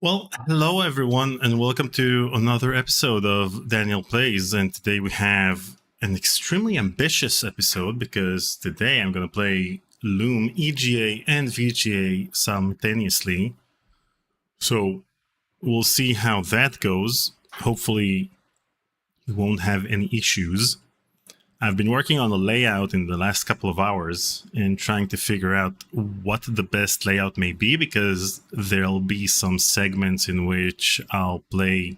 Well, hello everyone, and welcome to another episode of Daniel Plays. And today we have an extremely ambitious episode because today I'm going to play Loom, EGA, and VGA simultaneously. So we'll see how that goes. Hopefully, we won't have any issues. I've been working on the layout in the last couple of hours and trying to figure out what the best layout may be, because there'll be some segments in which I'll play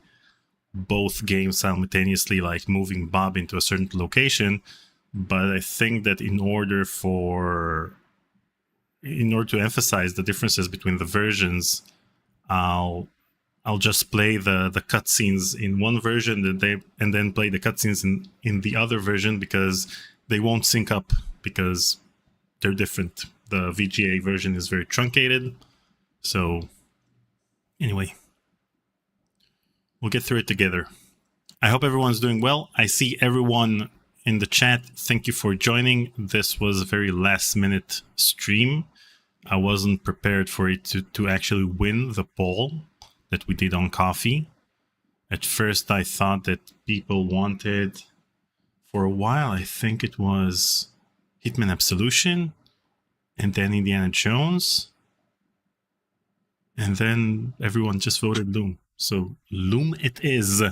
both games simultaneously, like moving Bob into a certain location. But I think that in order to emphasize the differences between the versions, I'll just play the cutscenes in one version and then play the cutscenes in the other version, because they won't sync up because they're different. The VGA version is very truncated. So anyway, we'll get through it together. I hope everyone's doing well. I see everyone in the chat. Thank you for joining. This was a very last minute stream. I wasn't prepared for it to actually win the poll that we did on coffee. At first I thought that people wanted, for a while I think it was Hitman Absolution, and then Indiana Jones, and then everyone just voted Loom. So Loom it is.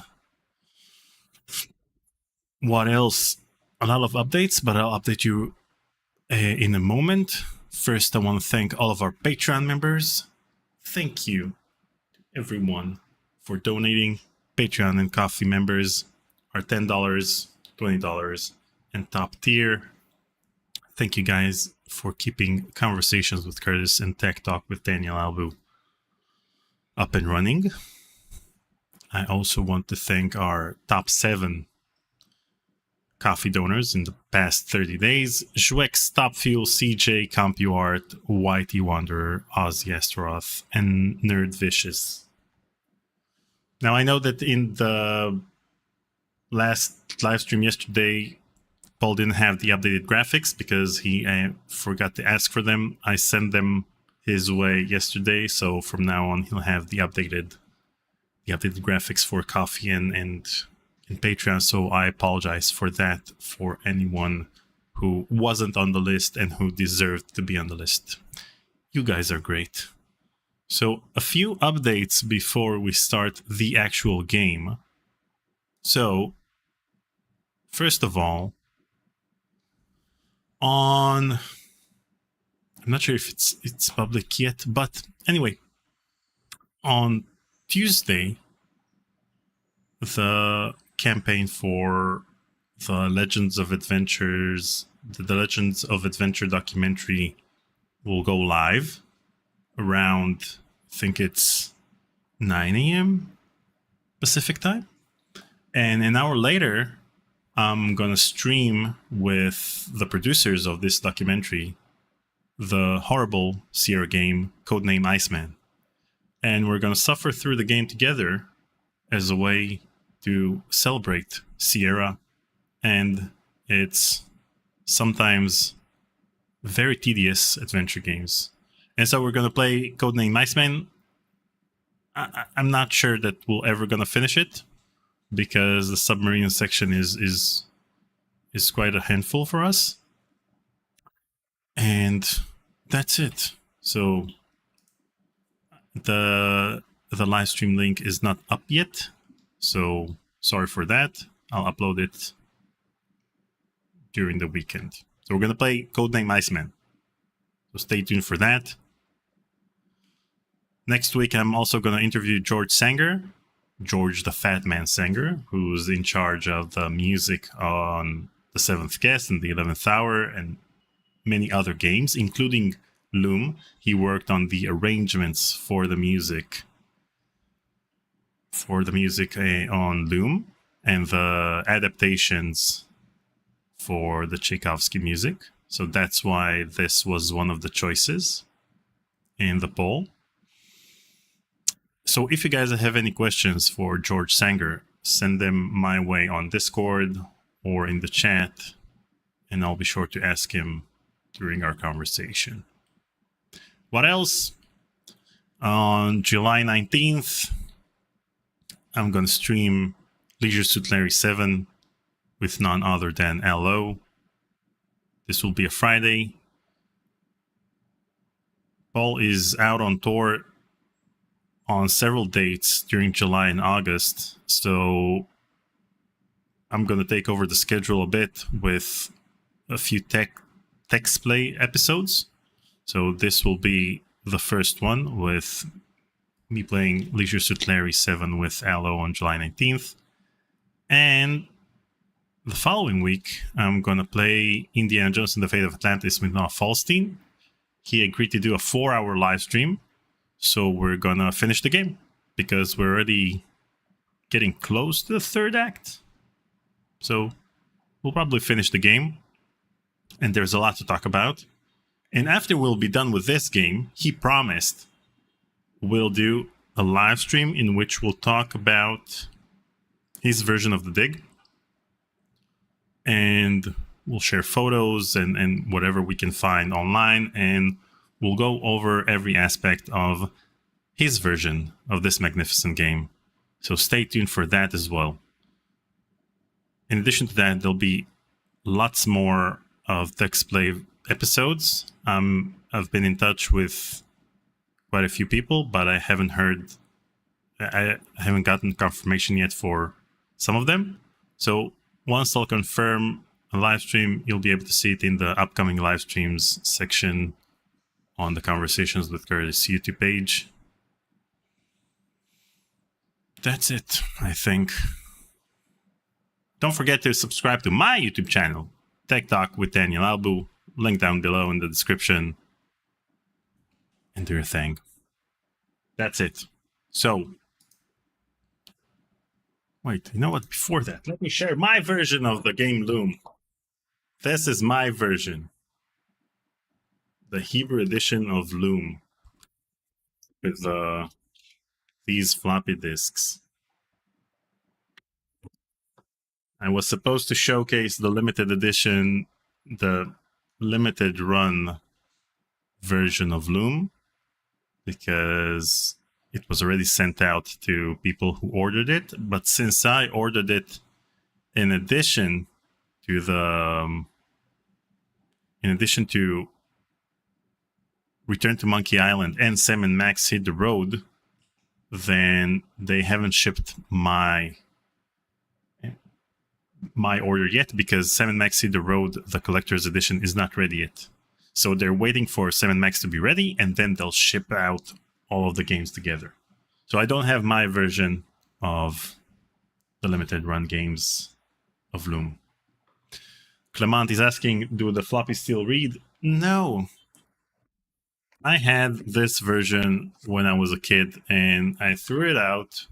What else? A lot of updates, but I'll update you in a moment. First, I want to thank all of our Patreon members. Thank you everyone for donating. Patreon and coffee members are $10, $20, and top tier. Thank you guys for keeping Conversations with Curtis and Tech Talk with Daniel Albu up and running. I also want to thank our top 7 coffee donors in the past 30 days: Jwex, Top Fuel, CJ, CompuArt, Whitey Wanderer, Ozzy Astaroth, and Nerd Vicious. Now, I know that in the last live stream yesterday, Paul didn't have the updated graphics because he forgot to ask for them. I sent them his way yesterday, so from now on he'll have the updated graphics for coffee and Patreon. So I apologize for that for anyone who wasn't on the list and who deserved to be on the list. You guys are great. So a few updates before we start the actual game. So first of all, I'm not sure if it's public yet, but anyway, on Tuesday, the campaign for the Legends of Adventure documentary will go live around, I think it's 9 a.m. Pacific time. And an hour later, I'm going to stream with the producers of this documentary the horrible Sierra game, codename Iceman. And we're going to suffer through the game together as a way to celebrate Sierra and its sometimes very tedious adventure games. And so we're going to play codename Iceman. I'm not sure that we're ever going to finish it, because the submarine section is quite a handful for us. And that's it. So the live stream link is not up yet, so sorry for that. I'll upload it during the weekend. So we're going to play codename Iceman. So stay tuned for that. Next week, I'm also going to interview George Sanger, George the Fat Man Sanger, who's in charge of the music on The Seventh Guest and The 11th Hour and many other games, including Loom. He worked on the arrangements for the music on Loom and the adaptations for the Tchaikovsky music. So that's why this was one of the choices in the poll. So if you guys have any questions for George Sanger, send them my way on Discord or in the chat, and I'll be sure to ask him during our conversation. What else? On July 19th, I'm going to stream Leisure Suit Larry 7 with none other than LO. This will be a Friday. Paul is out on tour on several dates during July and August, so I'm going to take over the schedule a bit with a few text play episodes. So this will be the first one with me playing Leisure Suit Larry 7 with Allo on July 19th. And the following week, I'm going to play Indiana Jones and the Fate of Atlantis with Noah Falstein. He agreed to do a 4-hour live stream, so we're going to finish the game because we're already getting close to the third act. So we'll probably finish the game, and there's a lot to talk about. And after we'll be done with this game, he promised we'll do a live stream in which we'll talk about his version of the dig. And we'll share photos and whatever we can find online, and we'll go over every aspect of his version of this magnificent game. So stay tuned for that as well. In addition to that, there'll be lots more of text play episodes. I've been in touch with quite a few people, but I haven't gotten confirmation yet for some of them. So once I'll confirm a live stream, you'll be able to see it in the upcoming live streams section on the Conversations with Curtis YouTube page. That's it, I think. Don't forget to subscribe to my YouTube channel, Tech Talk with Daniel Albu. Link down below in the description. And do your thing. That's it. So, wait, you know what? Before that, let me share my version of the game Loom. This is my version. The Hebrew edition of Loom. With these floppy disks. I was supposed to showcase the limited edition, the limited run version of Loom, because it was already sent out to people who ordered it. But since I ordered it in addition to Return to Monkey Island and Sam and Max Hit the Road, then they haven't shipped my order yet, because Sam and Max Hit the Road, the collector's edition, is not ready yet. So they're waiting for Sam and Max to be ready, and then they'll ship out all of the games together. So I don't have my version of the limited run games of Loom. Clement is asking, do the floppy still read? No. I had this version when I was a kid, and I threw it out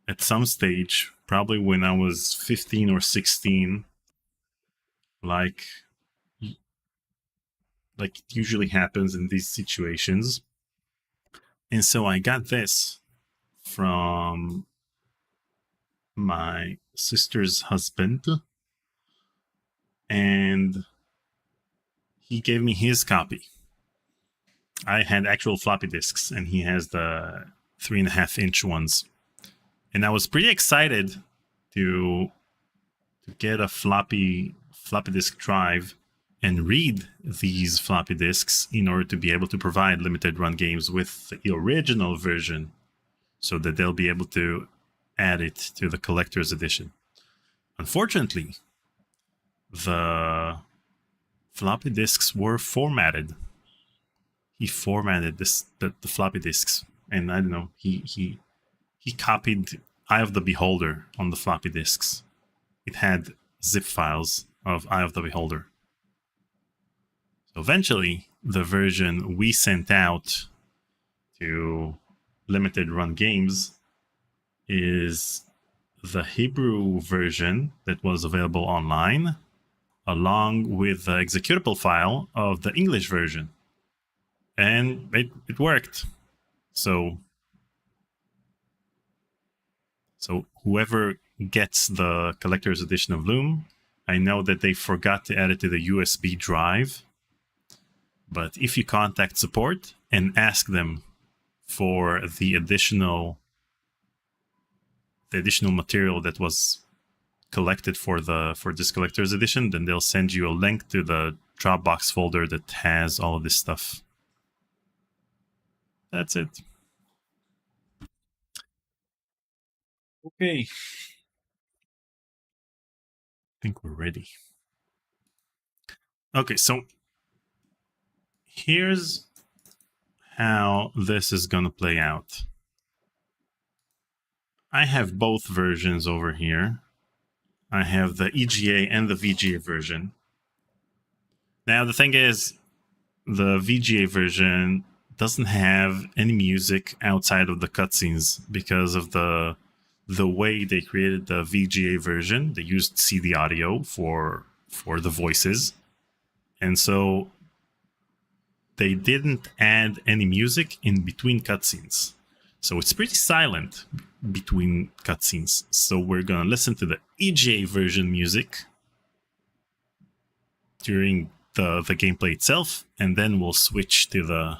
at some stage, probably when I was 15 or 16, like it usually happens in these situations. And so I got this from my sister's husband, and he gave me his copy. I had actual floppy disks, and he has the 3.5-inch ones. And I was pretty excited to get a floppy disk drive and read these floppy disks in order to be able to provide limited run games with the original version, so that they'll be able to add it to the collector's edition. Unfortunately, the floppy disks were formatted. He formatted the floppy disks, and I don't know, he copied Eye of the Beholder on the floppy disks. It had zip files of Eye of the Beholder. So eventually, the version we sent out to limited run games is the Hebrew version that was available online, along with the executable file of the English version. And it worked. So whoever gets the collector's edition of Loom, I know that they forgot to add it to the USB drive, But if you contact support and ask them for the additional material that was collected for this collector's edition, then they'll send you a link to the Dropbox folder that has all of this stuff. That's it. Okay. I think we're ready. Okay, so here's how this is going to play out. I have both versions over here. I have the EGA and the VGA version. Now, the thing is, the VGA version doesn't have any music outside of the cutscenes because of the way they created the VGA version. They used CD audio for the voices, and so they didn't add any music in between cutscenes. So it's pretty silent between cutscenes. So we're gonna listen to the EGA version music during the gameplay itself, and then we'll switch to the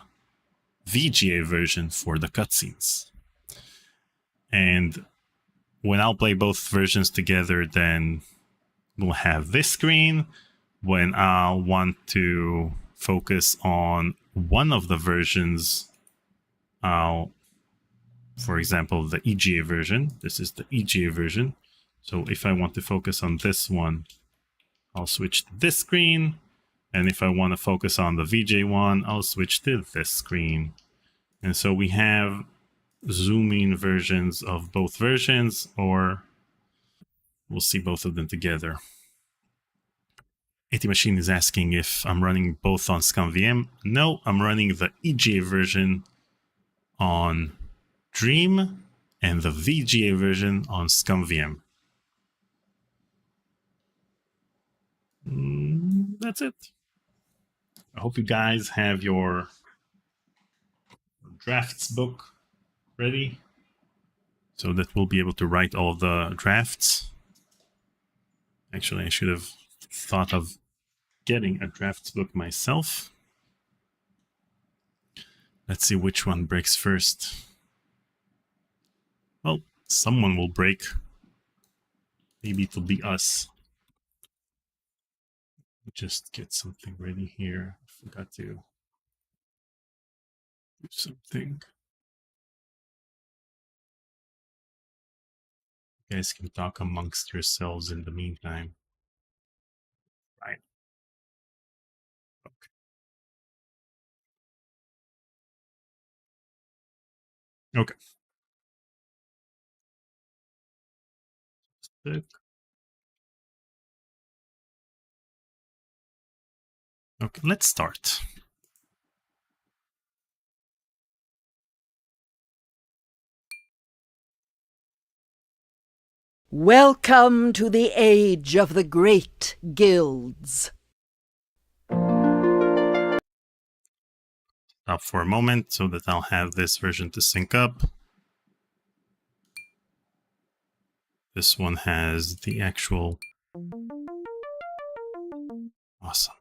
VGA version for the cutscenes. And when I'll play both versions together, then we'll have this screen. When I'll want to focus on one of the versions, for example, the EGA version. This is the EGA version. So if I want to focus on this one, I'll switch to this screen. And if I want to focus on the VGA one, I'll switch to this screen. And so we have zoom-in versions of both versions, or we'll see both of them together. AT Machine is asking if I'm running both on ScumVM. No, I'm running the EGA version on Dream and the VGA version on ScumVM. That's it. I hope you guys have your drafts book ready so that we'll be able to write all the drafts. Actually, I should have thought of getting a drafts book myself. Let's see which one breaks first. Well, someone will break. Maybe it'll be us. Just get something ready here. I forgot to do something. You guys can talk amongst yourselves in the meantime. Right. Okay. Okay, let's start. Welcome to the age of the great guilds. Stop for a moment so that I'll have this version to sync up. This one has the actual... Awesome.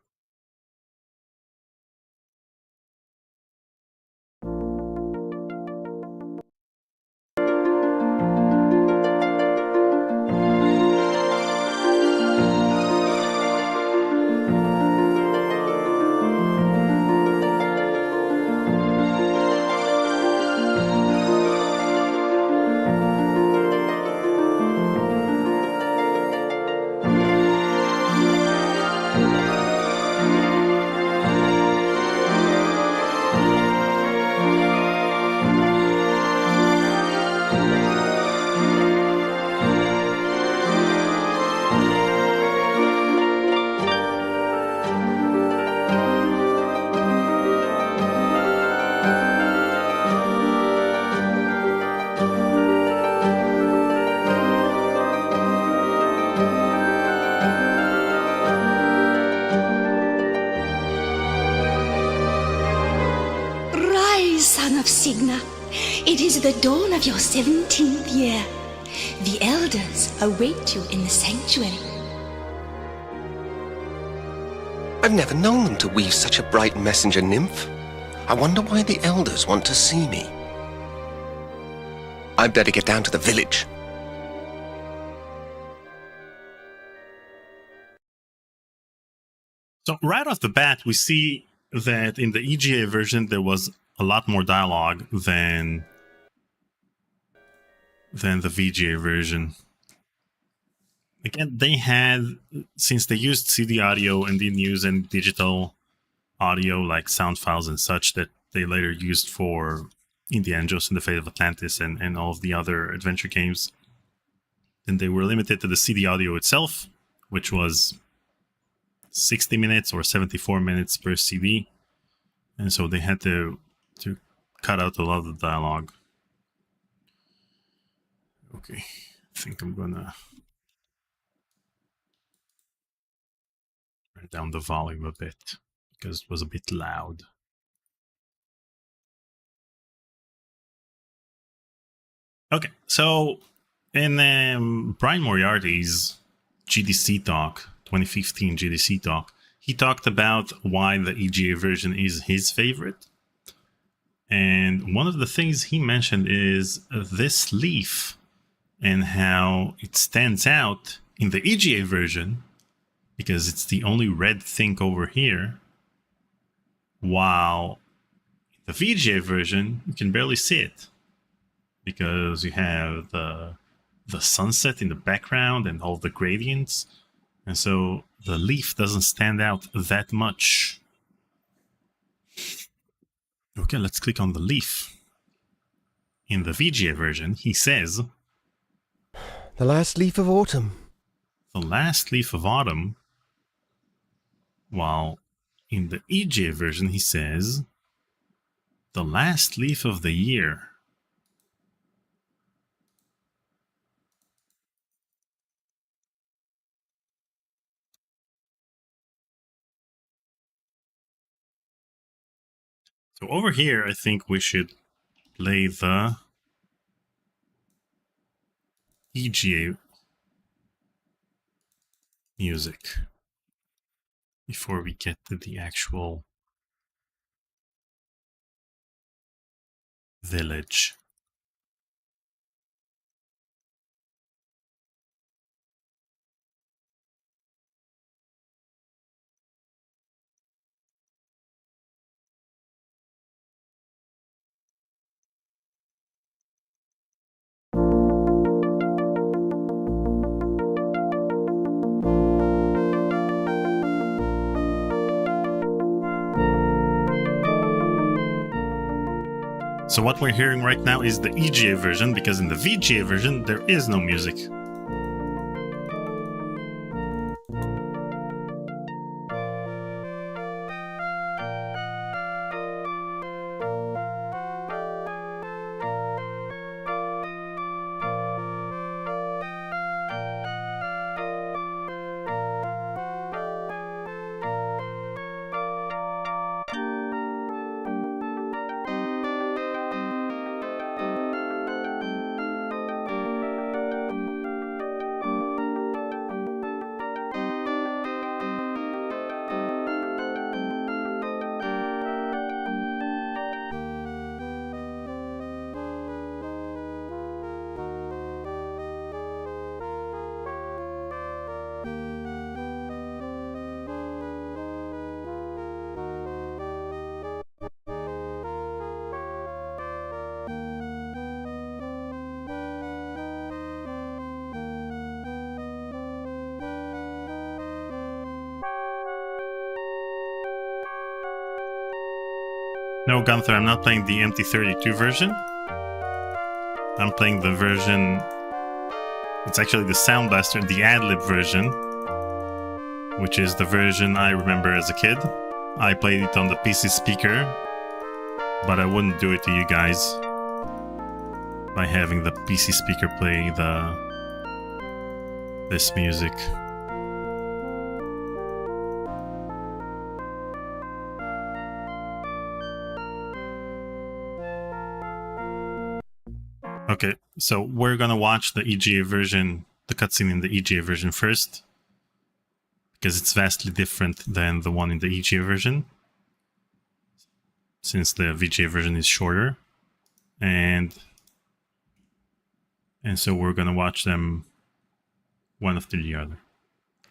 Son of Signa, it is the dawn of your 17th year. The elders await you in the sanctuary. I've never known them to weave such a bright messenger nymph. I wonder why the elders want to see me. I'd better get down to the village. So right off the bat, we see that in the EGA version, there was a lot more dialogue than the VGA version. Again, they had, since they used CD audio and didn't use any digital audio like sound files and such that they later used for Indiana Jones and the Fate of Atlantis and all of the other adventure games, then they were limited to the CD audio itself, which was 60 minutes or 74 minutes per CD. And so they had to cut out a lot of the dialogue. Okay, I think I'm gonna turn down the volume a bit because it was a bit loud. Okay, so in Brian Moriarty's GDC talk, 2015 GDC talk, he talked about why the EGA version is his favorite. And one of the things he mentioned is this leaf and how it stands out in the EGA version because it's the only red thing over here, while in the VGA version, you can barely see it because you have the sunset in the background and all the gradients. And so the leaf doesn't stand out that much. Okay, let's click on the leaf. In the VGA version, he says, The last leaf of autumn. the last leaf of autumn, while in the EGA version, he says, the last leaf of the year. So over here, I think we should play the EGA music before we get to the actual village. So what we're hearing right now is the EGA version, because in the VGA version, there is no music. No, Gunther, I'm not playing the MT32 version. I'm playing the version... It's actually the Sound Blaster, the ad-lib version, which is the version I remember as a kid. I played it on the PC speaker, but I wouldn't do it to you guys by having the PC speaker play this music. Okay, so we're gonna watch the EGA version, the cutscene in the EGA version first, because it's vastly different than the one in the EGA version, since the VGA version is shorter. And so we're gonna watch them one after the other.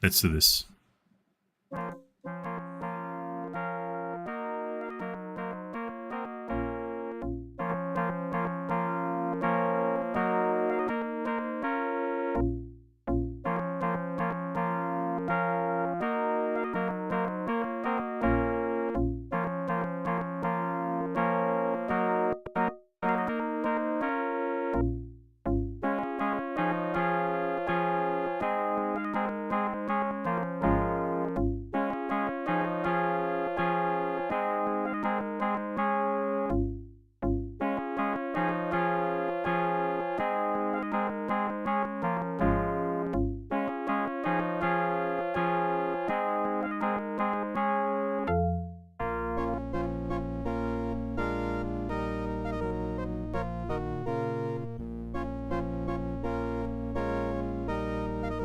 Let's do this.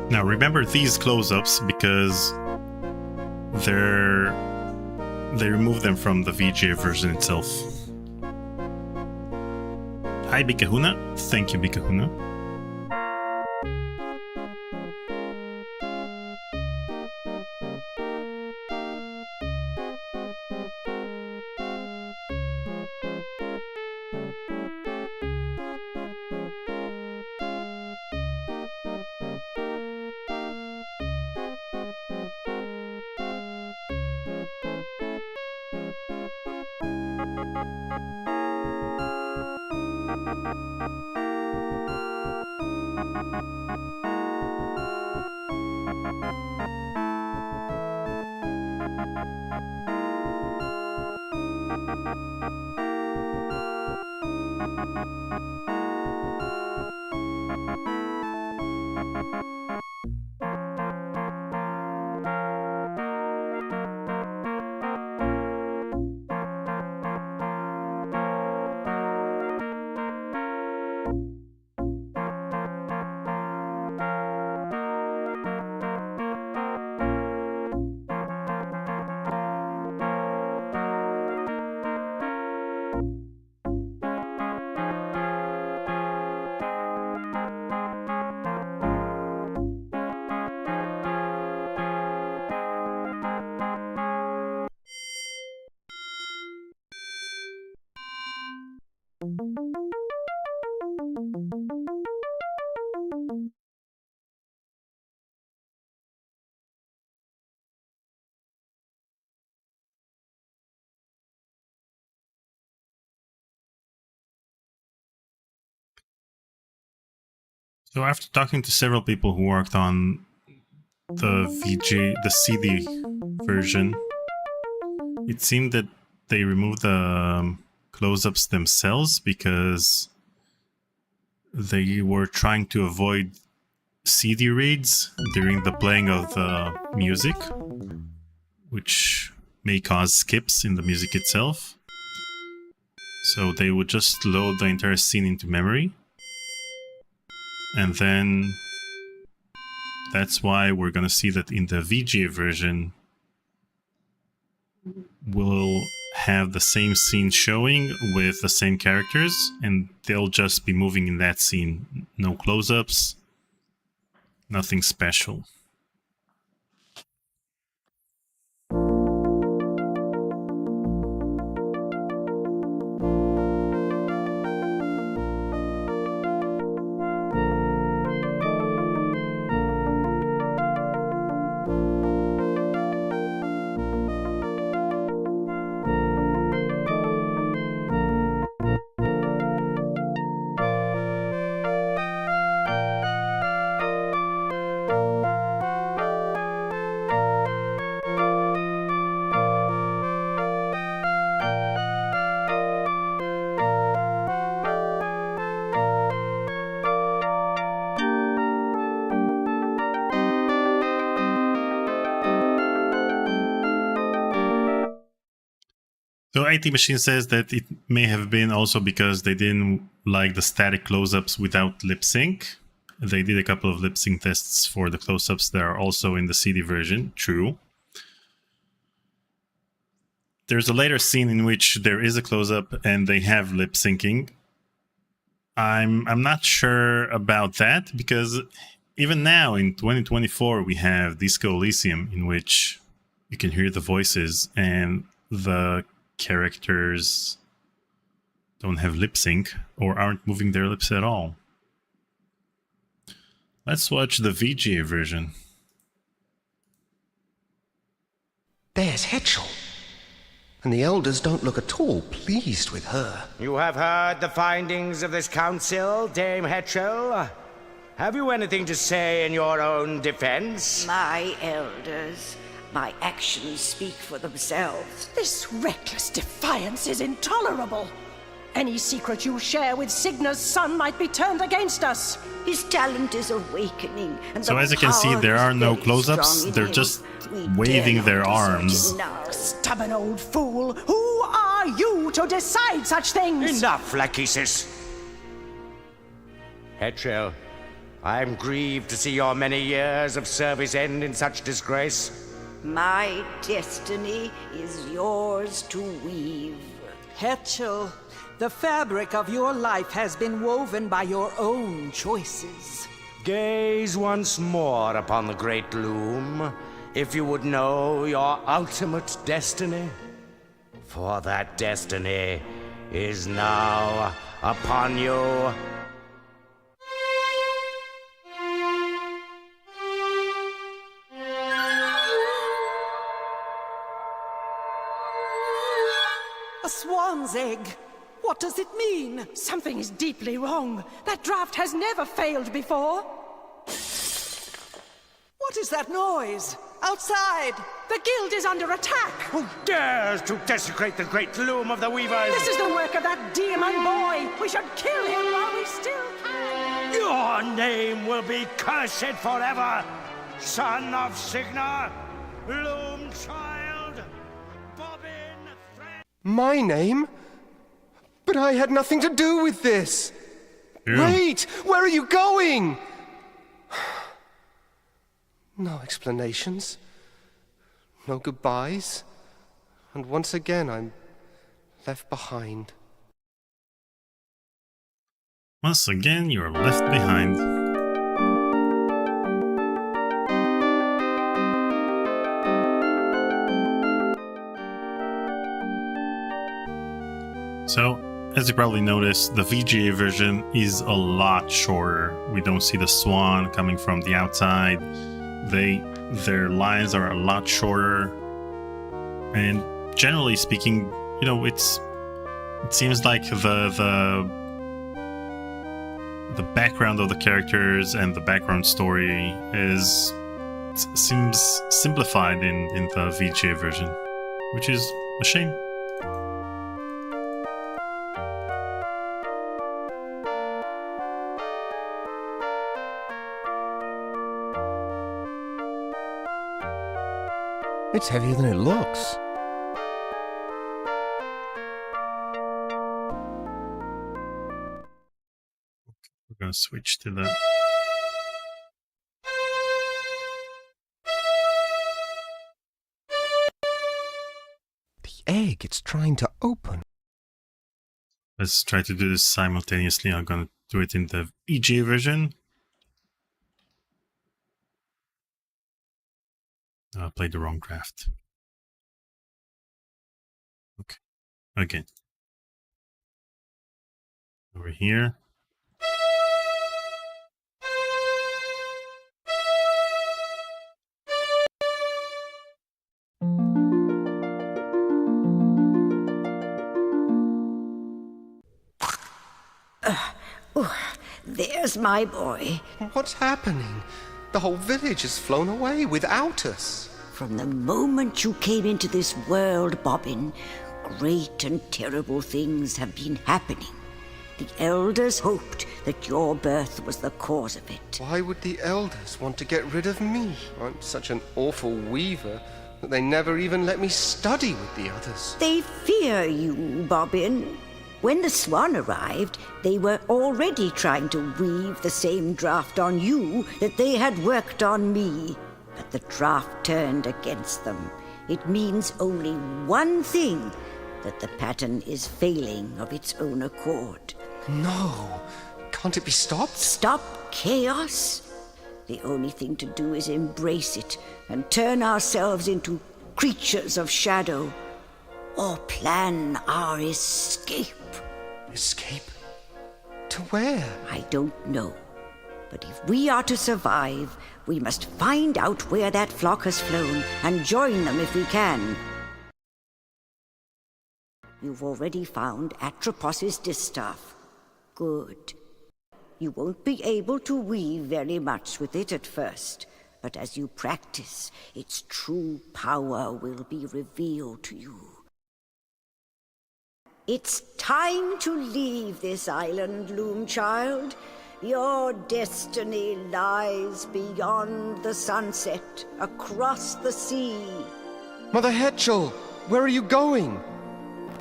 Now remember these close-ups because they remove them from the VGA version itself. Hi Bikahuna, thank you Bikahuna. So after talking to several people who worked on the CD version, it seemed that they removed the close-ups themselves because they were trying to avoid CD reads during the playing of the music, which may cause skips in the music itself. So they would just load the entire scene into memory. And then that's why we're gonna see that in the VGA version we'll have the same scene showing with the same characters, and they'll just be moving in that scene. No close-ups, nothing special. So IT Machine says that it may have been also because they didn't like the static close-ups without lip sync. They did a couple of lip sync tests for the close-ups that are also in the CD version. True. There's a later scene in which there is a close-up and they have lip syncing. I'm not sure about that, because even now in 2024 we have Disco Elysium, in which you can hear the voices and the characters don't have lip sync or aren't moving their lips at all. Let's watch the VGA version. There's Hetchel. And the elders don't look at all pleased with her. You have heard the findings of this council, Dame Hetchel. Have you anything to say in your own defense? My elders, my actions speak for themselves. This reckless defiance is intolerable. Any secret you share with Signa's son might be turned against us. His talent is awakening, and So the as you can see, power there is are no very close-ups, strong in they're him. just We waving dare their not desert arms. him now. Stubborn old fool! Who are you to decide such things? Enough, Lachesis. Hetchel, I'm grieved to see your many years of service end in such disgrace. My destiny is yours to weave. Hetchel, the fabric of your life has been woven by your own choices. Gaze once more upon the great Loom, if you would know your ultimate destiny. For that destiny is now upon you. A swan's egg. What does it mean? Something is deeply wrong. That draft has never failed before. What is that noise? Outside! The guild is under attack. Who dares to desecrate the great Loom of the Weavers? This is the work of that demon boy. We should kill him while we still can. Your name will be cursed forever, son of Signa, Loom child, Bobbin, Thread. My name? But I had nothing to do with this. Yeah. Wait! Where are you going? No explanations. No goodbyes. And once again, I'm left behind. Once again, you're left behind. So, as you probably noticed, the VGA version is a lot shorter. We don't see the swan coming from the outside. Their lines are a lot shorter. And generally speaking, you know, it seems like the background of the characters and the background story seems simplified in the VGA version, which is a shame. It's heavier than it looks. We're gonna switch to the... The egg, it's trying to open. Let's try to do this simultaneously. I'm gonna do it in the EGA version. I played the wrong draft. Okay, again. Over here. There's my boy. What's happening? The whole village has flown away without us. From the moment you came into this world, Bobbin, great and terrible things have been happening. The elders hoped that your birth was the cause of it. Why would the elders want to get rid of me? I'm such an awful weaver that they never even let me study with the others. They fear you, Bobbin. When the swan arrived, they were already trying to weave the same draft on you that they had worked on me. But the draft turned against them. It means only one thing, that the pattern is failing of its own accord. No. Can't it be stopped? Stop chaos? The only thing to do is embrace it and turn ourselves into creatures of shadow, or plan our escape. Escape? To where? I don't know. But if we are to survive, we must find out where that flock has flown and join them if we can. You've already found Atropos's distaff. Good. You won't be able to weave very much with it at first, but as you practice, its true power will be revealed to you. It's time to leave this island, Loom child. Your destiny lies beyond the sunset, across the sea. Mother Hetchel, where are you going?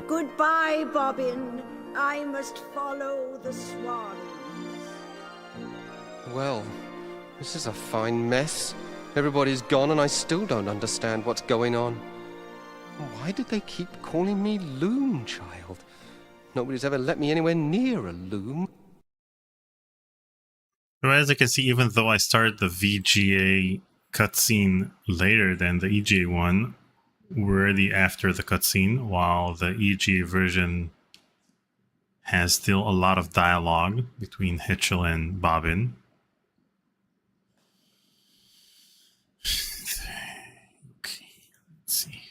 Goodbye, Bobbin. I must follow the swans. Well, this is a fine mess. Everybody's gone and I still don't understand what's going on. Why did they keep calling me Loom Child? Nobody's ever let me anywhere near a loom. So as you can see, even though I started the VGA cutscene later than the EGA one, we're already after the cutscene, while the EGA version has still a lot of dialogue between Hitchell and Bobbin. Okay, let's see.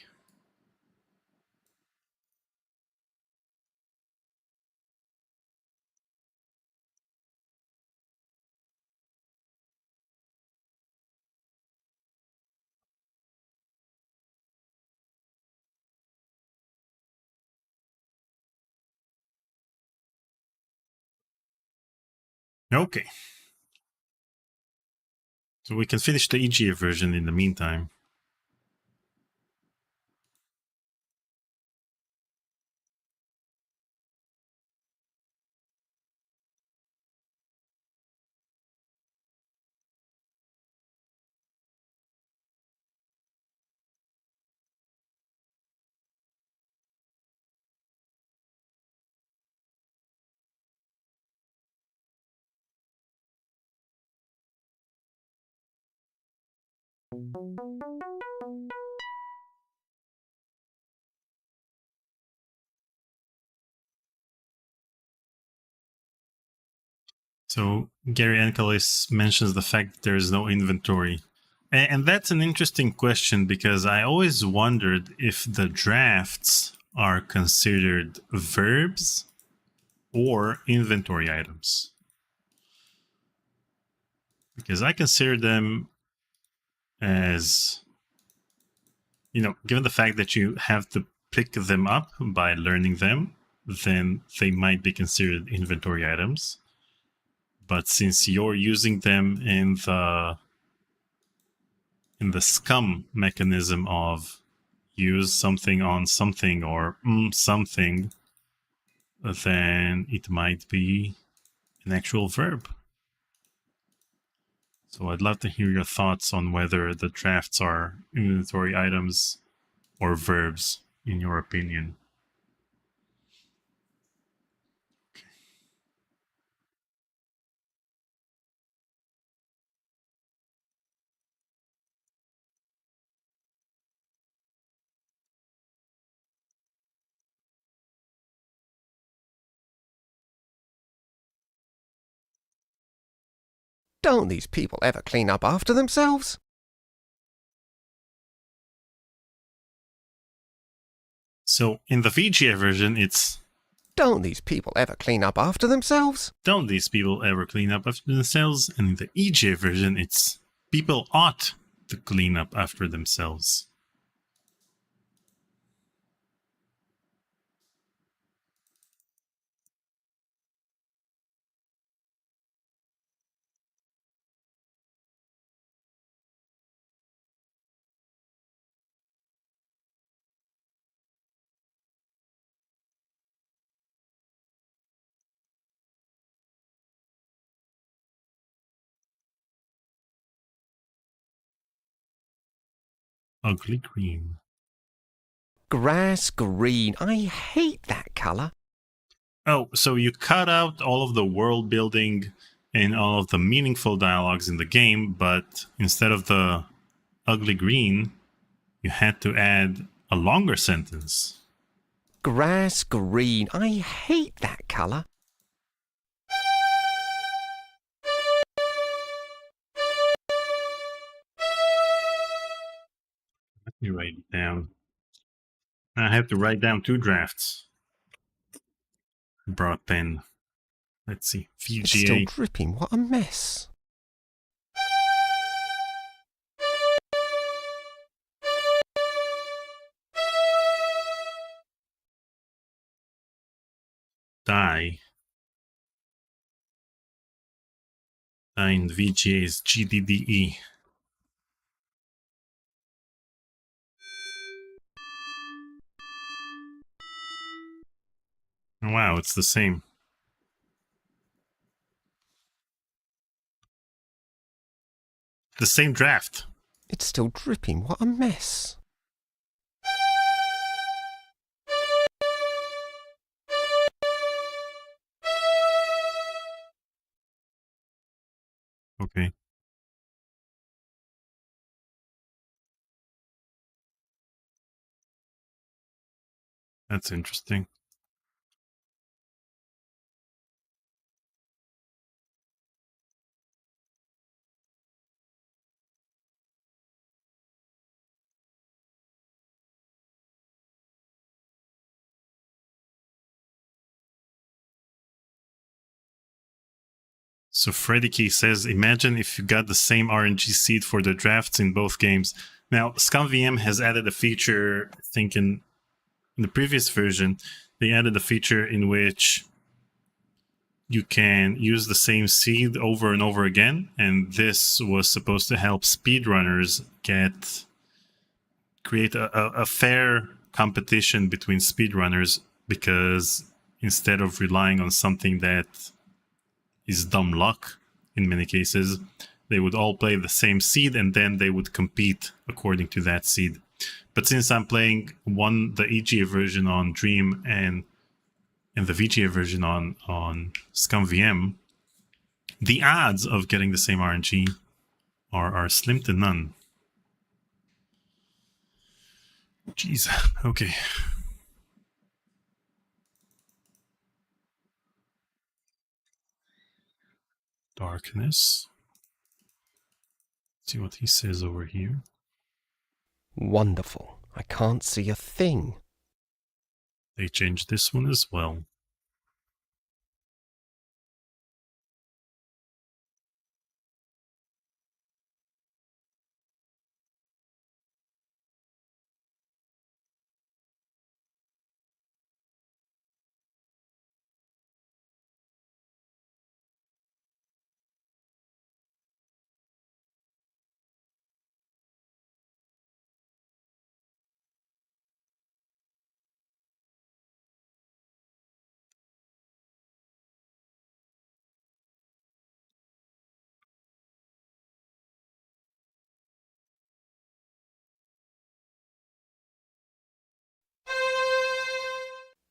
Okay. So we can finish the EGA version in the meantime. So Gary Ankelis mentions the fact that there is no inventory. And that's an interesting question, because I always wondered if the drafts are considered verbs or inventory items. Because I consider them as, you know, given the fact that you have to pick them up by learning them, then they might be considered inventory items. But since you're using them in the scum mechanism of use something on something or something, then it might be an actual verb. So I'd love to hear your thoughts on whether the drafts are inventory items or verbs, in your opinion. Don't these people ever clean up after themselves? So in the VGA version, it's Don't these people ever clean up after themselves? don't these people ever clean up after themselves? And in the EGA version, it's people ought to clean up after themselves. Ugly green. Grass green. I hate that color. Oh, so you cut out all of the world building and all of the meaningful dialogues in the game, but instead of the ugly green, you had to add a longer sentence. Grass green. I hate that color. Let me write it down. I have to write down 2 drafts. Brought pen. Let's see. It's still VGA. dripping. What a mess. Die. Die in VGA is GDDE. Wow, it's the same. The same draft. It's still dripping. What a mess. Okay. That's interesting. So Freddy says, imagine if you got the same RNG seed for the drafts in both games. Now, ScumVM has added a feature, I think in the previous version, they added a feature in which you can use the same seed over and over again, and this was supposed to help speedrunners create a fair competition between speedrunners, because instead of relying on something that is dumb luck in many cases, they would all play the same seed and then they would compete according to that seed. But since I'm playing the EGA version on Dream and the VGA version on ScumVM, the odds of getting the same RNG are slim to none. Jeez. Okay. Darkness. Let's see what he says over here. Wonderful. I can't see a thing. They changed this one as well.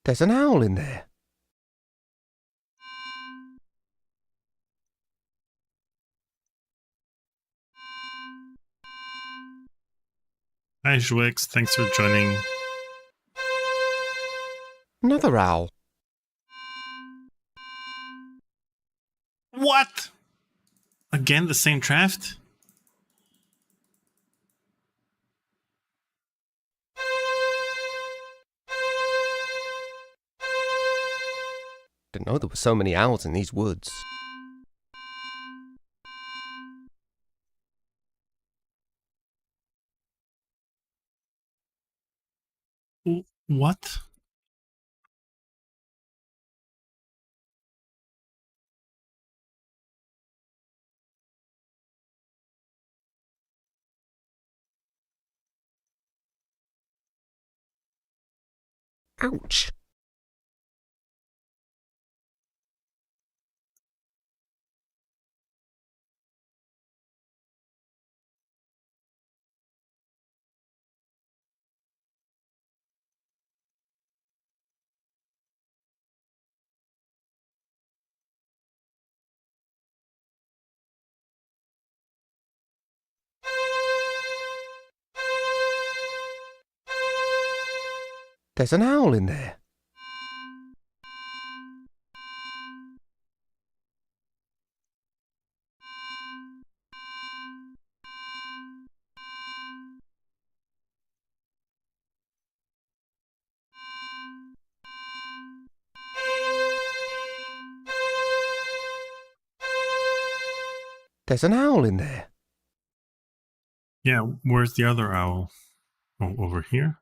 There's an owl in there. Hi Jouex, thanks for joining. Another owl. What? Again the same draft? Didn't know there were so many owls in these woods. What? Ouch. There's an owl in there. There's an owl in there. Yeah, where's the other owl? Oh, over here?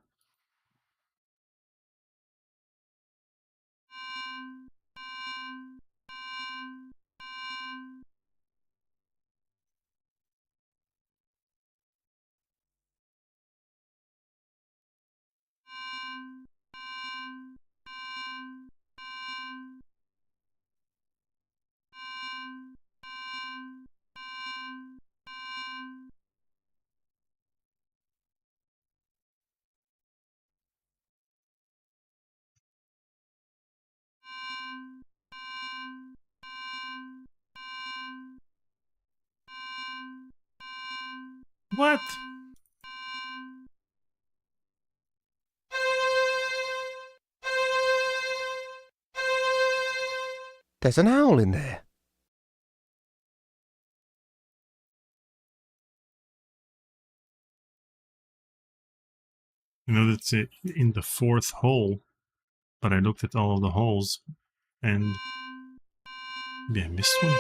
What? There's an owl in there. You know, that's it in the fourth hole, but I looked at all of the holes and maybe I missed one.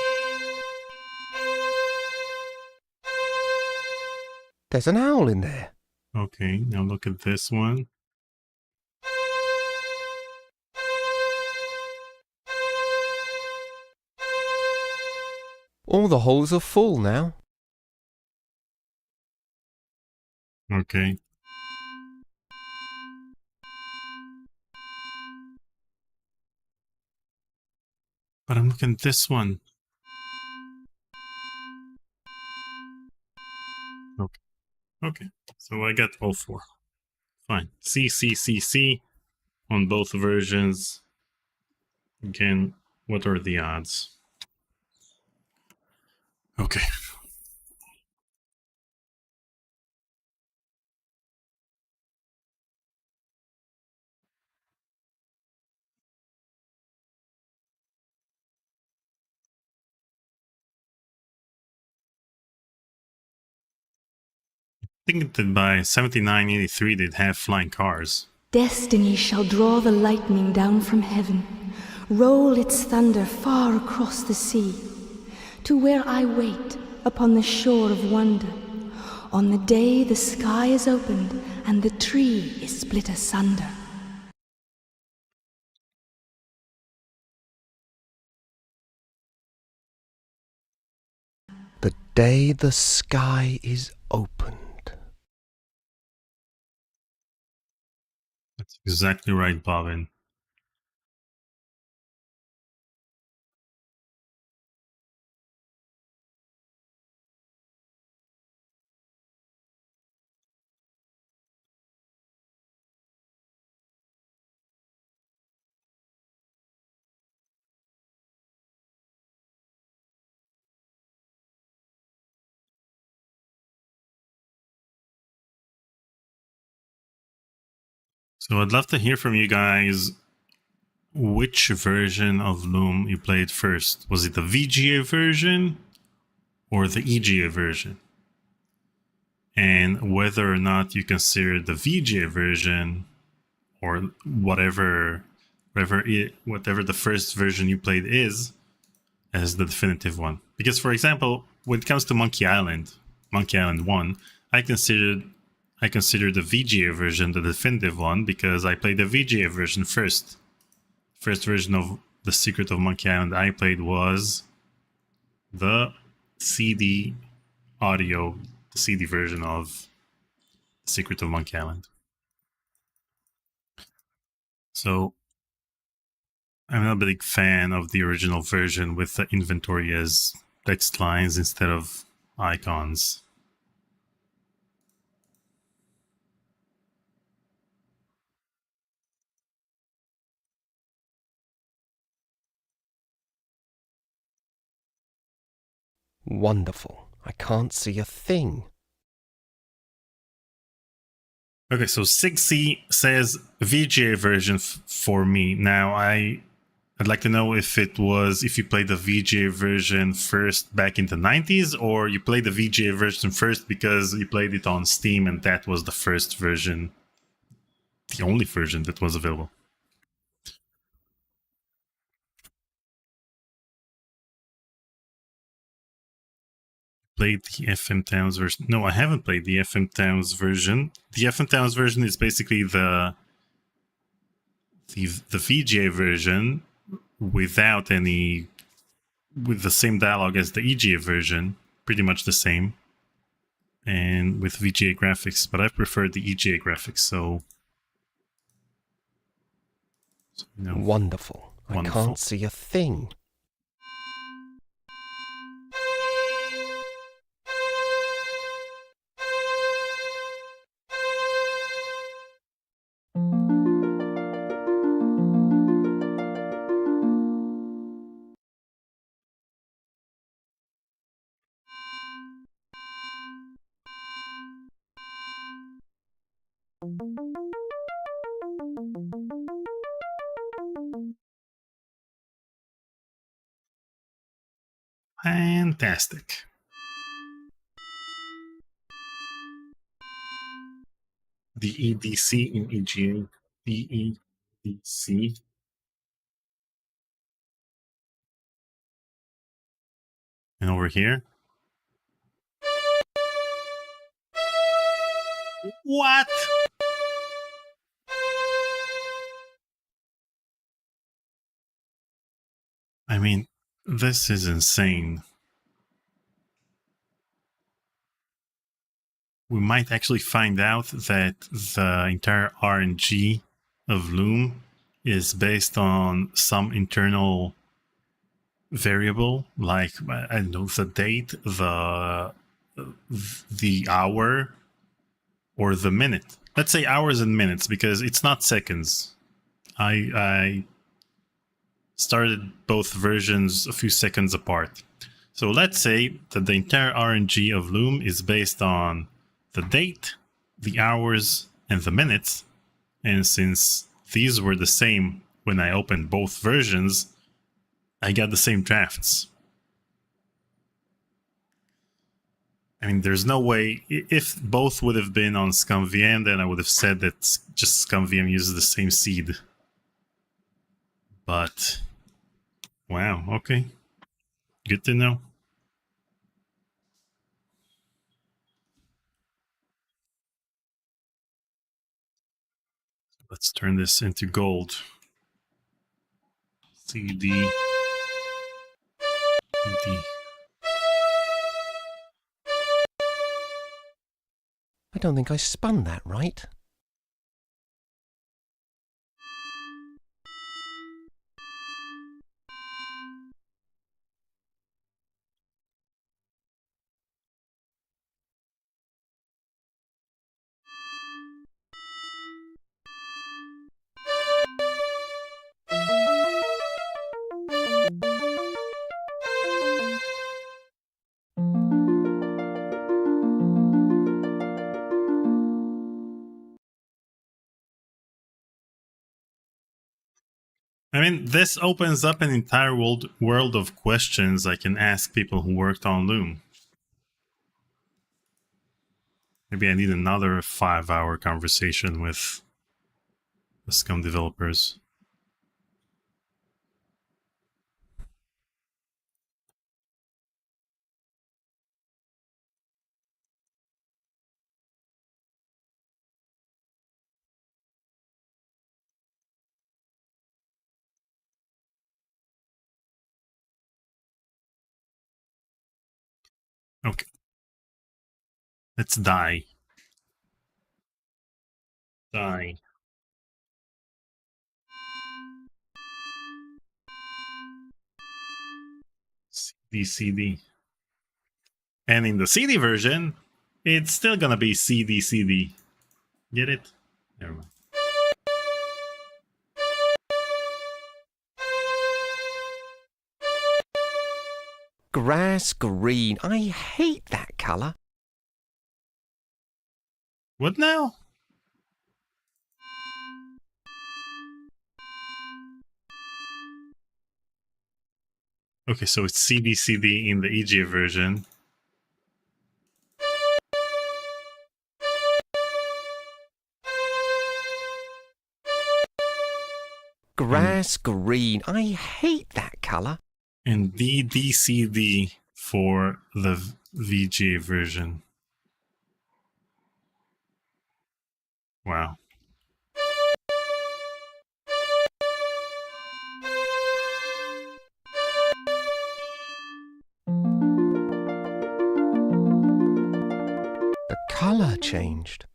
There's an owl in there. Okay, now look at this one. All the holes are full now. Okay. But I'm looking at this one. Okay. Okay. So I got all four. Fine. C, C, C, C on both versions. Again, what are the odds? Okay. I think that by 7983 they'd have flying cars. Destiny shall draw the lightning down from heaven, roll its thunder far across the sea, to where I wait upon the shore of wonder, on the day the sky is opened and the tree is split asunder. The day the sky is opened. That's exactly right, Bobbin. So I'd love to hear from you guys which version of Loom you played first. Was it the VGA version or the EGA version? And whether or not you consider the VGA version or whatever the first version you played is as the definitive one. Because, for example, when it comes to Monkey Island 1, I consider the VGA version the definitive one because I played the VGA version first. First version of The Secret of Monkey Island I played was the CD audio, the CD version of The Secret of Monkey Island. So I'm not a big fan of the original version with the inventory as text lines instead of icons. Wonderful. I can't see a thing. Okay, so 6C says VGA version for me. Now, I'd like to know if you played the VGA version first back in the 90s, or you played the VGA version first because you played it on Steam and that was the first version, the only version that was available. Played the FM Towns version. No, I haven't played the FM Towns version. The FM Towns version is basically the VGA version with the same dialogue as the EGA version, pretty much the same, and with VGA graphics, but I prefer the EGA graphics, so no. Wonderful. I can't see a thing. Fantastic. The EDC in EGA. The EDC. And over here. What? I mean, this is insane. We might actually find out that the entire RNG of Loom is based on some internal variable, like, I don't know, the date, the hour, or the minute. Let's say hours and minutes, because it's not seconds. I started both versions a few seconds apart. So let's say that the entire RNG of Loom is based on the date, the hours, and the minutes. And since these were the same when I opened both versions, I got the same drafts. I mean, there's no way. If both would have been on ScumVM, then I would have said that just ScumVM uses the same seed. But, wow, okay. Good to know. Let's turn this into gold. CD. I don't think I spun that right. I mean, this opens up an entire world of questions I can ask people who worked on Loom. Maybe I need another 5-hour conversation with the Scum developers. Okay. Let's die. Die. CD. And in the CD version, it's still gonna be CD. Get it? Never mind. Grass green. I hate that colour. What now? Okay, so it's CD-CD in the EGA version. Grass green. I hate that colour. And DDCD for the VGA version. Wow. The colour changed.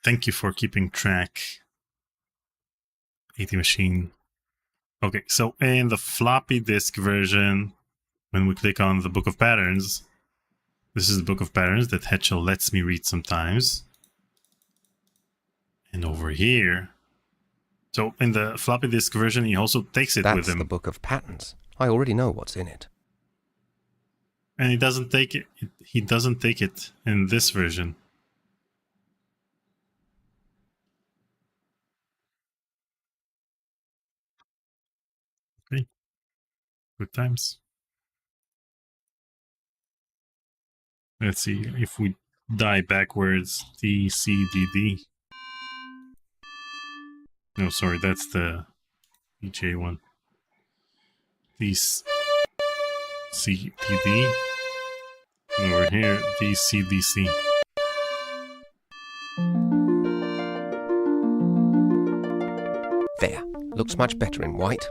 Thank you for keeping track, AT Machine. Okay, so in the floppy disk version, when we click on the Book of Patterns, this is the Book of Patterns that Hetchel lets me read sometimes. And over here, so in the floppy disk version, he also takes it with That's him. the Book of Patterns. I already know what's in it. And he doesn't take it. He doesn't take it in this version. Okay, good times. Let's see if we die backwards. D C D D. No, sorry, that's the EJ one. D C D D. And over here, D C D C. There. Looks much better in white.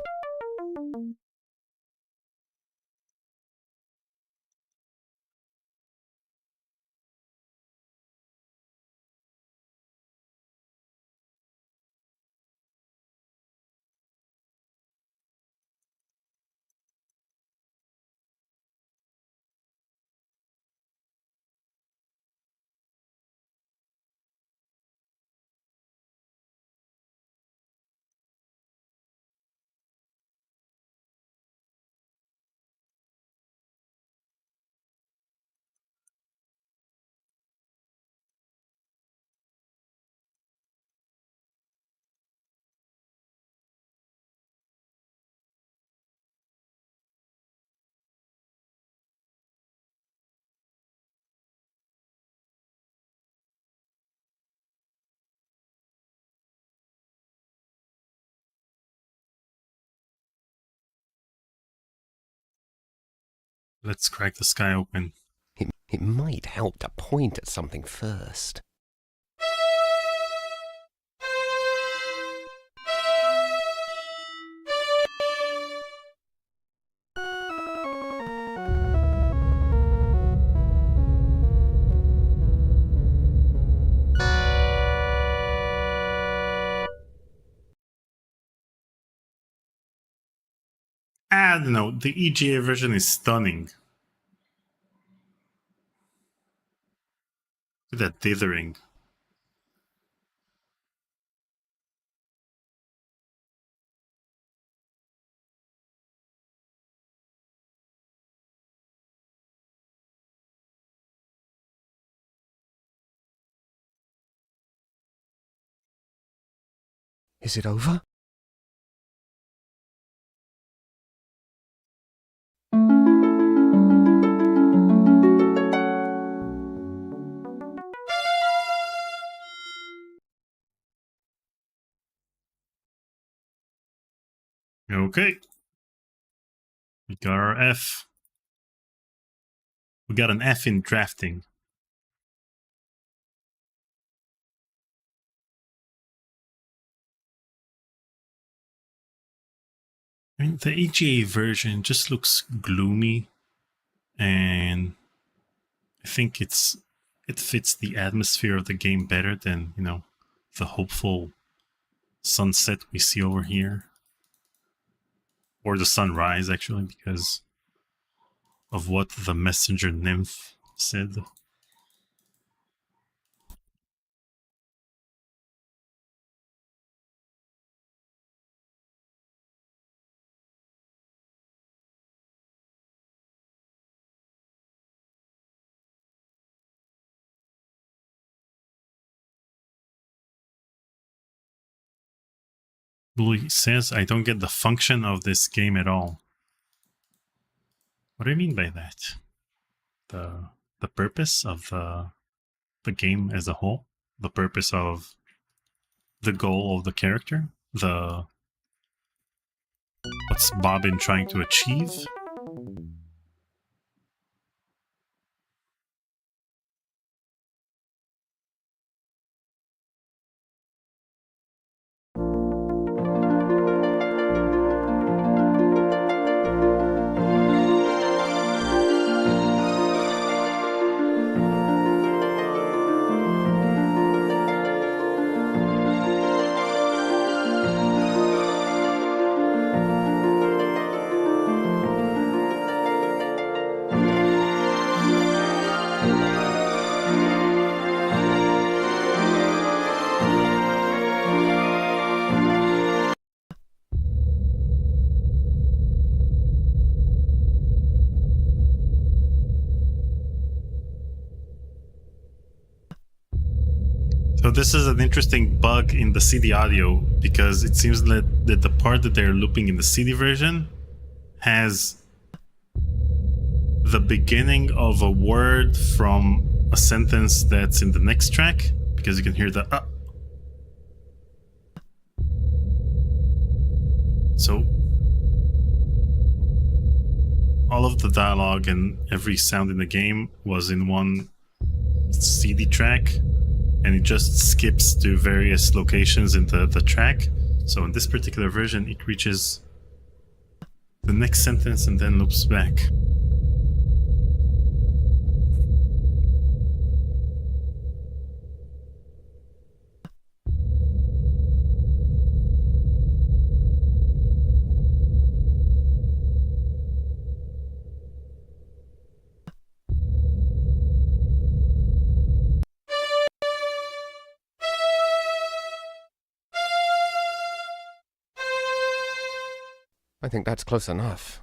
Let's crack the sky open. It might help to point at something first. I don't know. The EGA version is stunning. Look at that dithering. Is it over? Okay. We got our F. We got an F in drafting. I mean, the EGA version just looks gloomy, and I think it fits the atmosphere of the game better than, you know, the hopeful sunset we see over here. Or the sunrise, actually, because of what the messenger nymph said. Bully says, I don't get the function of this game at all. What do you mean by that? The purpose of the game as a whole? The purpose of the goal of the character? What's Bobbin trying to achieve? So this is an interesting bug in the CD audio, because it seems that the part that they're looping in the CD version has the beginning of a word from a sentence that's in the next track, because you can hear the So all of the dialogue and every sound in the game was in one CD track, and it just skips to various locations in the track. So in this particular version, it reaches the next sentence and then loops back. I think that's close enough.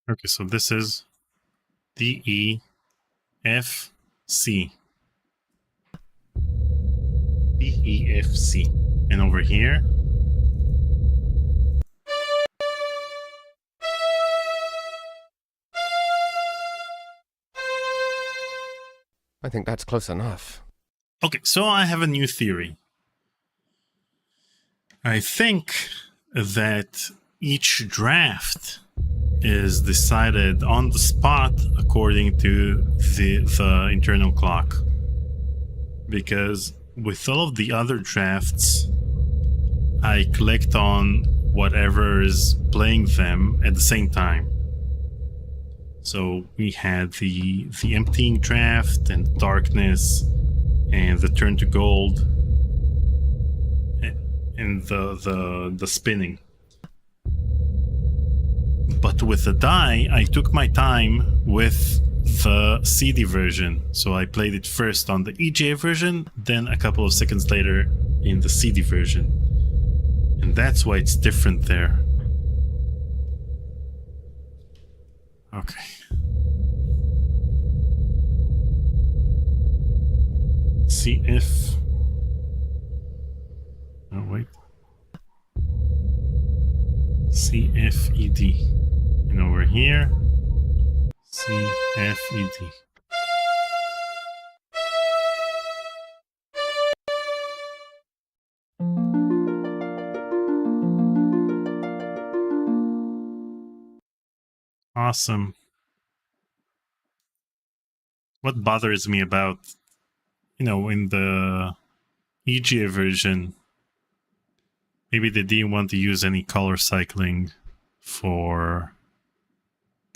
Okay, so this is D, E, F, C. D, E, F, C. And over here, I think that's close enough. okay, so I have a new theory. I think that each draft is decided on the spot according to the internal clock. Because with all of the other drafts, I clicked on whatever is playing them at the same time. So we had the emptying draft and darkness and the turn to gold and the spinning. But with the die, I took my time with the CD version. So I played it first on the EGA version, then a couple of seconds later in the CD version. And that's why it's different there. Okay. See if... oh, wait. CFED. And over here, CFED. Awesome. What bothers me about, in the EGA version, maybe they didn't want to use any color cycling to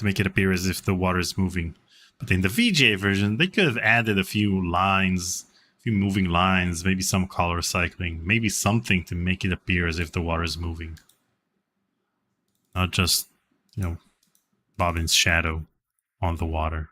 make it appear as if the water is moving. But in the VGA version, they could have added a few lines, a few moving lines, maybe some color cycling, maybe something to make it appear as if the water is moving. Not just, Bobbin's shadow on the water.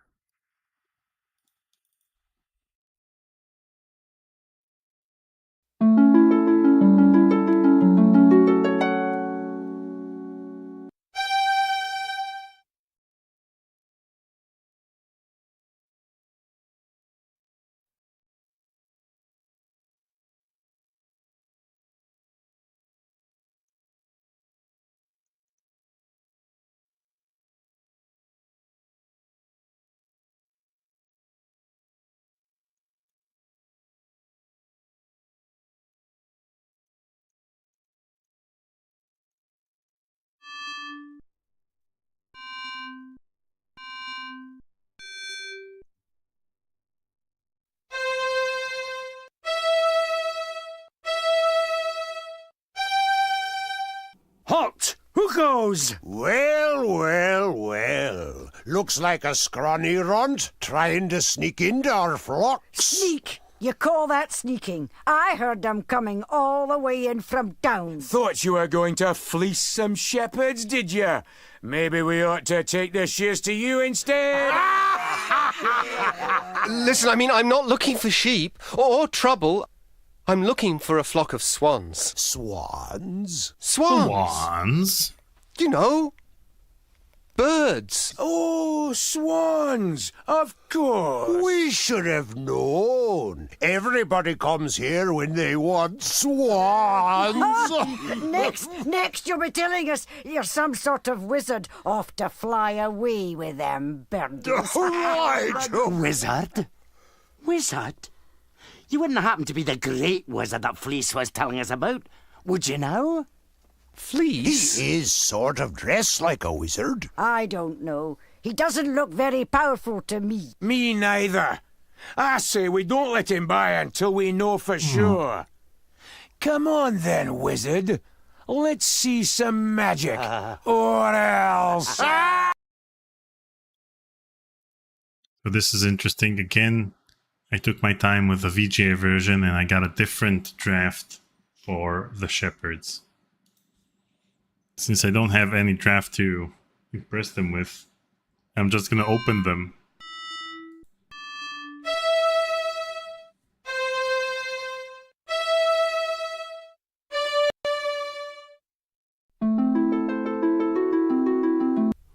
Halt! Who goes? Well, well, well. Looks like a scrawny runt trying to sneak into our flocks. Sneak! You call that sneaking? I heard them coming all the way in from down. Thought you were going to fleece some shepherds, did you? Maybe we ought to take the shears to you instead. Listen, I mean, I'm not looking for sheep or trouble. I'm looking for a flock of swans. Swans? Swans? Swans? You know, birds. Oh, swans! Of course. We should have known. Everybody comes here when they want swans. Next you'll be telling us you're some sort of wizard off to fly away with them birdies. Right. Wizard? Wizard? You wouldn't happen to be the great wizard that Fleece was telling us about, would you now? Fleece? He is sort of dressed like a wizard. I don't know. He doesn't look very powerful to me. Me neither. I say we don't let him by until we know for sure. Come on then, wizard. Let's see some magic. Or else. So this is interesting. Again, I took my time with the VGA version and I got a different draft for the shepherds. Since I don't have any draft to impress them with, I'm just gonna open them.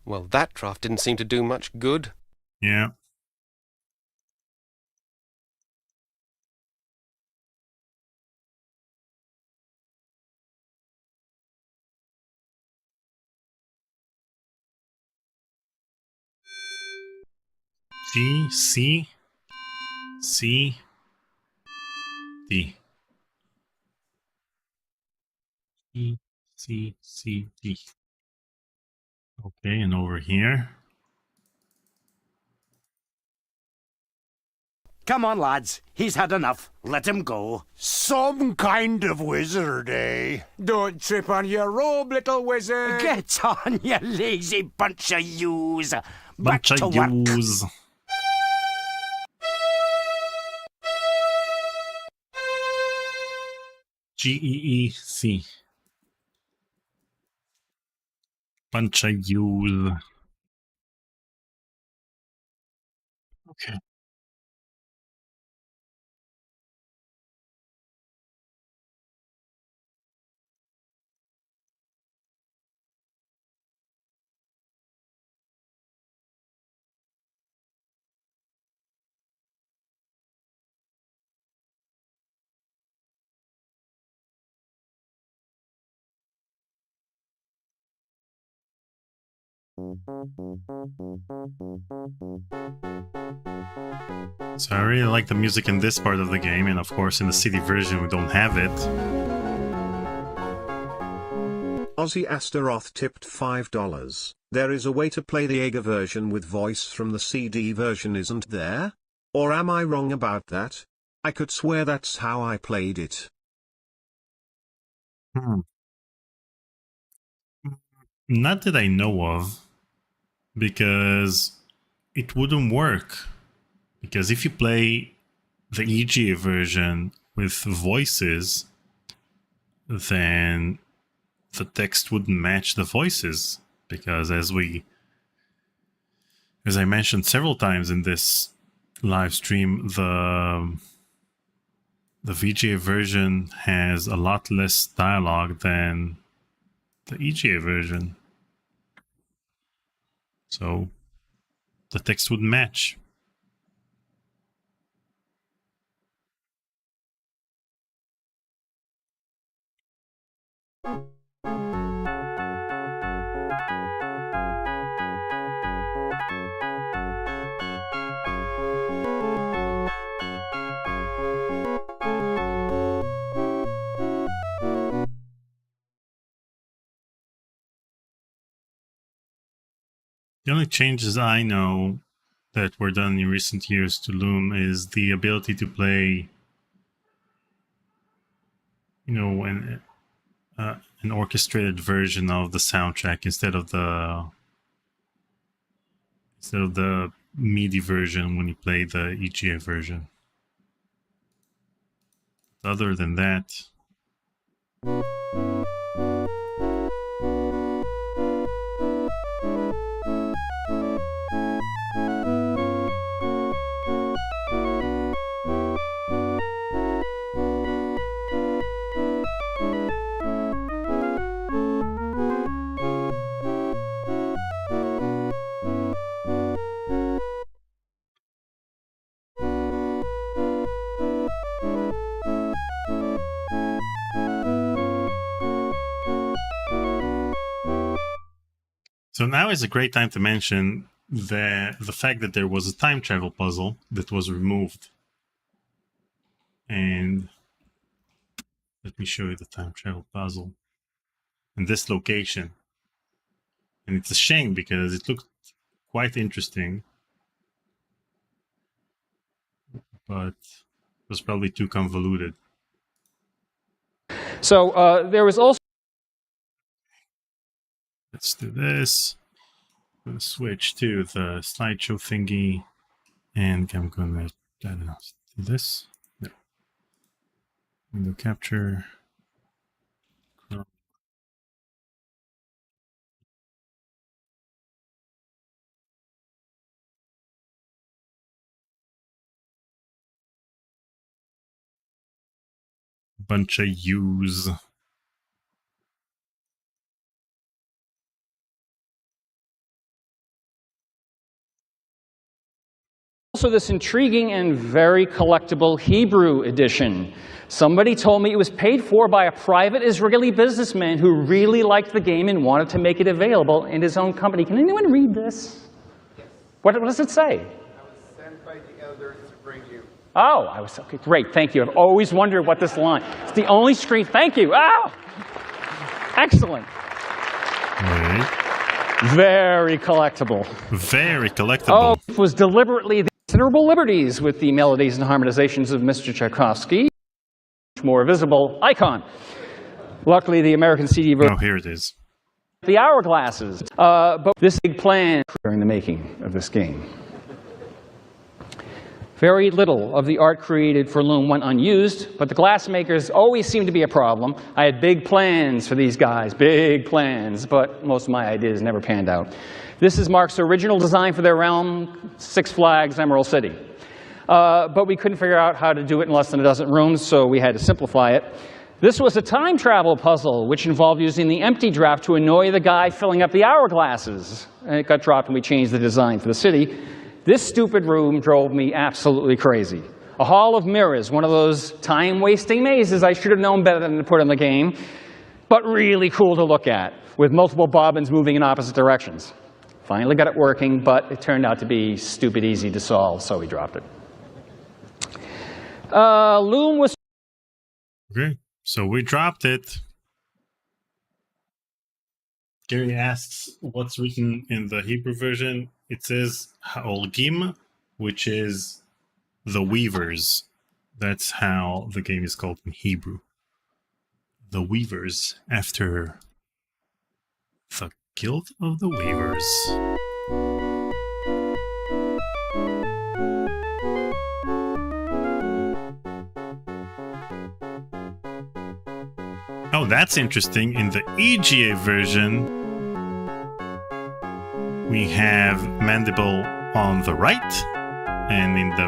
Well, that draft didn't seem to do much good. Yeah. G, C, C, D. E, C, C, D. Okay, and over here. Come on, lads. He's had enough. Let him go. Some kind of wizard, eh? Don't trip on your robe, little wizard. Get on, you lazy bunch of yous. Back Bunch to of work. yous. G-E-E-C. Bunch of yous. Okay. So I really like the music in this part of the game, and of course in the CD version we don't have it. Ozzy Astaroth tipped $5. There is a way to play the EGA version with voice from the CD version, isn't there? Or am I wrong about that? I could swear that's how I played it. Not that I know of, because it wouldn't work. Because if you play the EGA version with voices, then the text wouldn't match the voices. Because as I mentioned several times in this live stream, the VGA version has a lot less dialogue than the EGA version. So the text would match. The only changes I know that were done in recent years to Loom is the ability to play, you know, an orchestrated version of the soundtrack instead of the MIDI version when you play the EGA version. Other than that, so now is a great time to mention the fact that there was a time travel puzzle that was removed. And let me show you the time travel puzzle in this location. And it's a shame because it looked quite interesting, but it was probably too convoluted. So there was also... Let's do this. I'm going to switch to the slideshow thingy, and I'm going to do this. No. Window capture. Bunch of U's. Also this intriguing and very collectible Hebrew edition. Somebody told me it was paid for by a private Israeli businessman who really liked the game and wanted to make it available in his own company. Can anyone read this? Yes. What does it say? I was sent by the elders to bring you. Oh, okay, great, thank you. I've always wondered what this line, it's the only screen, thank you. Ah! Excellent. Very collectible. Very collectible. Oh, it was deliberately considerable liberties with the melodies and harmonizations of Mr. Tchaikovsky. More visible icon. Luckily, the American CD version. Oh, here it is. The hourglasses. But this big plan during the making of this game. Very little of the art created for Loom went unused, but the glass makers always seemed to be a problem. I had big plans for these guys, big plans, but most of my ideas never panned out. This is Mark's original design for their realm, Six Flags Emerald City. But we couldn't figure out how to do it in less than a dozen rooms, so we had to simplify it. This was a time travel puzzle, which involved using the empty draft to annoy the guy filling up the hourglasses. And it got dropped when we changed the design for the city. This stupid room drove me absolutely crazy. A hall of mirrors, one of those time-wasting mazes I should have known better than to put in the game, but really cool to look at, with multiple bobbins moving in opposite directions. Finally got it working, but it turned out to be stupid easy to solve, so we dropped it. Loom was... Okay, so we dropped it. Gary asks what's written in the Hebrew version. It says Haolgim, which is the Weavers. That's how the game is called in Hebrew. The Weavers, after the Guild of the Weavers. Oh, that's interesting. In the EGA version, we have Mandible on the right, and in the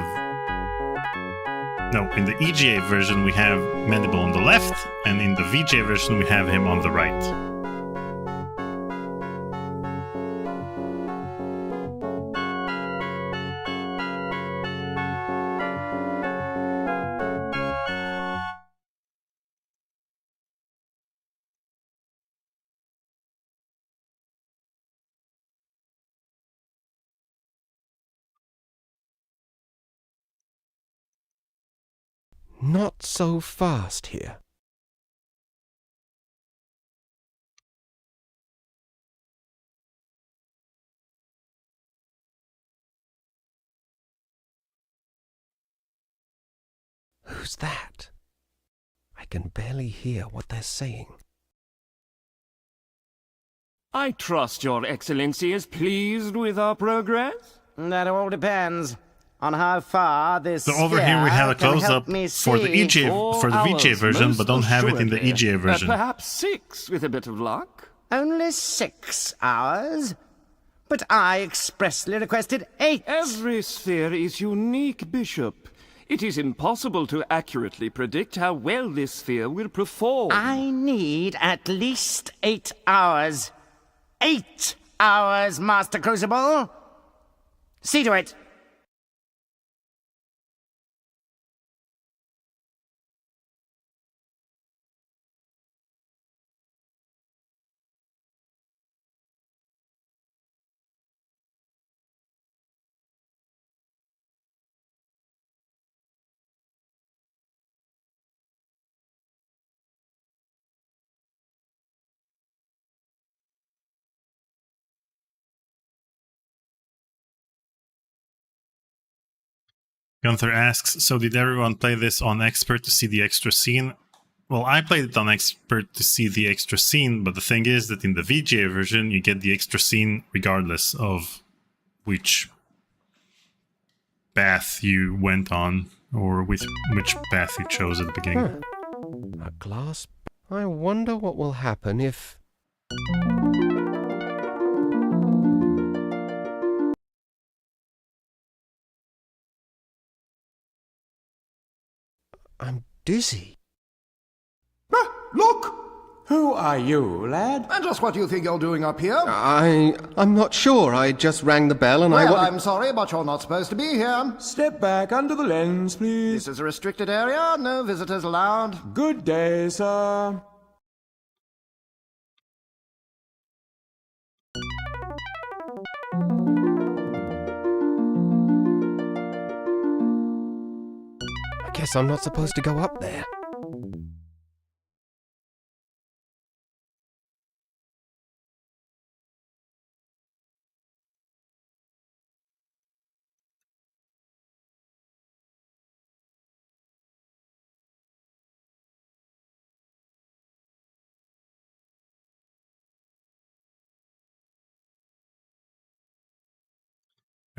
EGA version we have Mandible on the left, and in the VGA version we have him on the right. Not so fast here. Who's that? I can barely hear what they're saying. I trust your excellency is pleased with our progress? That all depends on how far this So over here we have a close-up for the EGA, for the VGA version, but don't have it in the EGA version. Perhaps 6 with a bit of luck? Only 6 hours? But I expressly requested 8. Every sphere is unique, Bishop. It is impossible to accurately predict how well this sphere will perform. I need at least 8 hours. 8 hours, Master Crucible! See to it! Gunther asks, so did everyone play this on Expert to see the extra scene? Well, I played it on Expert to see the extra scene, but the thing is that in the VGA version, you get the extra scene regardless of which path you went on, or which path you chose at the beginning. A glass? I wonder what will happen if... I'm dizzy. Look! Who are you, lad? And just what do you think you're doing up here? I'm not sure. I just rang the bell and Well, I'm sorry, but you're not supposed to be here. Step back under the lens, please. This is a restricted area. No visitors allowed. Good day, sir. I guess I'm not supposed to go up there.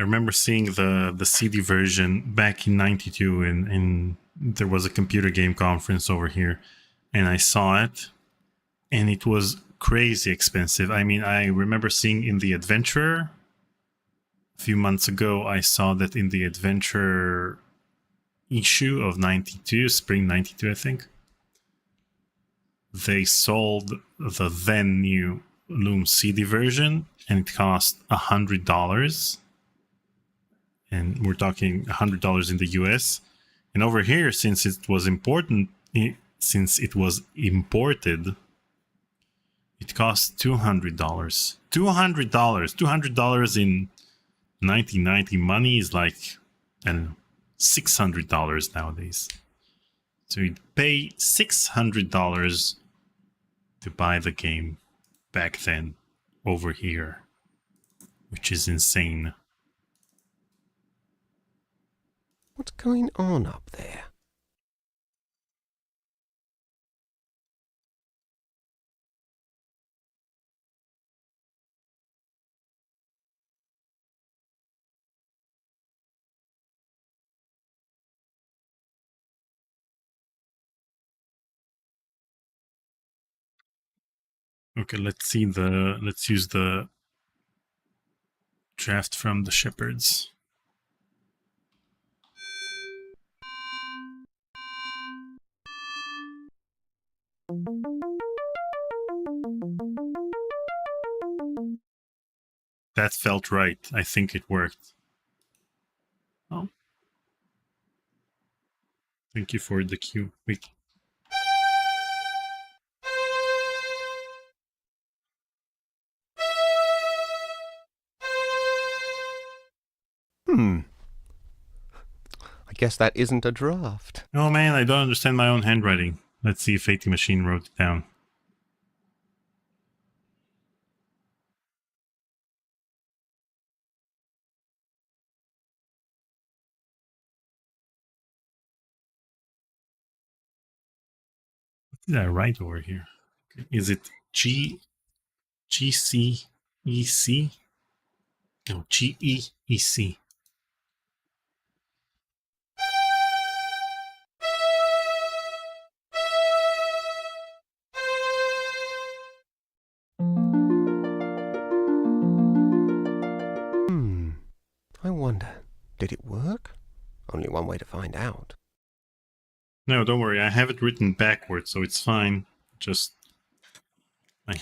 I remember seeing the CD version back in '92, and there was a computer game conference over here, and I saw it, and it was crazy expensive. I mean, I remember seeing in the Adventure a few months ago, I saw that in the Adventure issue of '92, spring '92, I think, they sold the then new Loom CD version, and it cost $100. And we're talking $100 in the US. And over here, since it was imported, it cost $200. $200 in 1990 money is like, I don't know, $600 nowadays. So you'd pay $600 to buy the game back then over here, which is insane. What's going on up there? Okay, let's use the draft from the Shepherds. That felt right. I think it worked. Oh. Thank you for the cue. Wait. I guess that isn't a draft. Oh man, I don't understand my own handwriting. Let's see if AT Machine wrote it down. What did I write over here? Is it G GCEC? No, GEEC. I wonder, did it work? Only one way to find out. No, don't worry, I have it written backwards, so it's fine. Just my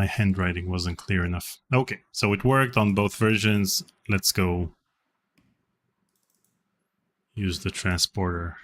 handwriting wasn't clear enough. Okay, so it worked on both versions. Let's go use the transporter.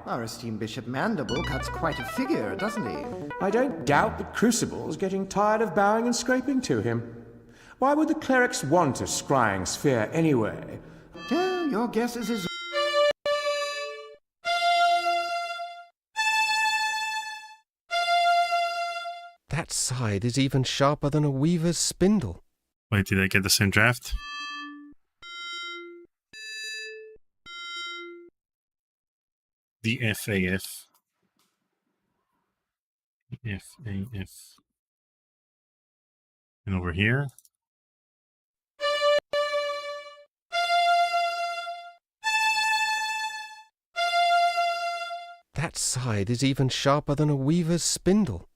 Our esteemed Bishop Mandible cuts quite a figure, doesn't he? I don't doubt the Crucible's getting tired of bowing and scraping to him. Why would the clerics want a scrying sphere anyway? Your guess is as... That side is even sharper than a weaver's spindle. Wait, did I get the same draft? The FAF. FAF. And over here. That side is even sharper than a weaver's spindle.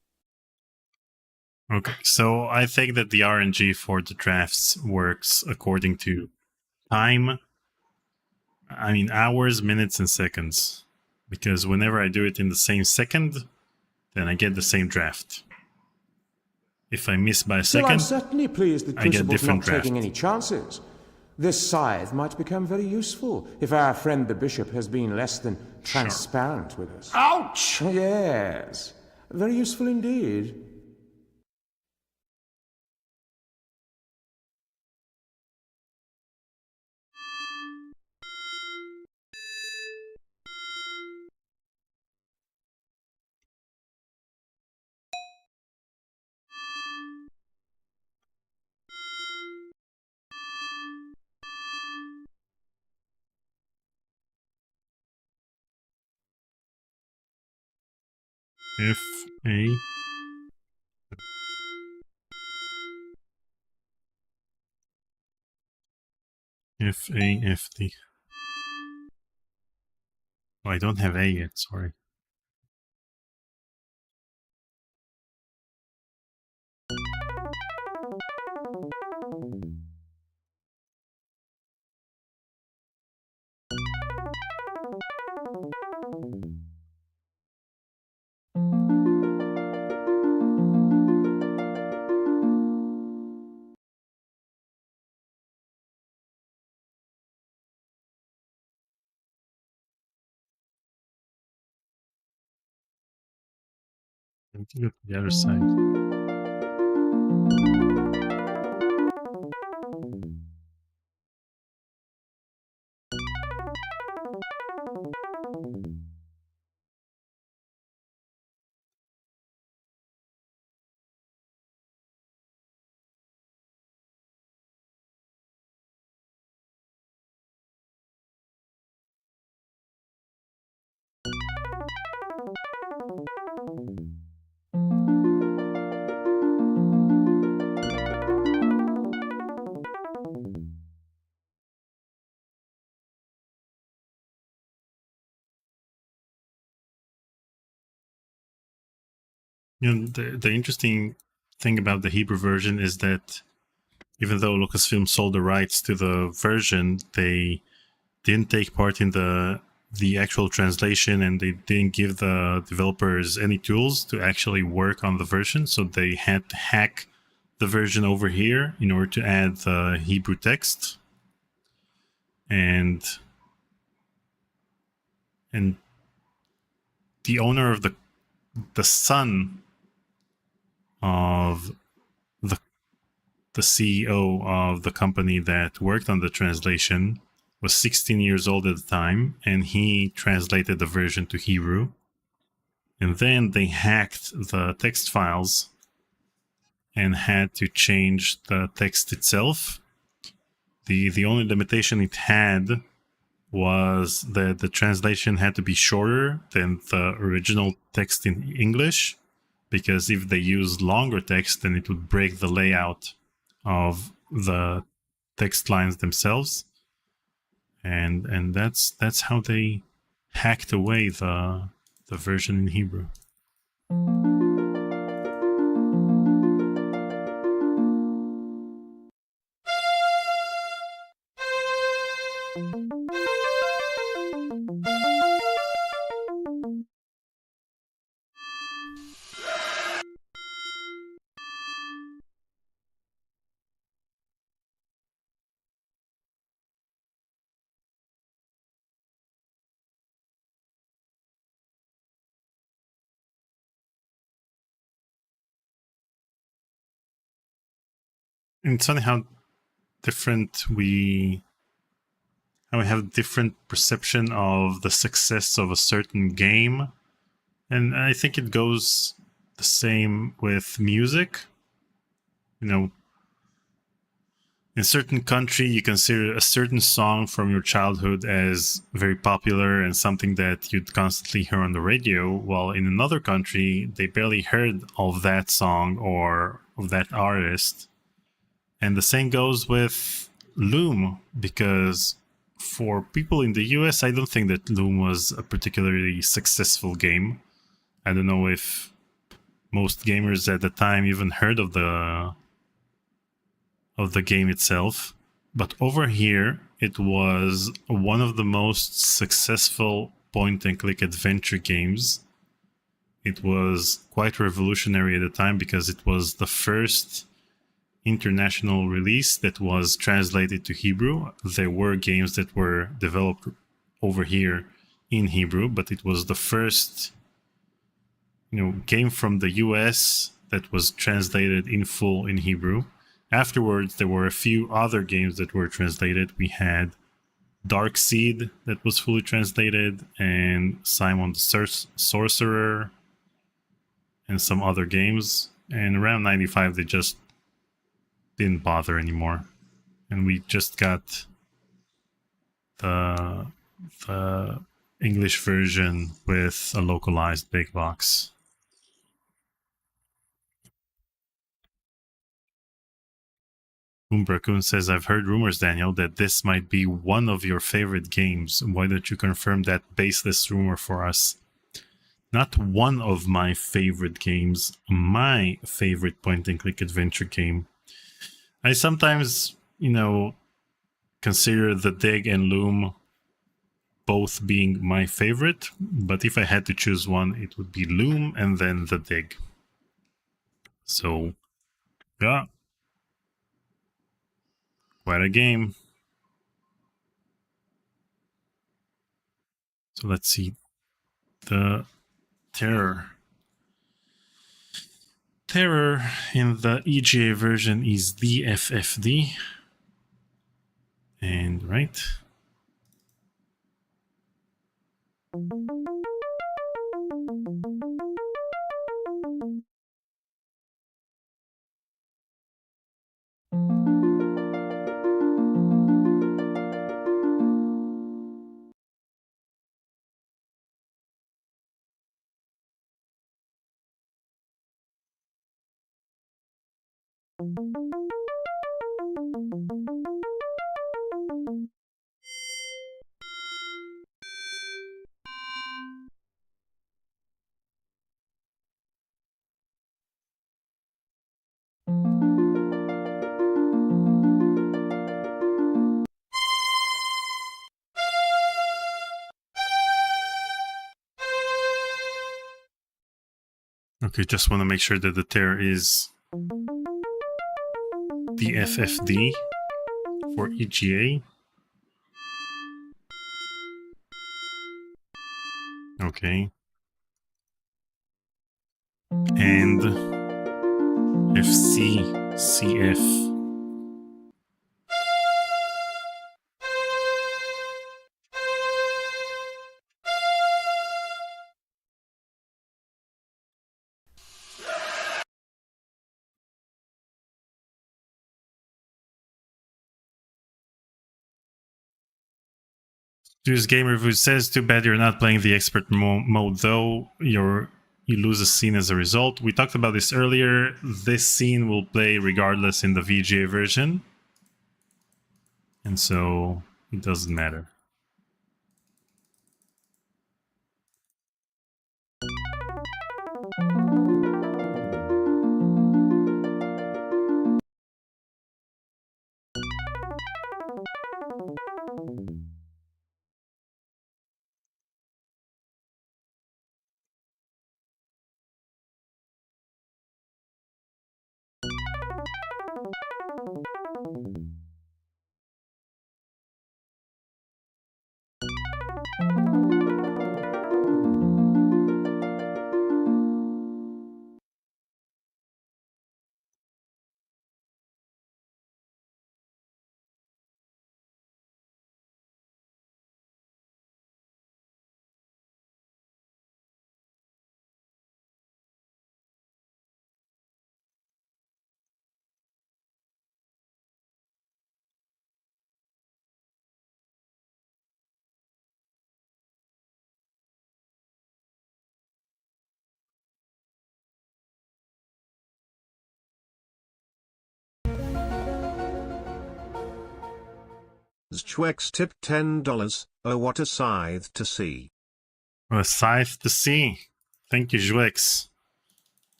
Okay, so I think that the RNG for the drafts works according to time. I mean, hours, minutes, and seconds. Because whenever I do it in the same second, then I get the same draft. If I miss by a Still, I'm second, certainly pleased that I get Crucible's different not draft. taking any chances. This scythe might become very useful if our friend the Bishop has been less than transparent with us. Ouch! Yes, very useful indeed. FA. FAFD. Oh, I don't have A yet, sorry. I need to go to the other side. You know, the interesting thing about the Hebrew version is that even though Lucasfilm sold the rights to the version, they didn't take part in the actual translation, and they didn't give the developers any tools to actually work on the version, so they had to hack the version over here in order to add the Hebrew text. And the owner of the son of the CEO of the company that worked on the translation was 16 years old at the time, and he translated the version to Hebrew. And then they hacked the text files and had to change the text itself. The only limitation it had was that the translation had to be shorter than the original text in English, because if they used longer text, then it would break the layout of the text lines themselves. And that's how they hacked away the version in Hebrew. And it's funny how different we have different perception of the success of a certain game. And I think it goes the same with music. You know, in a certain country, you consider a certain song from your childhood as very popular and something that you'd constantly hear on the radio, while in another country, they barely heard of that song or of that artist. And the same goes with Loom, because for people in the US, I don't think that Loom was a particularly successful game. I don't know if most gamers at the time even heard of the game itself. But over here, it was one of the most successful point-and-click adventure games. It was quite revolutionary at the time because it was the first international release that was translated to Hebrew. There were games that were developed over here in Hebrew, but it was the first, game from the US that was translated in full in Hebrew. Afterwards, there were a few other games that were translated. We had Dark Seed that was fully translated, and Simon the Sorcerer, and some other games. And around 95, they just didn't bother anymore. And we just got the English version with a localized big box. Raccoon says, I've heard rumors, Daniel, that this might be one of your favorite games. Why don't you confirm that baseless rumor for us? Not one of my favorite games, my favorite point-and-click adventure game. I sometimes, consider The Dig and Loom both being my favorite, but if I had to choose one, it would be Loom and then The Dig. So, yeah. Quite a game. So let's see. The Terror in the EGA version is the FFD. And right. Okay, just want to make sure that the Terror is the FFD for EGA. Okay. And FCCF. This game review says, too bad you're not playing the expert mode though. You lose a scene as a result. We talked about this earlier. This scene will play regardless in the VGA version. And so it doesn't matter. Zchwex tipped $10. Oh, what a scythe to see. A scythe to see. Thank you, Zchwex.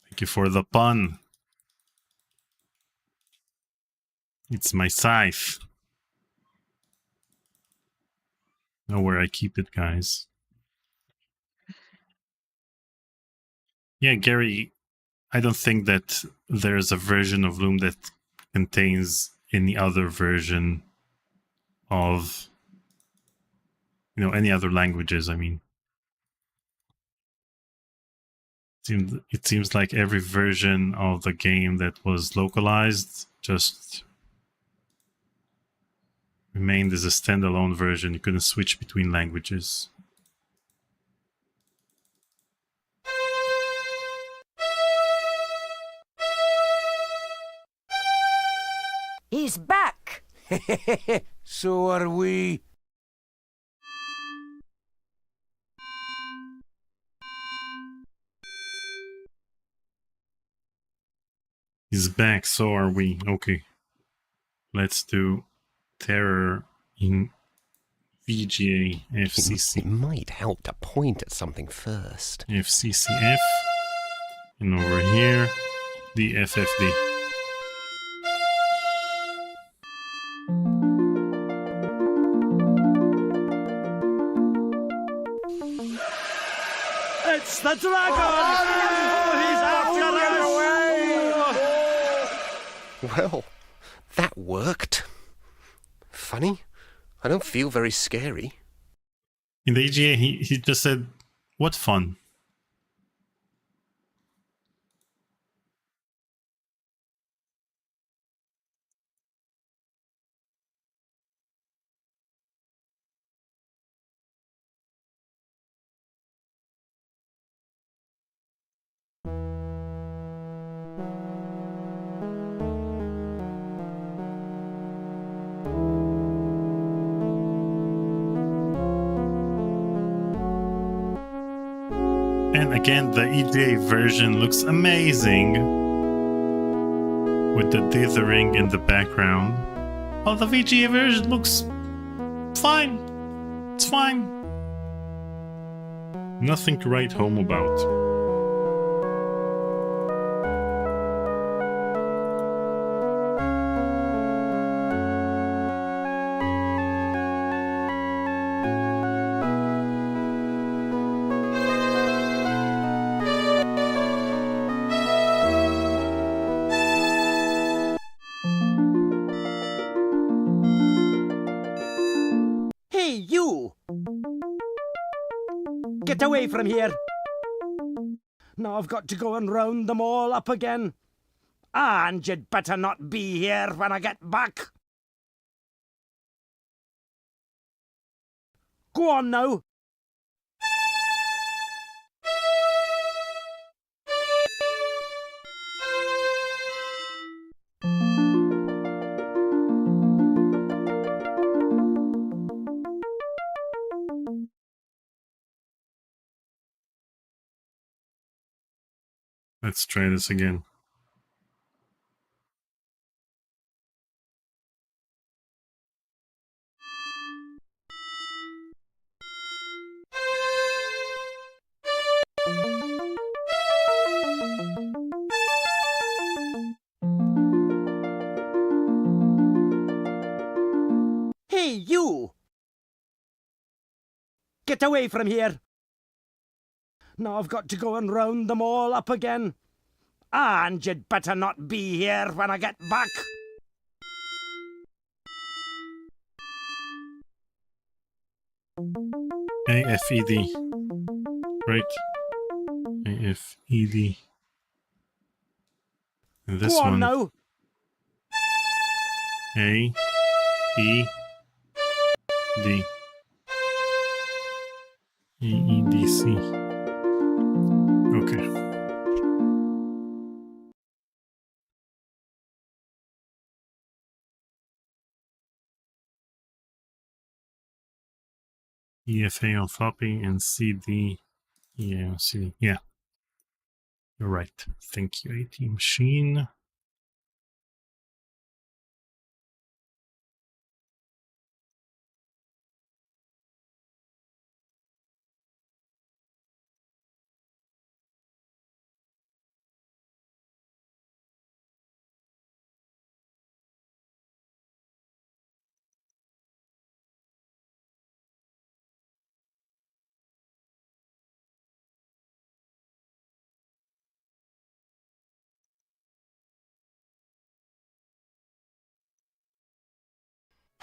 Thank you for the pun. It's my scythe. Know where I keep it, guys. Yeah, Gary, I don't think that there's a version of Loom that contains any other version of, any other languages. I mean, it seems like every version of the game that was localized just remained as a standalone version. You couldn't switch between languages. He's back! So are we. He's back, so are we. Okay. Let's do Terror in VGA FCC. It might help to point at something first. FCCF. And over here, the FFD. It's the dragon! He's after us! Well, that worked. Funny, I don't feel very scary. In the EGA, he just said, what fun. And again, the EGA version looks amazing with the dithering in the background. Well, the VGA version looks fine. It's fine. Nothing to write home about. Get away from here! Now I've got to go and round them all up again. And you'd better not be here when I get back. Go on now. Let's try this again. Hey, you! Get away from here! Now I've got to go and round them all up again. And you'd better not be here when I get back. AFED. Right. AFED. And this Go on one. now. A E D. AEDC. Okay. EFA on floppy and CD. Yeah, CD. Yeah. You're right. Thank you, AT machine.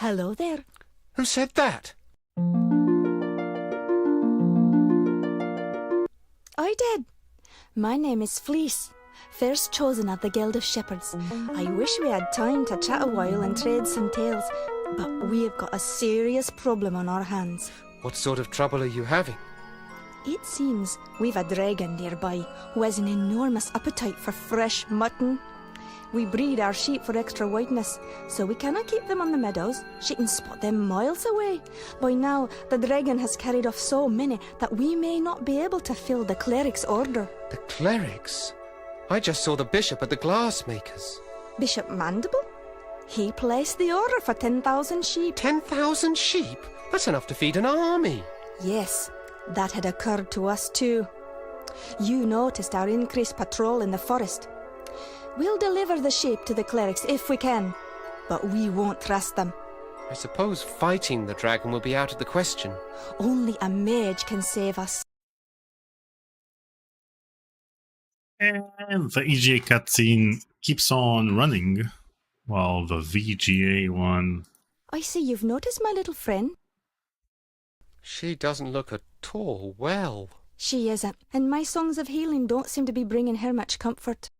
Hello there. Who said that? I did. My name is Fleece, first chosen of the Guild of Shepherds. I wish we had time to chat a while and trade some tales, but we've got a serious problem on our hands. What sort of trouble are you having? It seems we've a dragon nearby who has an enormous appetite for fresh mutton. We breed our sheep for extra whiteness, so we cannot keep them on the meadows. She can spot them miles away. By now, the dragon has carried off so many that we may not be able to fill the cleric's order. The clerics? I just saw the bishop at the glassmakers. Bishop Mandible? He placed the order for 10,000 sheep. 10,000 sheep? That's enough to feed an army. Yes, that had occurred to us too. You noticed our increased patrol in the forest. We'll deliver the sheep to the clerics if we can, but we won't trust them. I suppose fighting the dragon will be out of the question. Only a mage can save us. And the EGA cutscene keeps on running, while the VGA one... I see you've noticed my little friend. She doesn't look at all well. She isn't, and my songs of healing don't seem to be bringing her much comfort.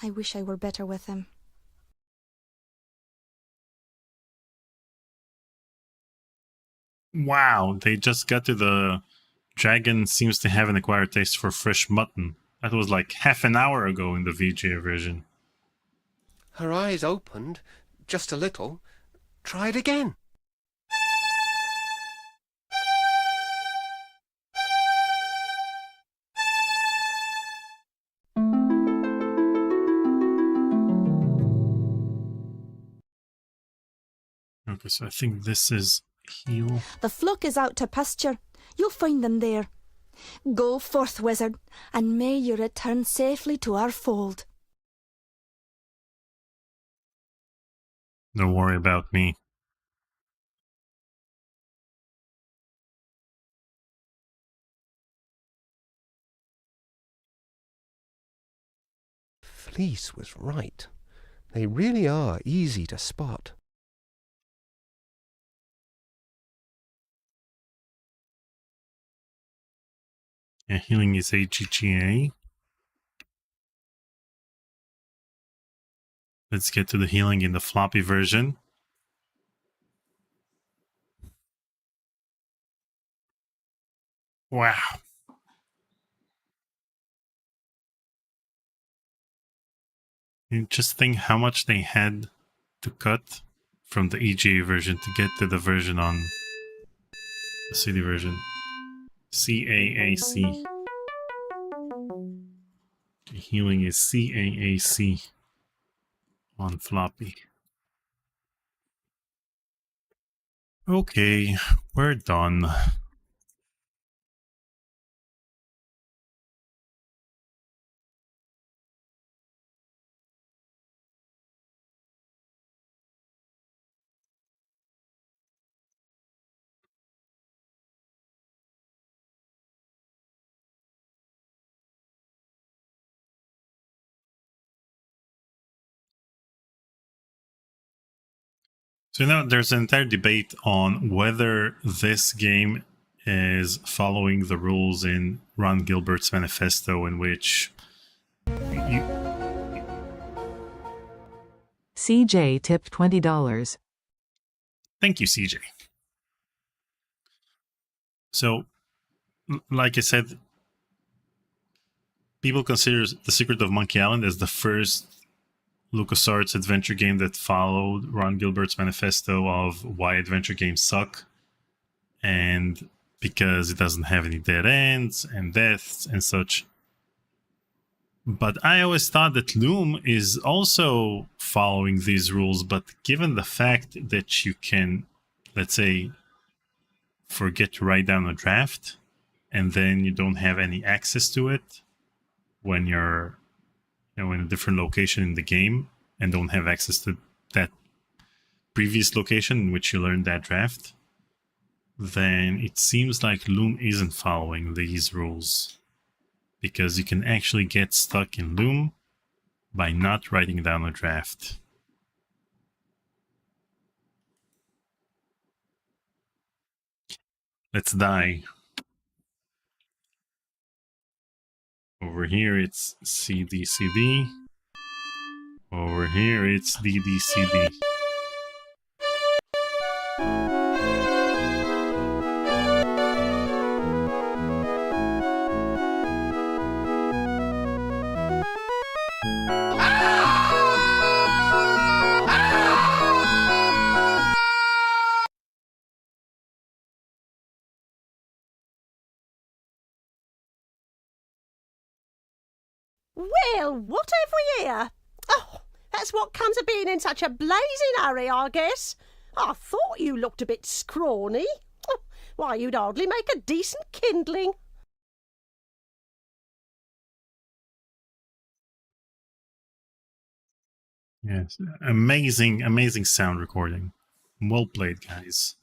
I wish I were better with him. Wow, they just got to the dragon seems to have an acquired taste for fresh mutton. That was like half an hour ago in the VGA version. Her eyes opened, just a little. Try it again. Okay, so I think this is heal. The flock is out to pasture. You'll find them there. Go forth, wizard, and may you return safely to our fold. Don't worry about me. Fleece was right. They really are easy to spot. Yeah, healing is EGA. Let's get to the healing in the floppy version. Wow. You just think how much they had to cut from the EGA version to get to the version on the CD version. CAAC. Healing is CAAC on floppy. Okay, we're done. So now there's an entire debate on whether this game is following the rules in Ron Gilbert's manifesto, in which you... CJ tipped $20. Thank you, CJ. So, like I said, people consider The Secret of Monkey Island as the first LucasArts adventure game that followed Ron Gilbert's manifesto of why adventure games suck, and because it doesn't have any dead ends and deaths and such. But I always thought that Loom is also following these rules, but given the fact that you can, let's say, forget to write down a draft, and then you don't have any access to it when you're in a different location in the game and don't have access to that previous location in which you learned that draft, then it seems like Loom isn't following these rules, because you can actually get stuck in Loom by not writing down a draft. Let's die. Over here it's CD-CD. Over here it's DD-CD. Well, what have we here? Oh, that's what comes of being in such a blazing hurry, I guess. I thought you looked a bit scrawny. Oh, why, you'd hardly make a decent kindling. Yes, amazing sound recording. Well played, guys.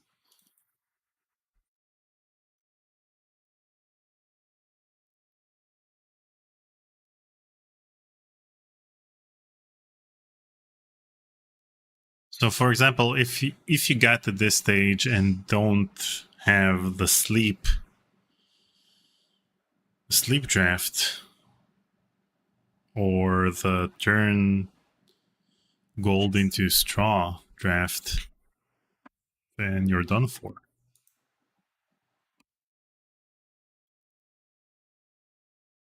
So, for example, if you got to this stage and don't have the sleep draft, or the turn gold into straw draft, then you're done for.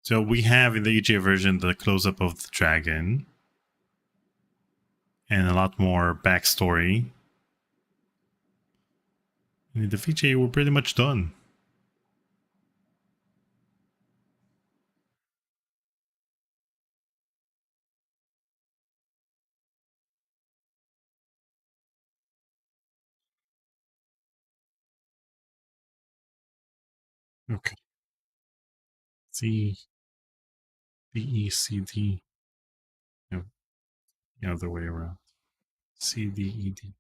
So we have in the EGA version the close-up of the dragon and a lot more backstory. And in the VGA, we're pretty much done. Okay. C, D, E, C, D. No, the other way around. C, D, E, D.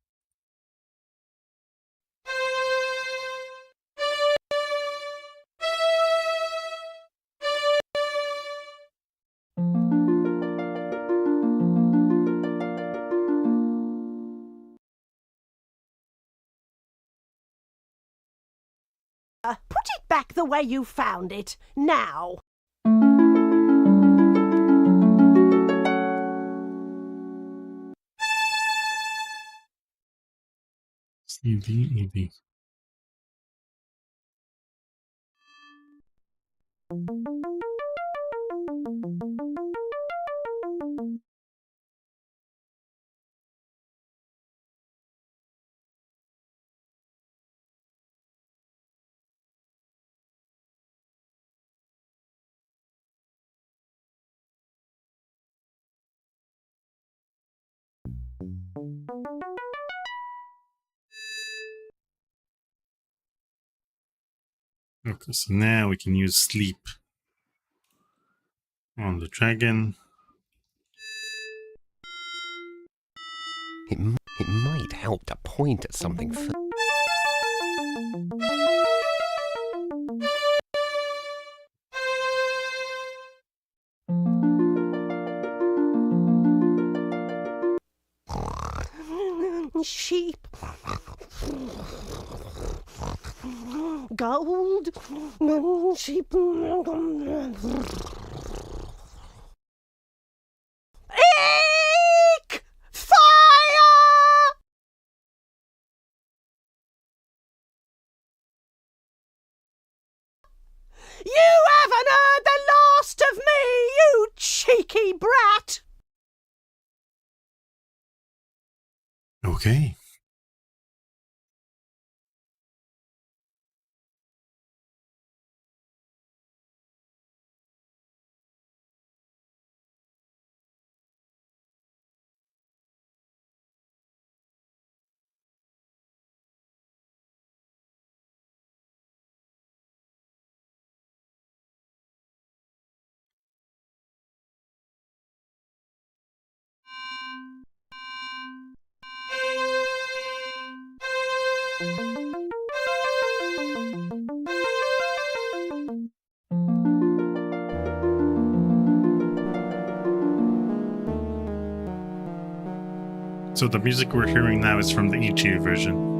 Put it back the way you found it, now. C, D, E, D. Okay, so now we can use sleep on the dragon. It might help to point at something first. Sheep. Gold. Sheep. Eek! Fire! You haven't heard the last of me, you cheeky brat! Okay. So the music we're hearing now is from the EGA version.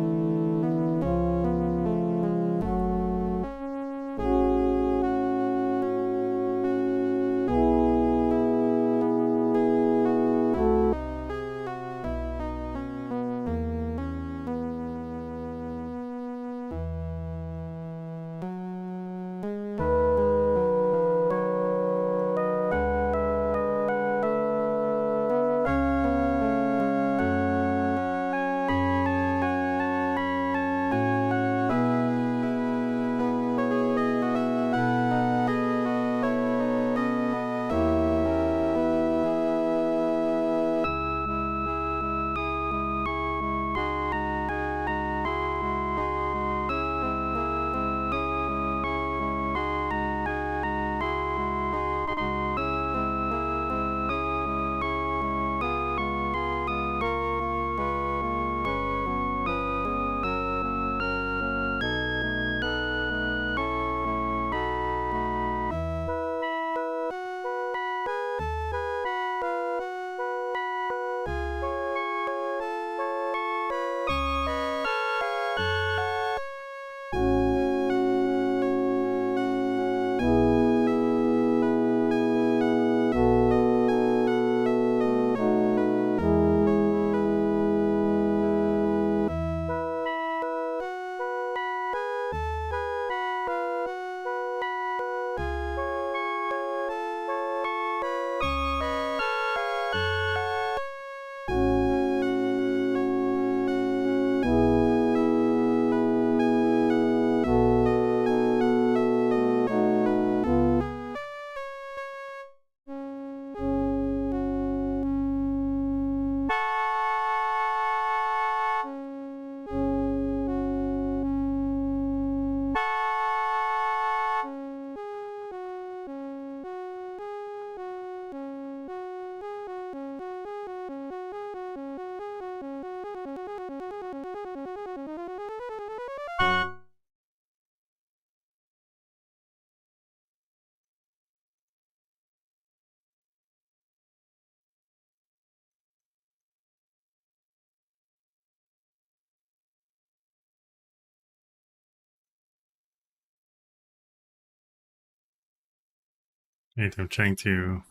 Wait, I'm trying to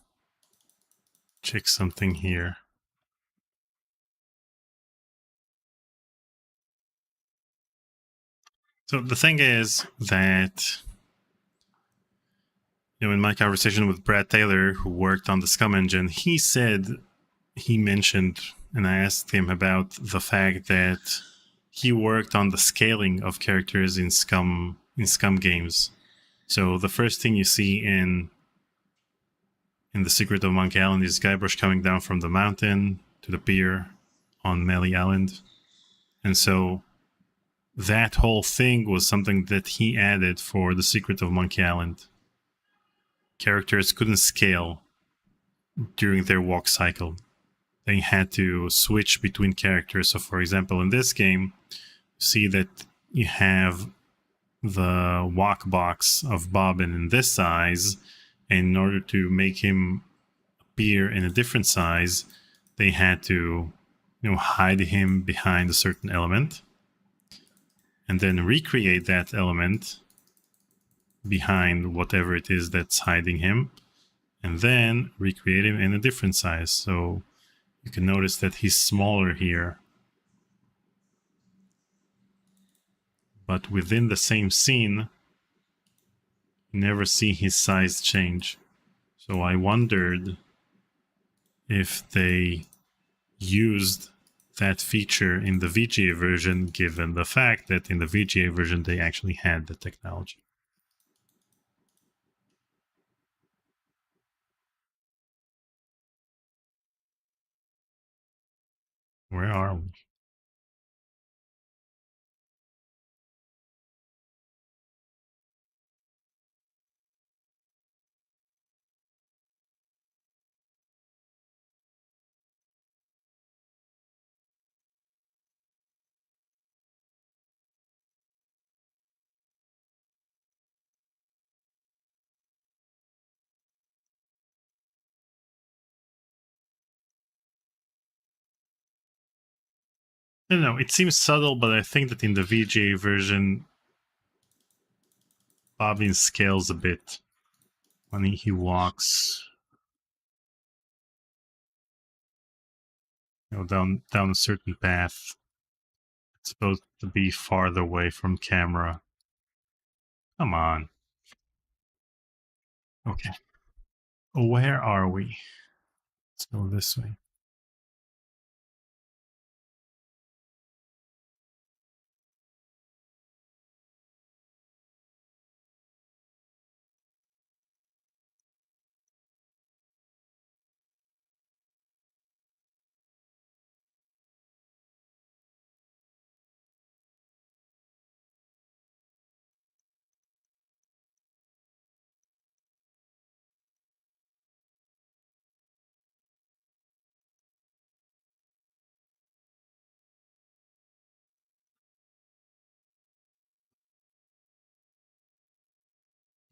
check something here. So the thing is that, in my conversation with Brad Taylor, who worked on the Scum engine, he mentioned, and I asked him about the fact that he worked on the scaling of characters in Scum games. So the first thing you see in The Secret of Monkey Island is Guybrush coming down from the mountain to the pier, on Melly Island. And so that whole thing was something that he added for The Secret of Monkey Island. Characters couldn't scale during their walk cycle. They had to switch between characters. So for example, in this game, see that you have the walk box of Bobbin in this size, and in order to make him appear in a different size, they had to hide him behind a certain element and then recreate that element behind whatever it is that's hiding him, and then recreate him in a different size. So you can notice that he's smaller here, but within the same scene, you never see his size change. So I wondered if they used that feature in the VGA version, given the fact that in the VGA version they actually had the technology. Where are we? I don't know, it seems subtle, but I think that in the VGA version, Bobbin scales a bit when he walks, down a certain path. It's supposed to be farther away from camera. Come on. Okay. Where are we? Let's go this way.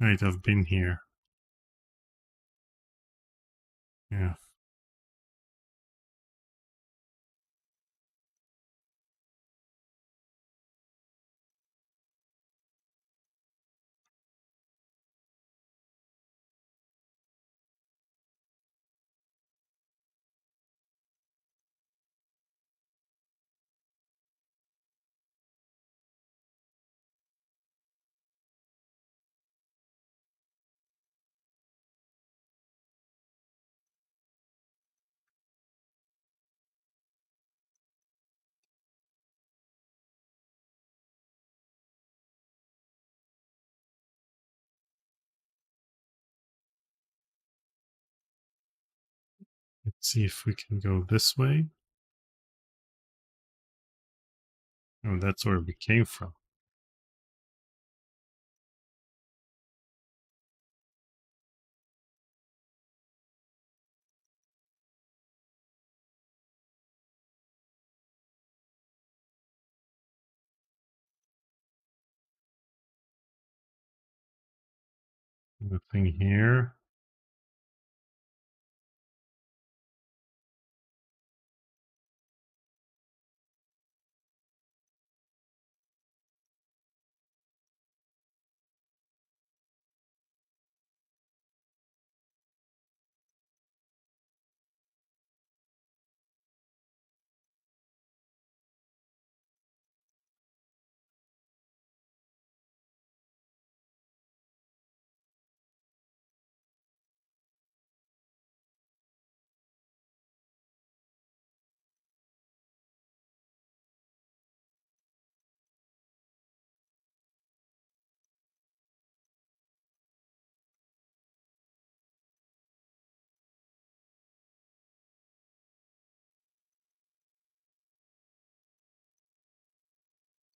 Right, I've been here. Yeah. Let's see if we can go this way. Oh, that's where we came from. Nothing here.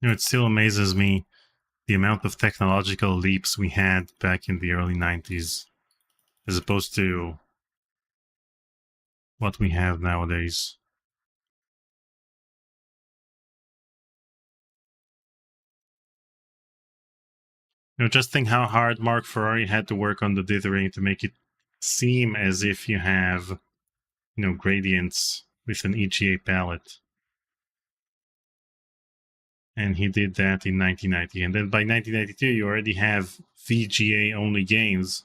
It still amazes me the amount of technological leaps we had back in the early 90s as opposed to what we have nowadays. Just think how hard Mark Ferrari had to work on the dithering to make it seem as if you have, gradients with an EGA palette. And he did that in 1990. And then by 1992, you already have VGA only games.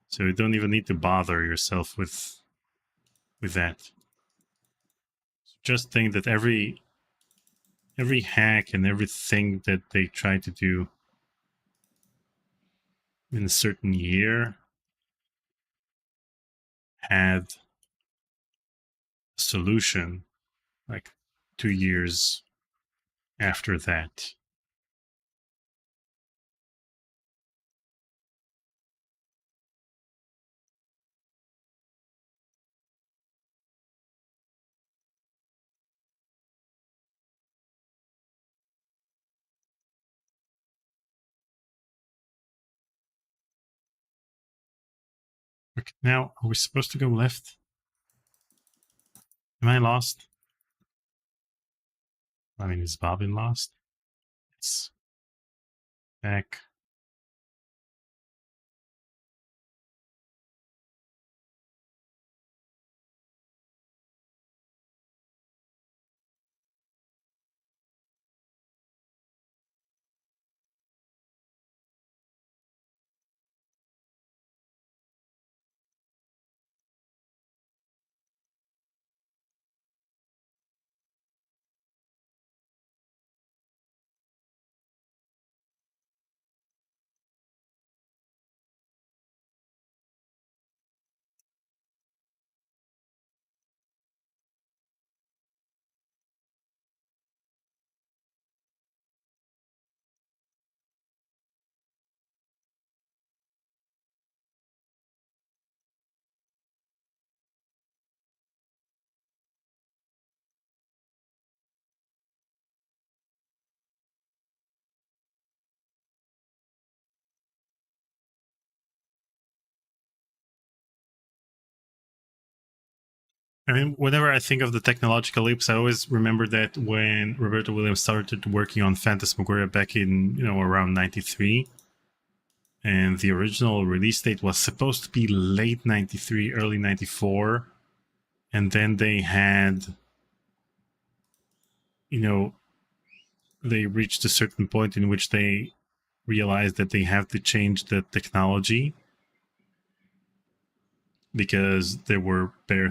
So you don't even need to bother yourself with that. Just think that every hack and everything that they try to do in a certain year had a solution like 2 years after that. Okay, now are we supposed to go left? Am I lost? I mean, is Bobbin lost? It's back. I mean, whenever I think of the technological leaps, I always remember that when Roberto Williams started working on Phantasmagoria back in, around 93, and the original release date was supposed to be late 93, early 94, and then they had, they reached a certain point in which they realized that they have to change the technology because there were better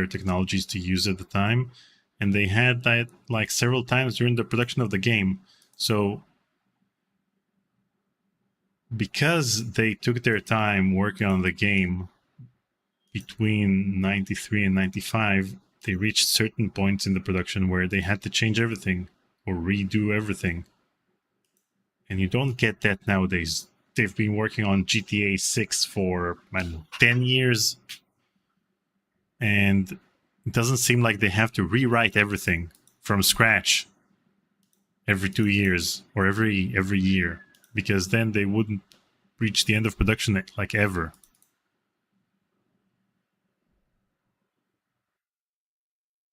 technologies to use at the time, and they had that like several times during the production of the game. So because they took their time working on the game between 93 and 95, they reached certain points in the production where they had to change everything or redo everything, and you don't get that nowadays. They've been working on GTA 6 for 10 years, and it doesn't seem like they have to rewrite everything from scratch every 2 years or every year, because then they wouldn't reach the end of production like ever.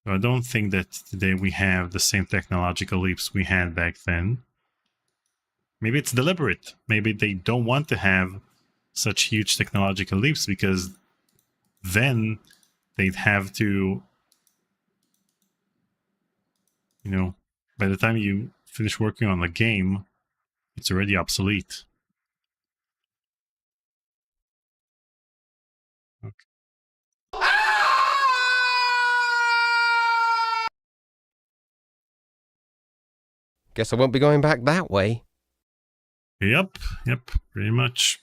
So I don't think that today we have the same technological leaps we had back then. Maybe it's deliberate. Maybe they don't want to have such huge technological leaps because then they'd have to, by the time you finish working on the game, it's already obsolete. Okay. Guess I won't be going back that way. Yep, pretty much.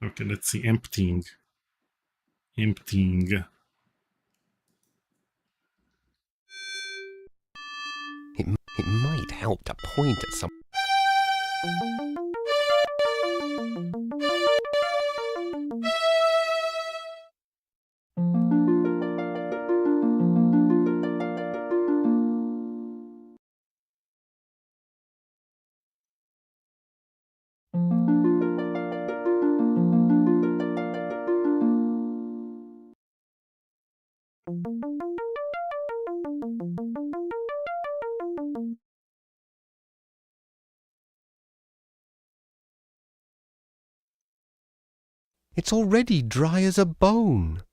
Okay, let's see, emptying. It might help to point at some... It's already dry as a bone.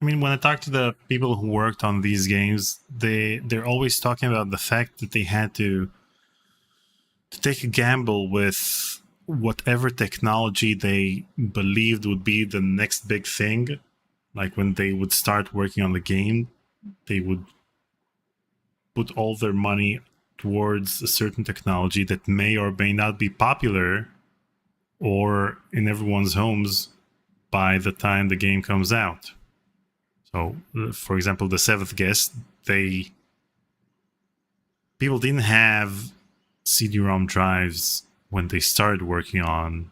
I mean, when I talk to the people who worked on these games, they're always talking about the fact that they had to take a gamble with whatever technology they believed would be the next big thing. Like when they would start working on the game, they would put all their money towards a certain technology that may or may not be popular or in everyone's homes by the time the game comes out. So, for example, the Seventh Guest, people didn't have CD-ROM drives when they started working on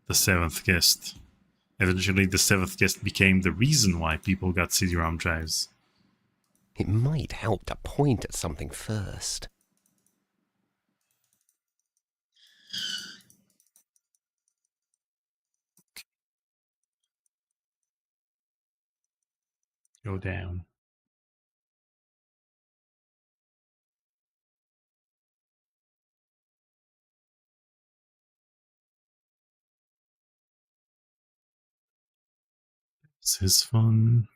the Seventh Guest. Eventually, the Seventh Guest became the reason why people got CD-ROM drives. It might help to point at something first. Go down. This is fun.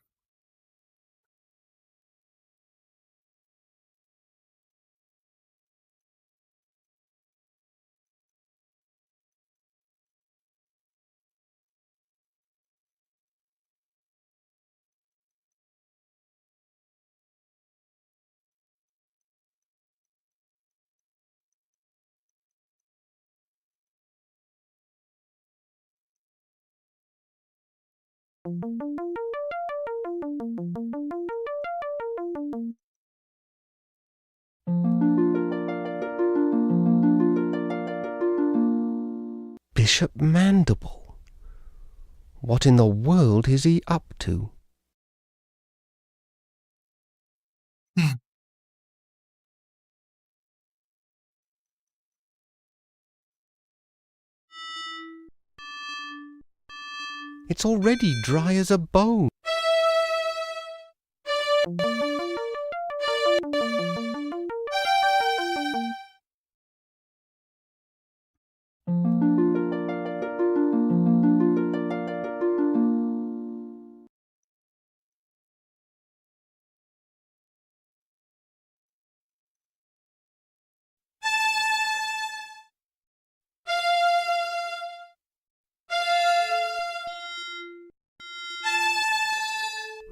Bishop Mandible. What in the world is he up to? It's already dry as a bone.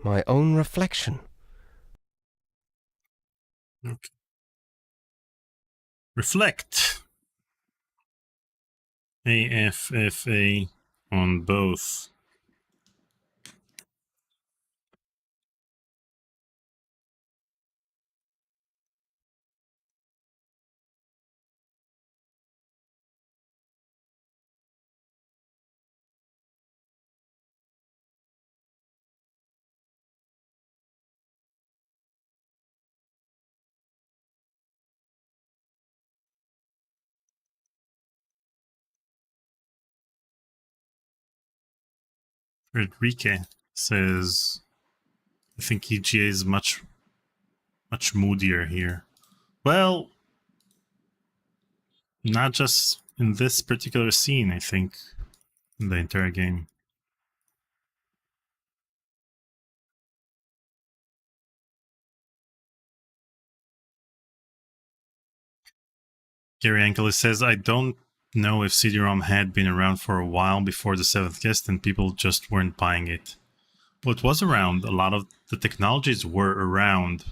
My own reflection. Okay. Reflect. AFFA on both. Frederica says, I think EGA is much moodier here. Well, not just in this particular scene, I think, in the entire game. Gary Angelis says, I don't know if CD-ROM had been around for a while before the Seventh Guest and people just weren't buying it. Well, it was around. A lot of the technologies were around,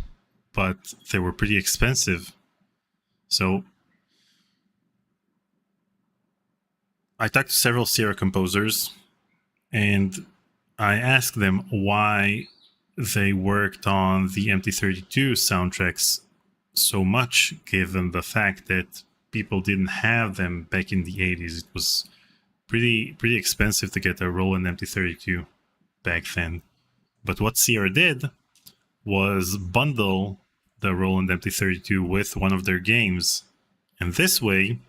but they were pretty expensive. So I talked to several Sierra composers, and I asked them why they worked on the MT32 soundtracks so much, given the fact that people didn't have them back in the 80s. It was pretty expensive to get a Roland MT32 back then. But what Sierra did was bundle the Roland MT32 with one of their games. And this way,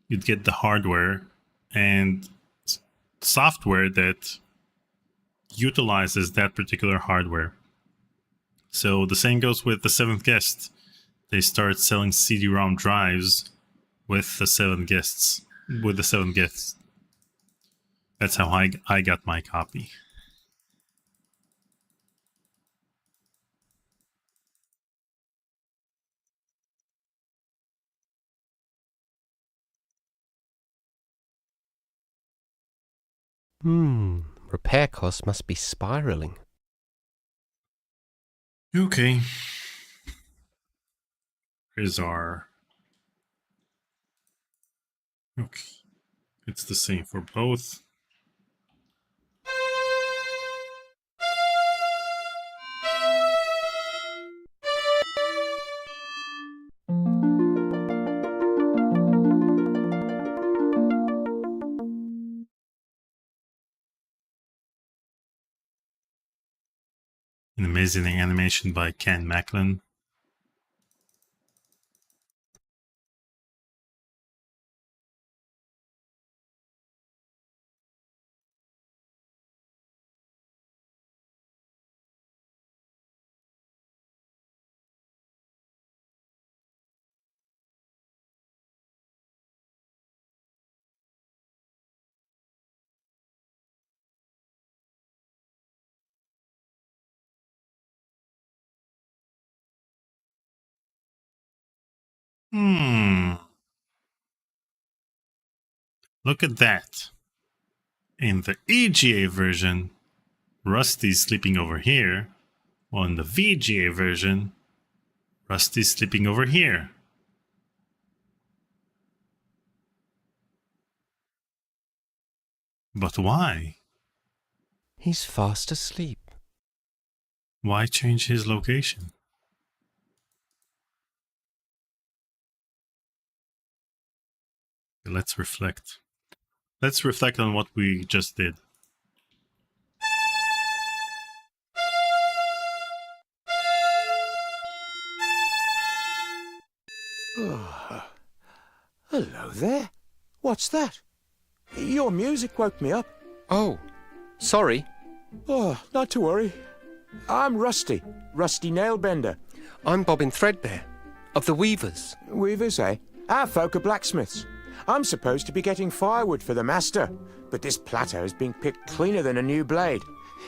you'd get the hardware and software that utilizes that particular hardware. So the same goes with the Seventh Guest. They start selling CD-ROM drives with the seven guests. That's how I got my copy. Repair costs must be spiraling. Okay. Here's our... Okay. It's the same for both. An amazing animation by Ken Macklin. Look at that. In the EGA version, Rusty's sleeping over here, while in the VGA version, Rusty's sleeping over here. But why? He's fast asleep. Why change his location? Let's reflect. Let's reflect on what we just did. Hello there. What's that? Your music woke me up. Oh, sorry. Oh, not to worry. I'm Rusty Nailbender. I'm Bobbin Threadbare, of the Weavers. Weavers, eh? Our folk are blacksmiths. I'm supposed to be getting firewood for the master, but this plateau is being picked cleaner than a new blade.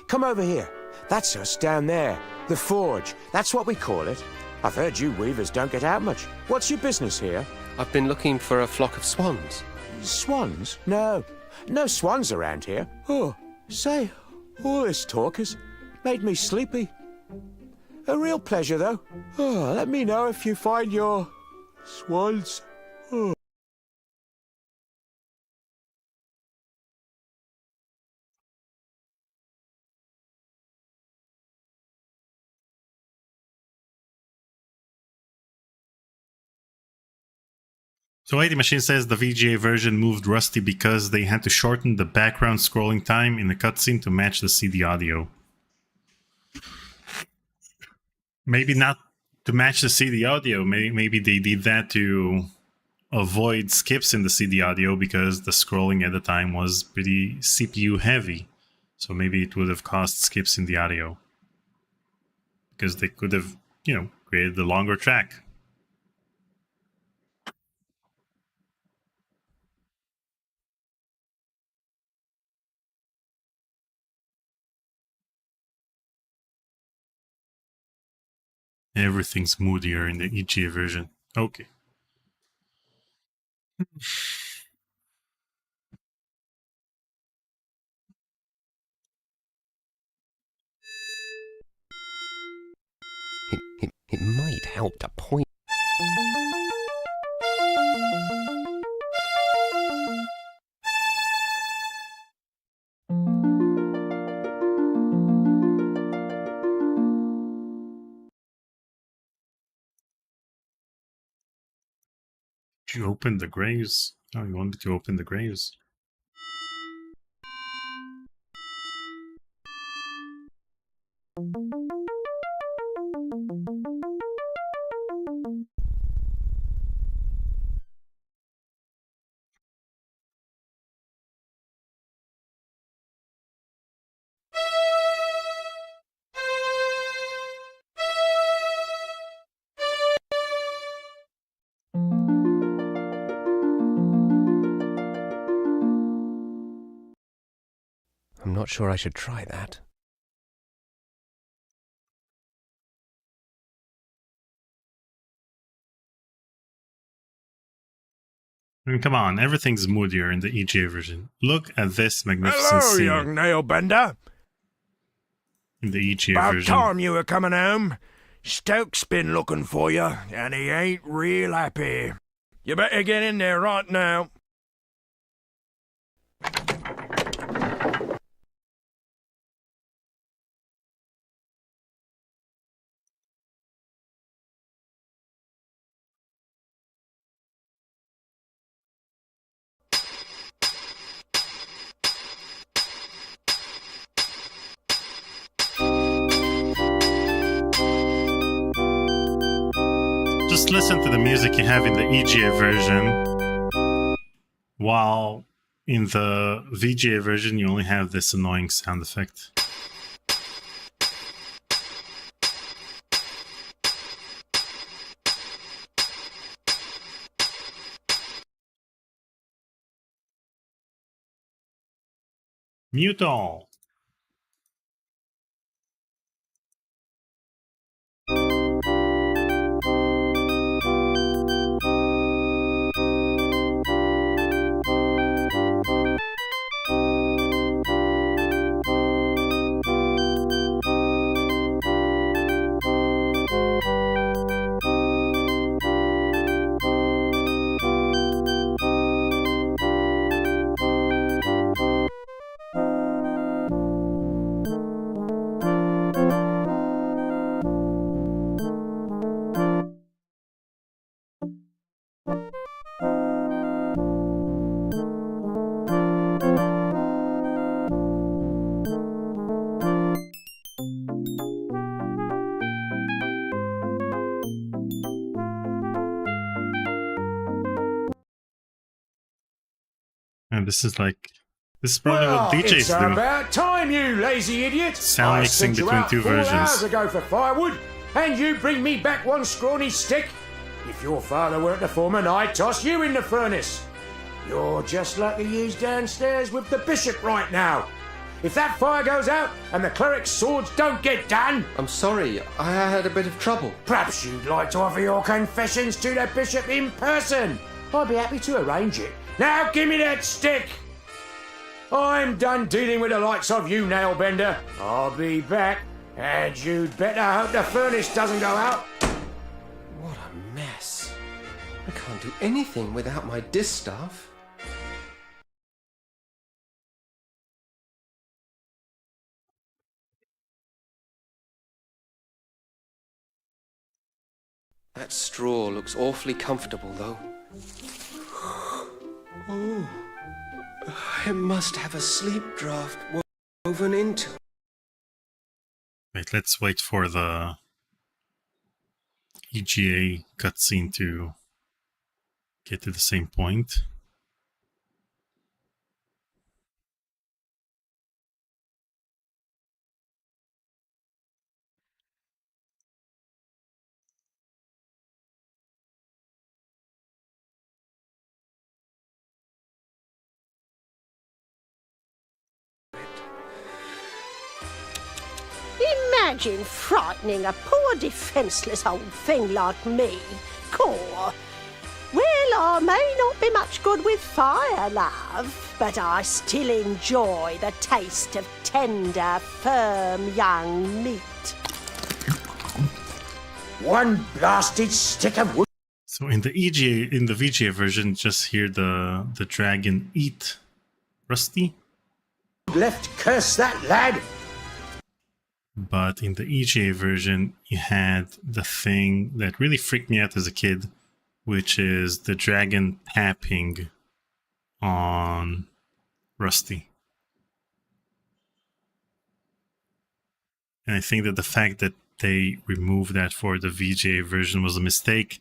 Come over here. That's us down there. The forge. That's what we call it. I've heard you weavers don't get out much. What's your business here? I've been looking for a flock of swans. Swans? No. No swans around here. Oh, say, all this talk has made me sleepy. A real pleasure, though. Oh, let me know if you find your swans. Oh. So 80 Machine says the VGA version moved Rusty because they had to shorten the background scrolling time in the cutscene to match the CD audio. Maybe not to match the CD audio. Maybe they did that to avoid skips in the CD audio because the scrolling at the time was pretty CPU heavy. So maybe it would have caused skips in the audio. Because they could have, created the longer track. Everything's moodier in the EGA version. Okay. It might help to point. Did you open the graves? Oh, you want me to open the graves? not sure I should try that. I mean, come on, everything's moodier in the EGA version. Look at this magnificent Hello, scene young nailbender. in the EGA About version. time you were coming home. Stoke's been looking for you, and he ain't real happy. You better get in there right now. Just listen to the music you have in the EGA version, while in the VGA version you only have this annoying sound effect. Mute all. And this is probably what DJs it's do. about time, you lazy idiot! Sound I mixing sent you between out two 4 versions. hours ago for firewood, and you bring me back one scrawny stick? If your father weren't the foreman, I'd toss you in the furnace. You're just like the yous downstairs with the bishop right now. If that fire goes out and the cleric's swords don't get done... I'm sorry, I had a bit of trouble. Perhaps you'd like to offer your confessions to the bishop in person. I'd be happy to arrange it. Now give me that stick! I'm done dealing with the likes of you, Nailbender. I'll be back, and you'd better hope the furnace doesn't go out. What a mess. I can't do anything without my distaff. That straw looks awfully comfortable, though. Oh, it must have a sleep draft woven into it. Wait, let's wait for the EGA cutscene to get to the same point. Imagine frightening a poor defenceless old thing like me. Caw. Well, I may not be much good with fire, love, but I still enjoy the taste of tender, firm young meat. One blasted stick of wood. So in the VGA version, just hear the dragon eat Rusty. Left curse that lad. But in the EGA version, you had the thing that really freaked me out as a kid, which is the dragon tapping on Rusty. And I think that the fact that they removed that for the VGA version was a mistake.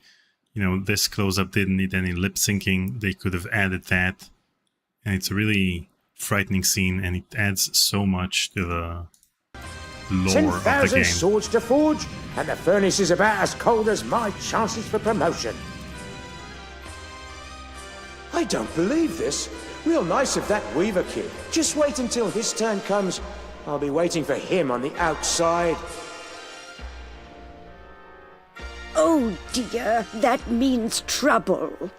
You know, this close-up didn't need any lip syncing. They could have added that. And it's a really frightening scene, and it adds so much to the lore of the 10,000 game. swords to forge, and the furnace is about as cold as my chances for promotion. I don't believe this. Real nice of that Weaver kid. Just wait until his turn comes. I'll be waiting for him on the outside. Oh dear, that means trouble.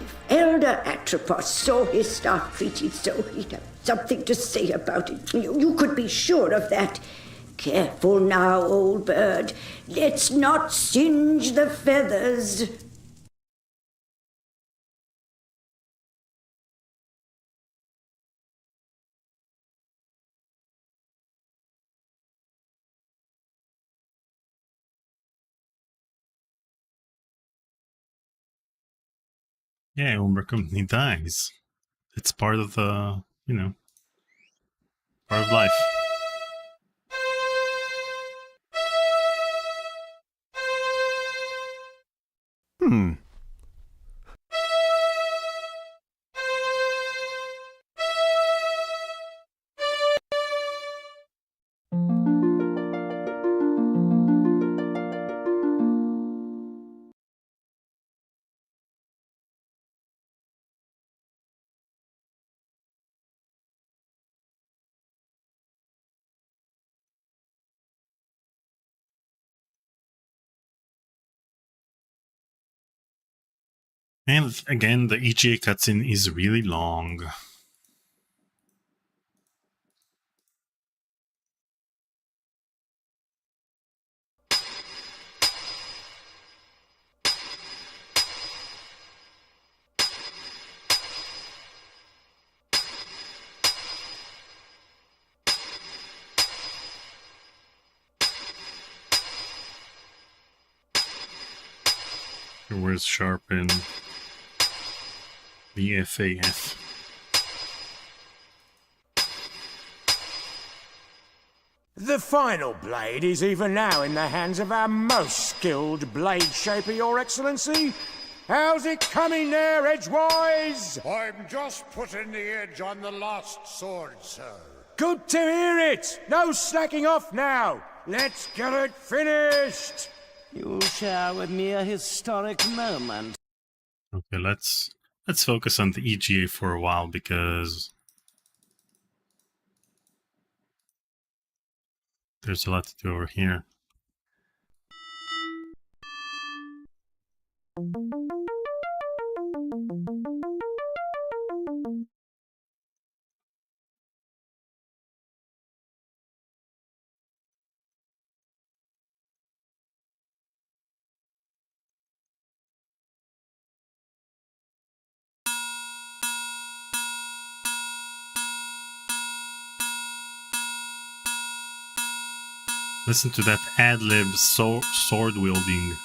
If Elder Atropos saw his staff treated so, he'd have something to say about it. You could be sure of that. Careful now, old bird. Let's not singe the feathers. Yeah, Umber Company dies. It's part of the, part of life. And again, the EGA cutscene is really long. Where's Sharpen? The FAF. The final blade is even now in the hands of our most skilled blade shaper, Your Excellency. How's it coming there, Edgewise? I'm just putting the edge on the last sword, sir. Good to hear it! No slacking off now! Let's get it finished! You'll share with me a historic moment. Okay, let's focus on the EGA for a while because there's a lot to do over here. Listen to that ad-lib sword wielding.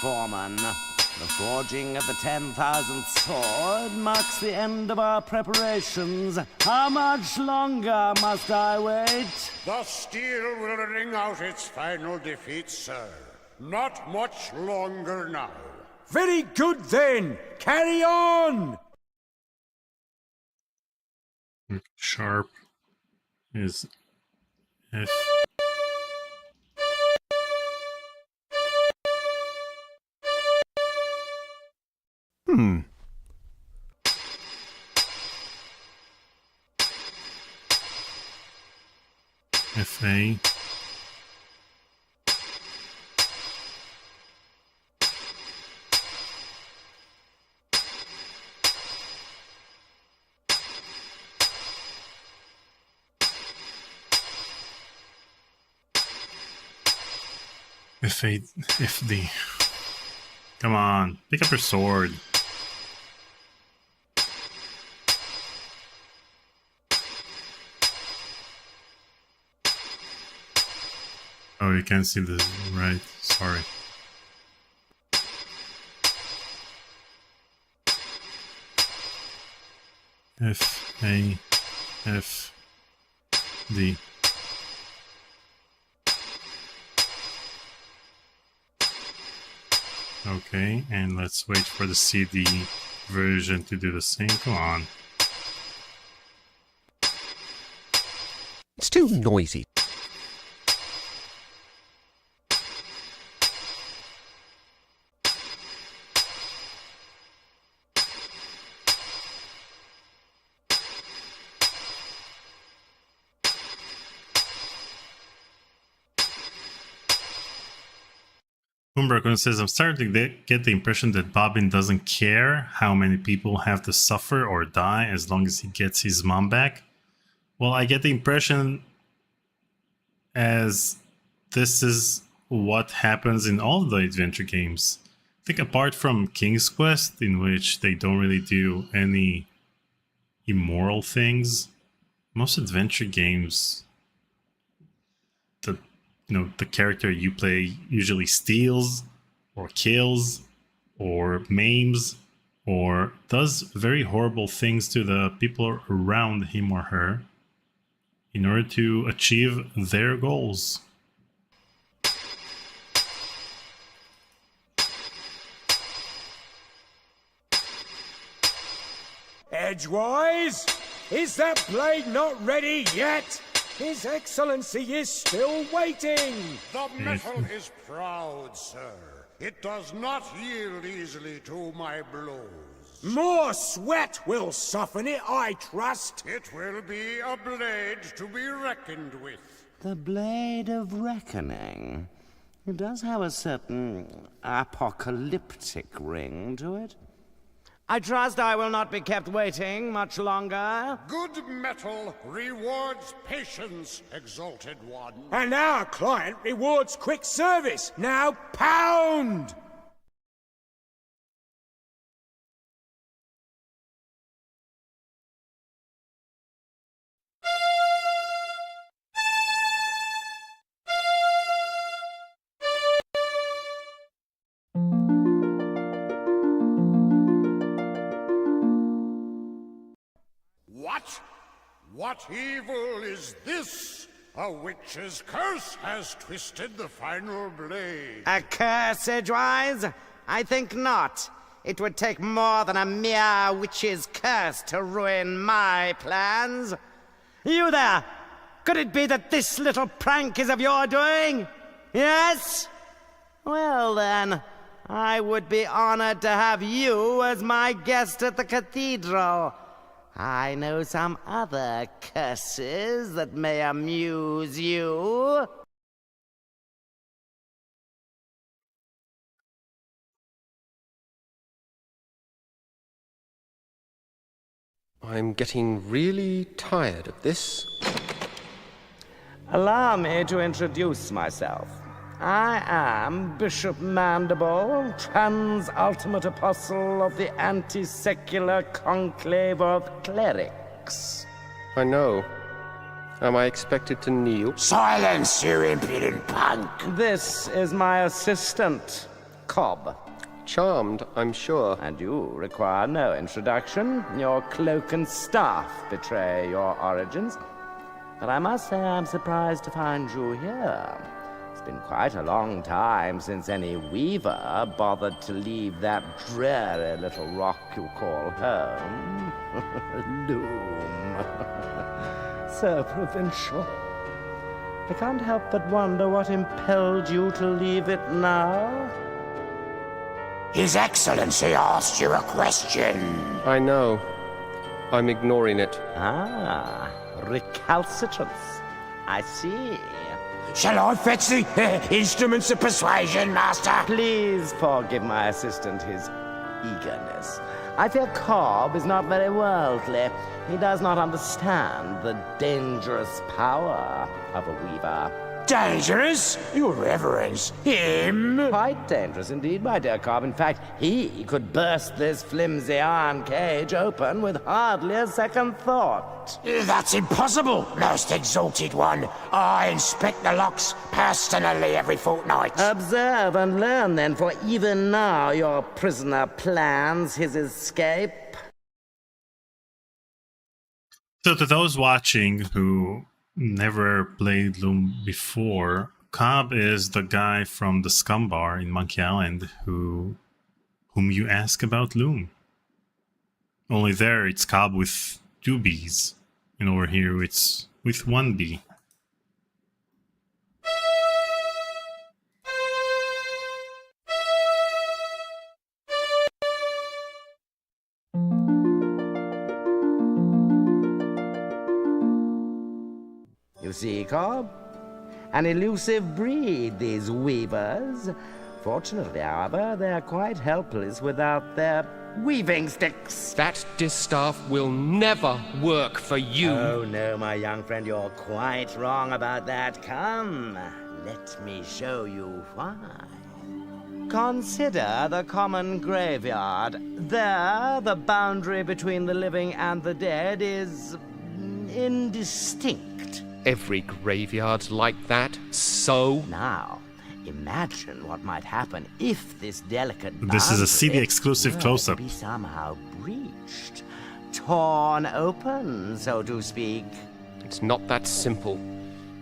Foreman, the forging of the 10,000th sword marks the end of our preparations. How much longer must I wait? The steel will ring out its final defeat, sir. Not much longer now. Very good then! Carry on! Sharp is F. FA. FD. Come on, pick up your sword. Oh, you can't see the right. Sorry. FAFD. Okay, and let's wait for the CD version to do the same. Come on. It's too noisy. Boomberg says, I'm starting to get the impression that Bobbin doesn't care how many people have to suffer or die as long as he gets his mom back. Well, I get the impression as this is what happens in all the adventure games. I think apart from King's Quest, in which they don't really do any immoral things, most adventure games, the character you play usually steals or kills or maims or does very horrible things to the people around him or her in order to achieve their goals. Edgewise, is that blade not ready yet? His Excellency is still waiting. The metal is proud, sir. It does not yield easily to my blows. More sweat will soften it, I trust. It will be a blade to be reckoned with. The Blade of Reckoning. It does have a certain apocalyptic ring to it. I trust I will not be kept waiting much longer. Good metal rewards patience, Exalted One. And our client rewards quick service. Now pound! What evil is this? A witch's curse has twisted the final blade. A curse, Edgewise? I think not. It would take more than a mere witch's curse to ruin my plans. You there! Could it be that this little prank is of your doing? Yes? Well then, I would be honored to have you as my guest at the cathedral. I know some other curses that may amuse you. I'm getting really tired of this. Allow me to introduce myself. I am Bishop Mandible, trans-ultimate apostle of the anti-secular conclave of clerics. I know. Am I expected to kneel? Silence, you impudent punk! This is my assistant, Cobb. Charmed, I'm sure. And you require no introduction. Your cloak and staff betray your origins. But I must say I'm surprised to find you here. It's been quite a long time since any weaver bothered to leave that dreary little rock you call home. Loom. So provincial. I can't help but wonder what impelled you to leave it now. His Excellency asked you a question. I know. I'm ignoring it. Ah, recalcitrance. I see. Shall I fetch the instruments of persuasion, Master? Please forgive my assistant his eagerness. I fear Cobb is not very worldly. He does not understand the dangerous power of a weaver. Dangerous? Your Reverence, him? Quite dangerous indeed, my dear Cobb. In fact, he could burst this flimsy iron cage open with hardly a second thought. That's impossible, most exalted one. I inspect the locks personally every fortnight. Observe and learn then, for even now your prisoner plans his escape. So to those watching who never played Loom before, Cobb is the guy from the Scum Bar in Monkey Island whom you ask about Loom. Only there it's Cobb with 2 Bs, and over here it's with 1 B. You see, Cobb? An elusive breed, these weavers. Fortunately, however, they're quite helpless without their weaving sticks. That distaff will never work for you. Oh, no, my young friend, you're quite wrong about that. Come, let me show you why. Consider the common graveyard. There, the boundary between the living and the dead is indistinct. Every graveyard's like that, so? Now, imagine what might happen if this delicate This is a CD exclusive close-up. be somehow breached, torn open, so to speak. It's not that simple.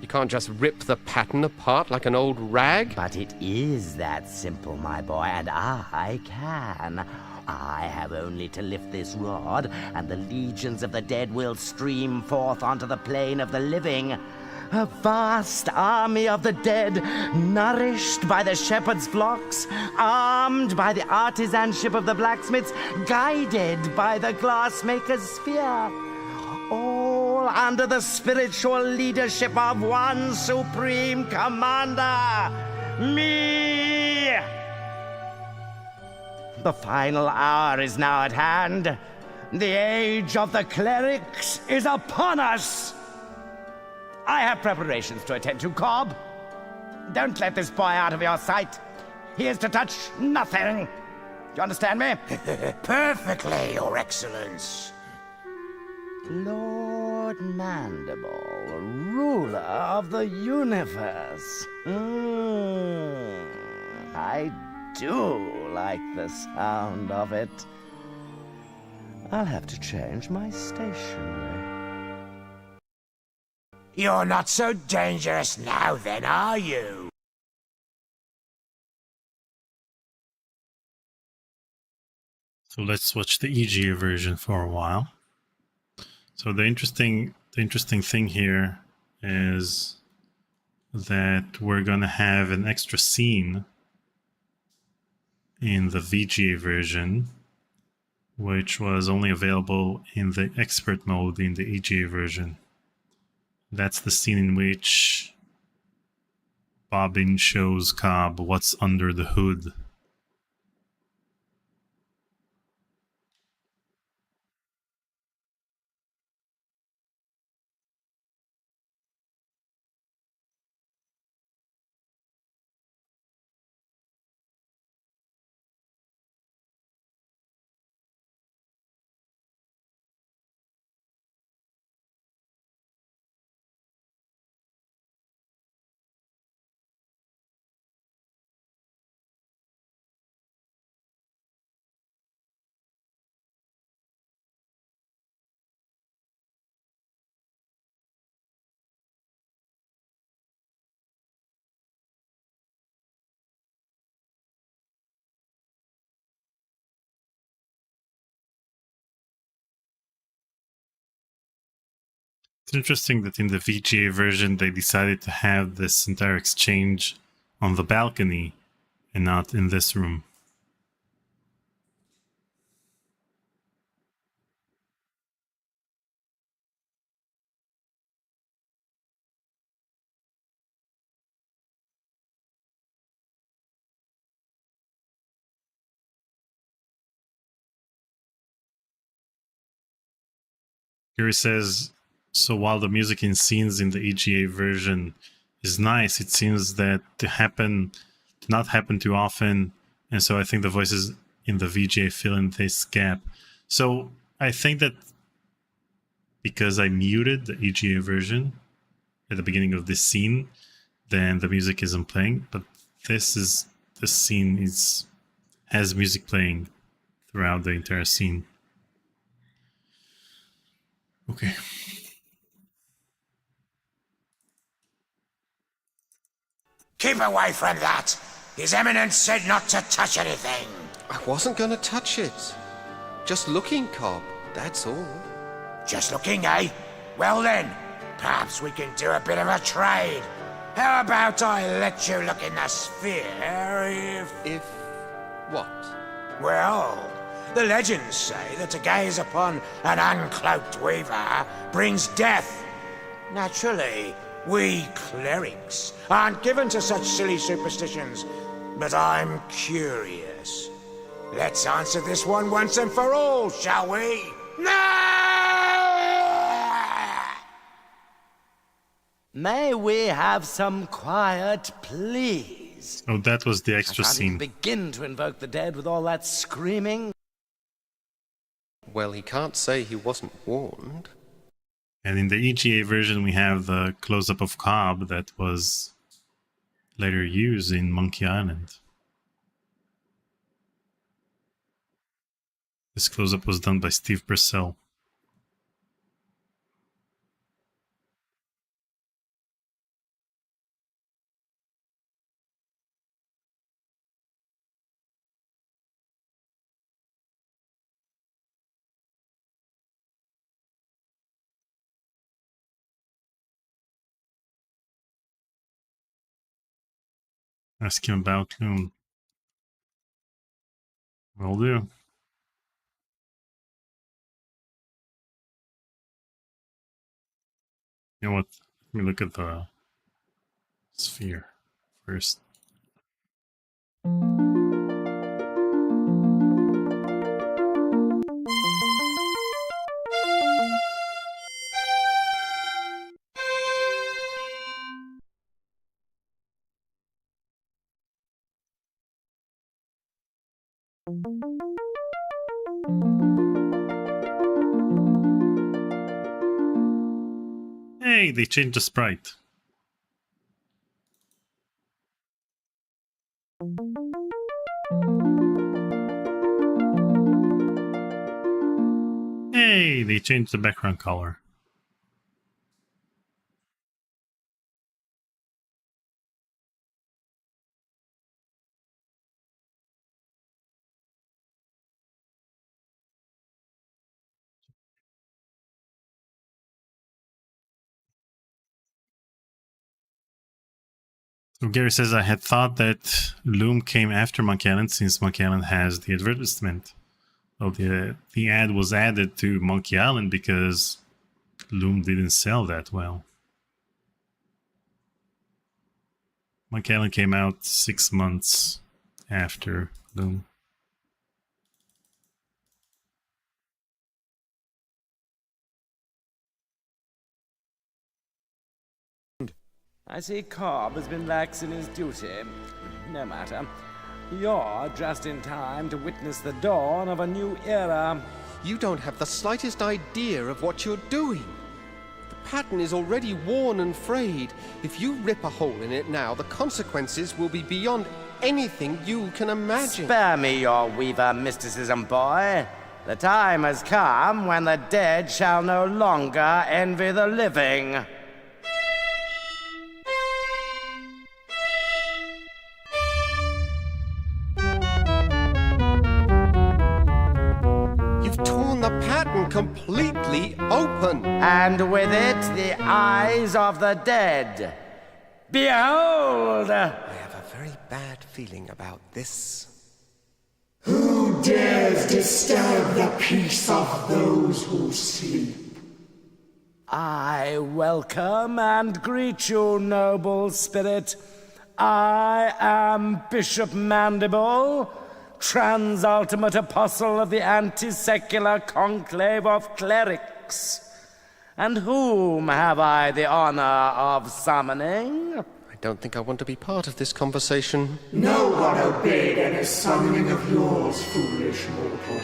You can't just rip the pattern apart like an old rag. But it is that simple, my boy, and I can. I have only to lift this rod, and the legions of the dead will stream forth onto the plane of the living. A vast army of the dead, nourished by the shepherd's flocks, armed by the artisanship of the blacksmiths, guided by the glassmaker's spear. All under the spiritual leadership of one supreme commander, me! The final hour is now at hand. The age of the clerics is upon us. I have preparations to attend to, Cobb. Don't let this boy out of your sight. He is to touch nothing. Do you understand me? Perfectly, Your Excellence. Lord Mandible, ruler of the universe. I do like the sound of it. I'll have to change my stationery. You're not so dangerous now then, are you? So let's watch the EGA version for a while. So the interesting thing here is that we're gonna have an extra scene in the VGA version, which was only available in the expert mode in the EGA version. That's the scene in which Bobbin shows Cobb what's under the hood. It's interesting that in the VGA version they decided to have this entire exchange on the balcony and not in this room. Here it says, so while the music in scenes in the EGA version is nice, it seems that to not happen too often, and so I think the voices in the VGA fill in this gap. So I think that because I muted the EGA version at the beginning of this scene, then the music isn't playing, but this scene has music playing throughout the entire scene. Okay. Keep away from that! His Eminence said not to touch anything! I wasn't going to touch it. Just looking, Cobb. that's all. Just looking, eh? Well then, perhaps we can do a bit of a trade. How about I let you look in the sphere if... If... what? Well, the legends say that to gaze upon an uncloaked weaver brings death. Naturally, we clerics aren't given to such silly superstitions, but I'm curious. Let's answer this one once and for all, shall we? May we have some quiet, please? Oh, that was the extra I can't scene. even begin to invoke the dead with all that screaming. Well, he can't say he wasn't warned. And in the EGA version, we have the close-up of Cobb that was later used in Monkey Island. This close-up was done by Steve Purcell. Ask him about Loom. Will do. You know what? Let me look at the sphere first. Hey, they changed the sprite. Hey, they changed the background color. So Gary says, I had thought that Loom came after Monkey Island since Monkey Island has the advertisement. Well, the ad was added to Monkey Island because Loom didn't sell that well. Monkey Island came out 6 months after Loom. I see Cobb has been lax in his duty. No matter. You're just in time to witness the dawn of a new era. You don't have the slightest idea of what you're doing. The pattern is already worn and frayed. If you rip a hole in it now, the consequences will be beyond anything you can imagine. Spare me your weaver mysticism, boy. The time has come when the dead shall no longer envy the living. Completely open. And with it, the eyes of the dead. Behold! I have a very bad feeling about this. Who dares disturb the peace of those who sleep? I welcome and greet you, noble spirit. I am Bishop Mandible, Transultimate Apostle of the Anti-Secular Conclave of Clerics. And whom have I the honor of summoning? I don't think I want to be part of this conversation. No one obeyed any summoning of yours, foolish mortal.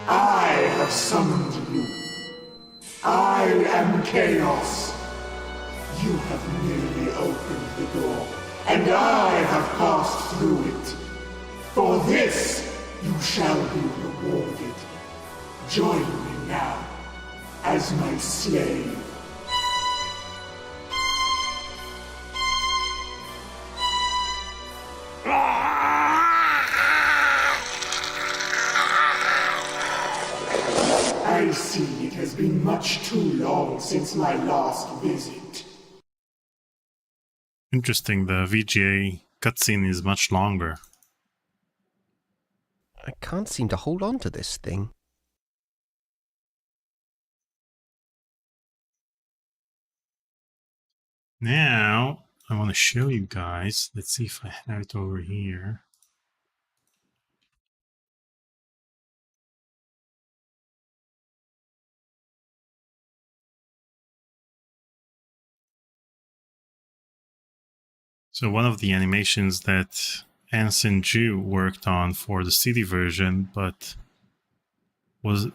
I have summoned you. I am Chaos. You have merely opened the door, and I have passed through it. For this, you shall be rewarded. Join me now, as my slave. I see it has been much too long since my last visit. Interesting, the VGA cutscene is much longer. I can't seem to hold on to this thing. Now, I want to show you guys. Let's see if I have it over here. So one of the animations that Anson Ju worked on for the CD version, but was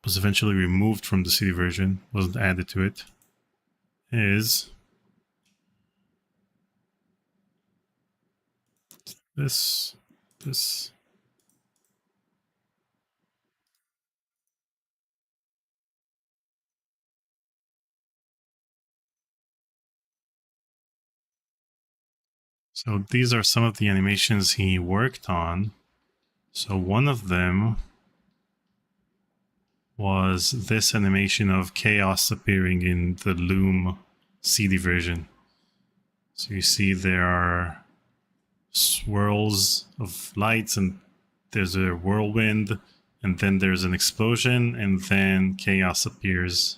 eventually removed from the CD version, wasn't added to it, is this. So these are some of the animations he worked on. So one of them was this animation of chaos appearing in the Loom CD version. So you see there are swirls of lights and there's a whirlwind and then there's an explosion and then chaos appears.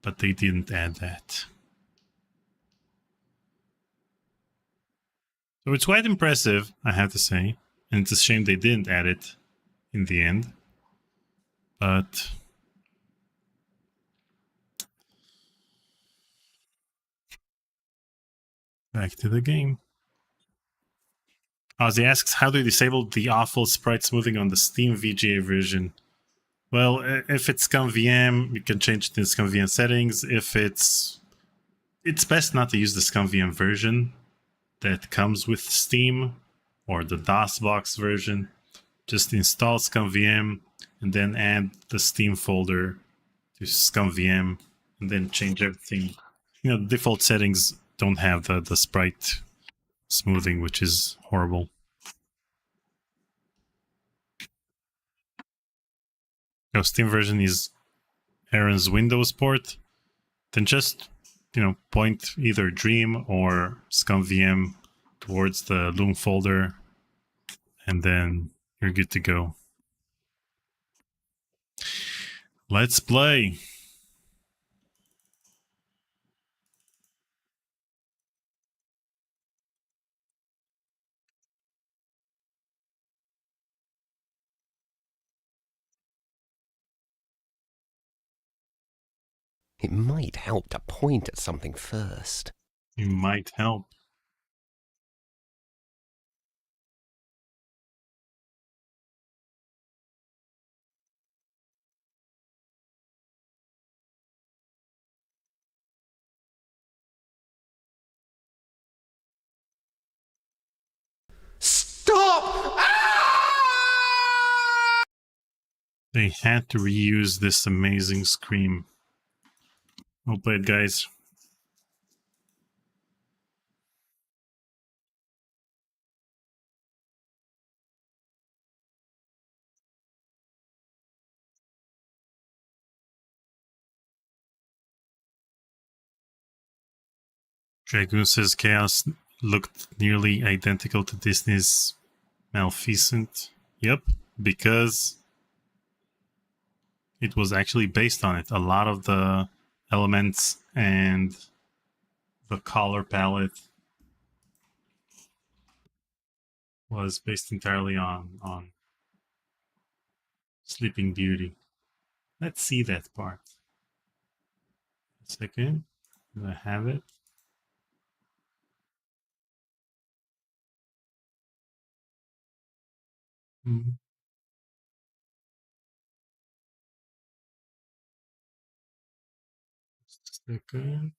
But they didn't add that. So it's quite impressive, I have to say. And it's a shame they didn't add it in the end. But back to the game. Ozzy asks, how do you disable the awful sprite smoothing on the Steam VGA version? Well, if it's ScumVM, you can change it in ScumVM settings. If it's best not to use the ScumVM version that comes with Steam or the DOSBox version. Just install ScumVM and then add the Steam folder to ScumVM and then change everything. You know, the default settings don't have the sprite smoothing, which is horrible. If Steam version is Aaron's Windows port, then just, you know, point either Dream or ScumVM towards the Loom folder, and then you're good to go. Let's play. It might help to point at something first. It might help. Stop! They had to reuse this amazing scream. Well played, guys. Dragoon says Chaos looked nearly identical to Disney's Maleficent. Yep, because it was actually based on it. A lot of the elements and the color palette was based entirely on Sleeping Beauty. Let's see that part. A second. Do I have it? Just a second.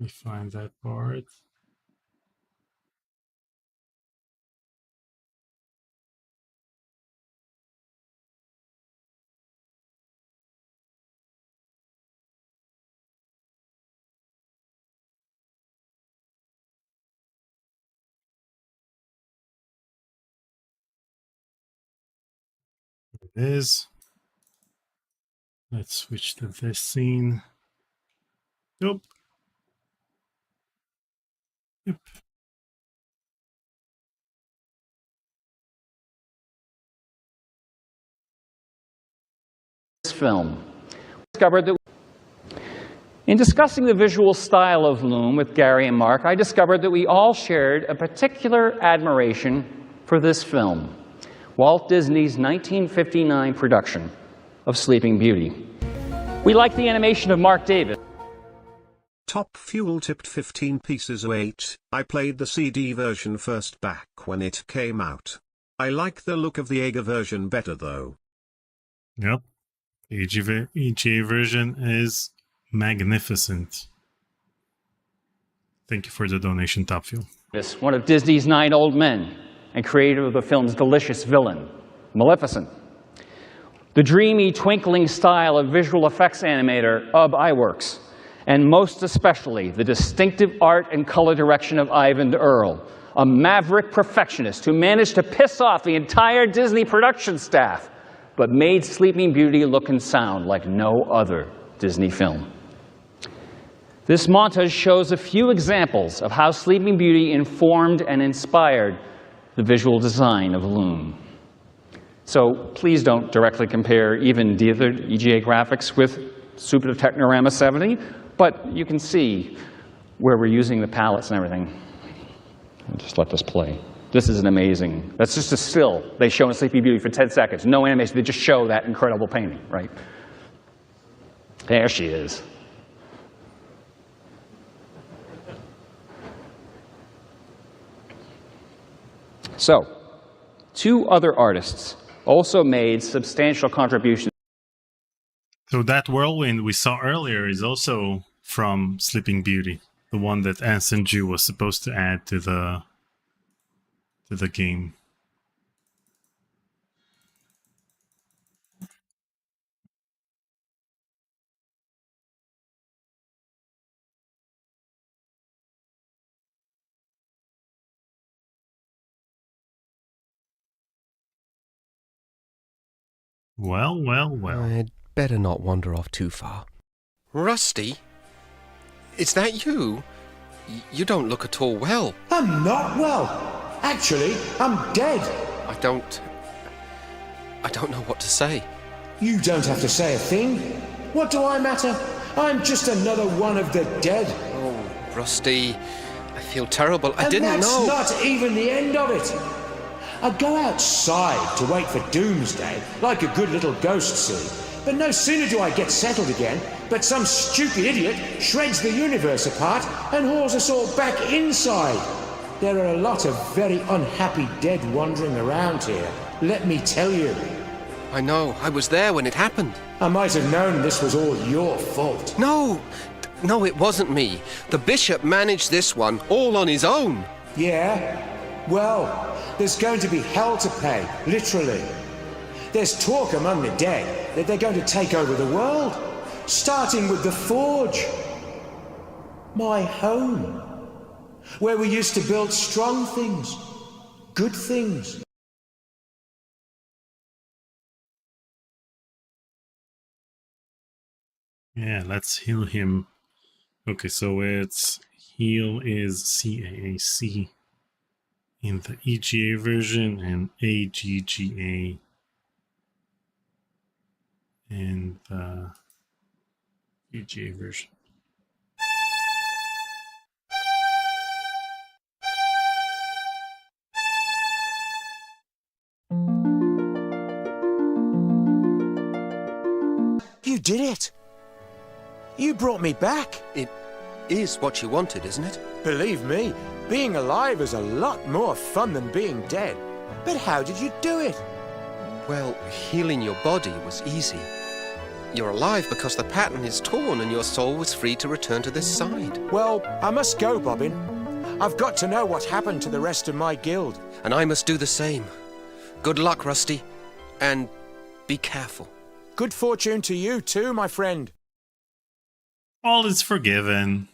Let me find that part. it is. Let's switch to this scene. Nope. Yep. This film discovered that in discussing the visual style of Loom with Gary and Mark, I discovered that we all shared a particular admiration for this film, Walt Disney's 1959 production of Sleeping Beauty. We liked the animation of Mark Davis. Top Fuel tipped 15 pieces of 8. I played the CD version first back when it came out. I like the look of the EGA version better though. Yep. The EGA version is magnificent. Thank you for the donation, Top Fuel. One of Disney's 9 old men and creator of the film's delicious villain, Maleficent. The dreamy, twinkling style of visual effects animator Ub Iwerks, and most especially the distinctive art and color direction of Ivan Earl, a maverick perfectionist who managed to piss off the entire Disney production staff, but made Sleeping Beauty look and sound like no other Disney film. This montage shows a few examples of how Sleeping Beauty informed and inspired the visual design of Loom. So please don't directly compare even the other EGA graphics with Super Technorama 70, but you can see where we're using the palettes and everything. I'll just let this play. This is an amazing, that's just a still they show in Sleeping Beauty for 10 seconds. No animation, they just show that incredible painting, right? There she is. So, 2 other artists also made substantial contributions. So that whirlwind we saw earlier is also from Sleeping Beauty, the one that Anson Ju was supposed to add to the game. Well, well, well. I'd better not wander off too far. Rusty? Is that you? You don't look at all well. I'm not well. Actually, I'm dead. I don't know what to say. You don't have to say a thing. What do I matter? I'm just another one of the dead. Oh, Rusty, I feel terrible. I didn't know. And that's not even the end of it. I go outside to wait for doomsday, like a good little ghost see. But no sooner do I get settled again, but some stupid idiot shreds the universe apart and hauls us all back inside. There are a lot of very unhappy dead wandering around here, let me tell you. I know. I was there when it happened. I might have known this was all your fault. No, it wasn't me. The bishop managed this one all on his own. Yeah? Well, there's going to be hell to pay, literally. There's talk among the dead that they're going to take over the world, starting with the Forge. My home, where we used to build strong things, good things. Yeah, let's heal him. Okay, so it's heal is CAAC in the EGA version and AGGA in the EGA version. You did it! You brought me back! It is what you wanted, isn't it? Believe me, being alive is a lot more fun than being dead. But how did you do it? Well, healing your body was easy. You're alive because the pattern is torn and your soul was free to return to this side. Well, I must go, Bobbin. I've got to know what happened to the rest of my guild. And I must do the same. Good luck, Rusty. And be careful. Good fortune to you too, my friend. All is forgiven.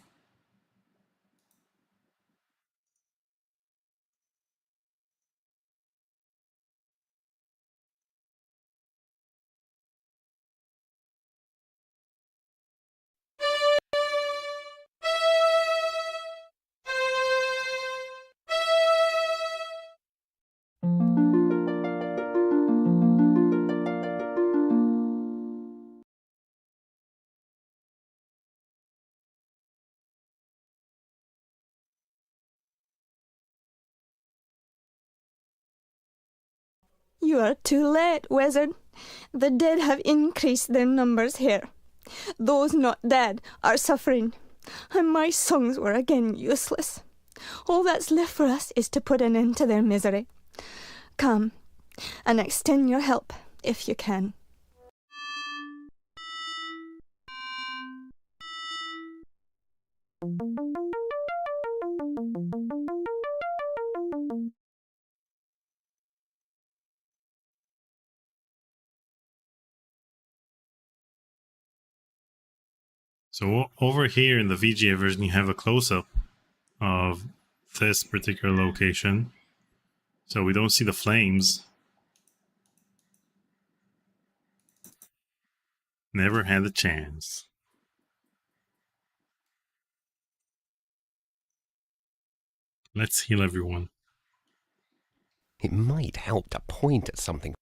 You are too late, wizard. The dead have increased their numbers here. Those not dead are suffering, and my songs were again useless. All that's left for us is to put an end to their misery. Come, and extend your help, if you can. So over here in the VGA version, you have a close-up of this particular location. So we don't see the flames. Never had a chance. Let's heal everyone. It might help to point at something.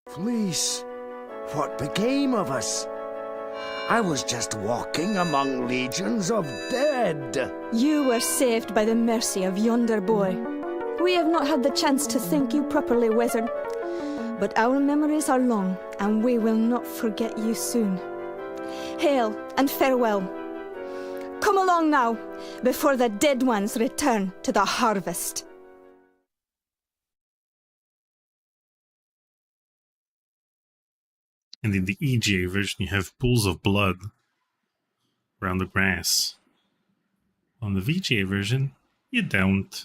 Fleece, what became of us? I was just walking among legions of dead. You were saved by the mercy of yonder boy. We have not had the chance to thank you properly, wizard. But our memories are long, and we will not forget you soon. Hail and farewell. Come along now, before the dead ones return to the harvest. And in the EGA version, you have pools of blood around the grass. On the VGA version, you don't.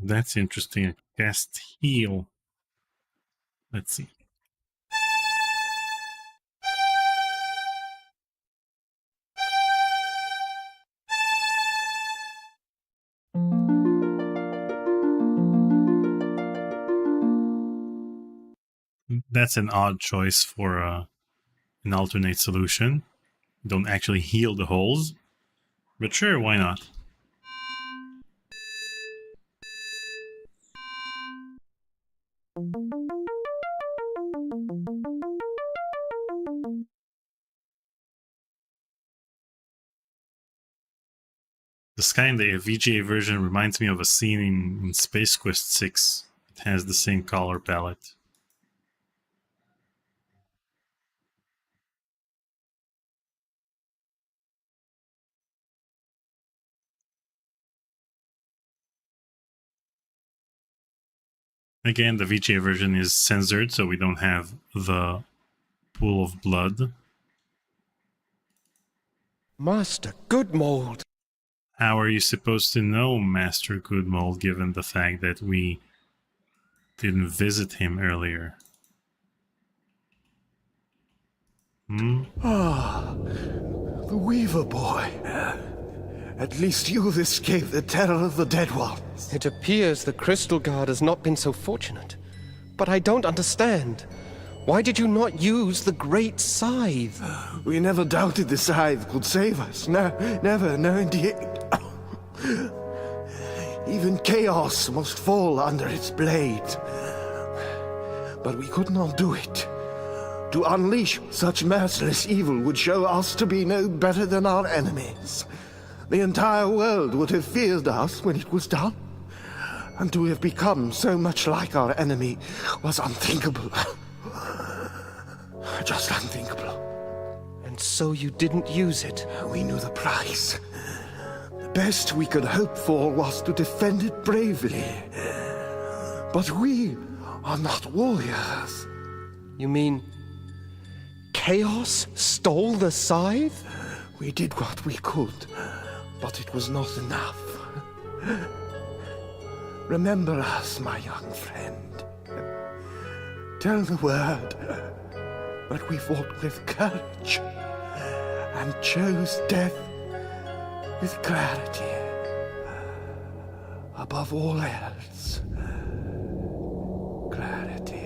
That's interesting. Cast heal. Let's see. That's an odd choice for an alternate solution. Don't actually heal the holes. But sure, why not? The sky in the VGA version reminds me of a scene in Space Quest 6. It has the same color palette. Again, the VGA version is censored, so we don't have the pool of blood. Master Goodmold! How are you supposed to know Master Goodmold, given the fact that we didn't visit him earlier? Ah, the Weaver boy. At least you've escaped the terror of the dead ones. It appears the Crystal Guard has not been so fortunate. But I don't understand. Why did you not use the Great Scythe? We never doubted the scythe could save us. No, never, no indeed. Even chaos must fall under its blade. But we could not do it. To unleash such merciless evil would show us to be no better than our enemies. The entire world would have feared us when it was done. And to have become so much like our enemy was unthinkable. Just unthinkable. And so you didn't use it? We knew the price. The best we could hope for was to defend it bravely. But we are not warriors. You mean Chaos stole the scythe? We did what we could, but it was not enough. Remember us, my young friend. Tell the word that we fought with courage and chose death with clarity. Above all else, clarity.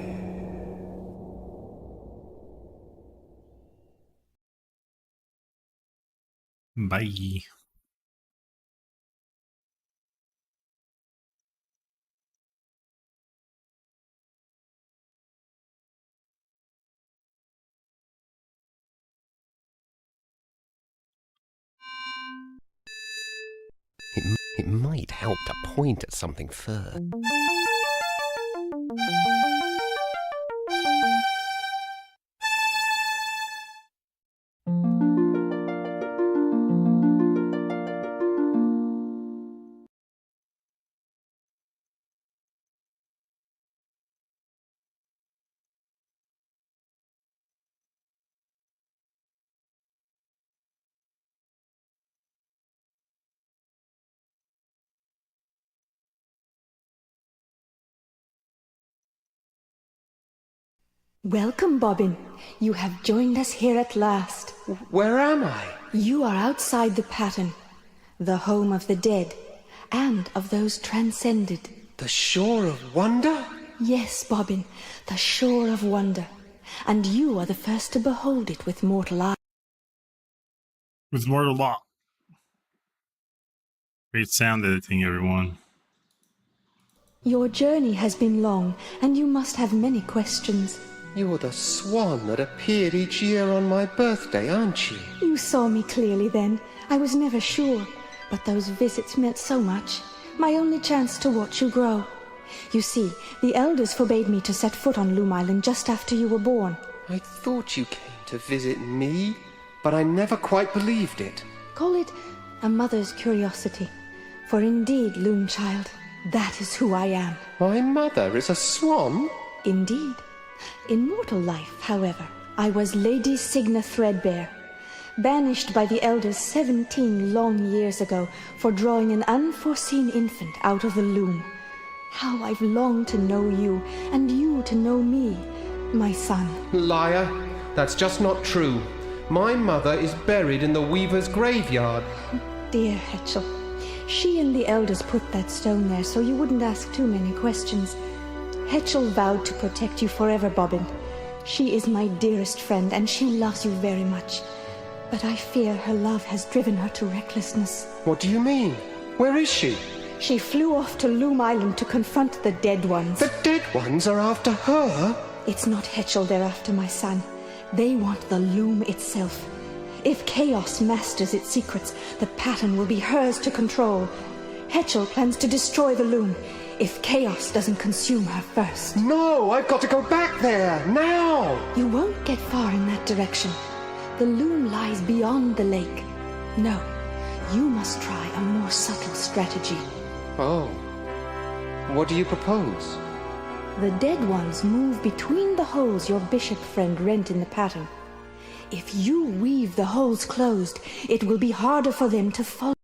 Bye. It might help to point at something first. Welcome, Bobbin. You have joined us here at last. Where am I? You are outside the pattern, the home of the dead, and of those transcended. The shore of wonder? Yes, Bobbin, the shore of wonder. And you are the first to behold it with mortal eyes. With mortal law. Great sound editing, everyone. Your journey has been long, and you must have many questions. You're the swan that appeared each year on my birthday, aren't you? You saw me clearly then. I was never sure. But those visits meant so much. My only chance to watch you grow. You see, the elders forbade me to set foot on Loom Island just after you were born. I thought you came to visit me, but I never quite believed it. Call it a mother's curiosity. For indeed, Loom Child, that is who I am. My mother is a swan? Indeed. In mortal life, however, I was Lady Signa Threadbare, banished by the elders 17 long years ago for drawing an unforeseen infant out of the loom. How I've longed to know you, and you to know me, my son. Liar. That's just not true. My mother is buried in the weaver's graveyard. Dear Hetchel, she and the elders put that stone there so you wouldn't ask too many questions. Hetchel vowed to protect you forever, Bobbin. She is my dearest friend, and she loves you very much. But I fear her love has driven her to recklessness. What do you mean? Where is she? She flew off to Loom Island to confront the dead ones. The dead ones are after her? It's not Hetchel they're after, my son. They want the loom itself. If Chaos masters its secrets, the pattern will be hers to control. Hetchel plans to destroy the loom if Chaos doesn't consume her first. No, I've got to go back there, now! You won't get far in that direction. The loom lies beyond the lake. No, you must try a more subtle strategy. Oh. What do you propose? The dead ones move between the holes your bishop friend rent in the pattern. If you weave the holes closed, it will be harder for them to follow.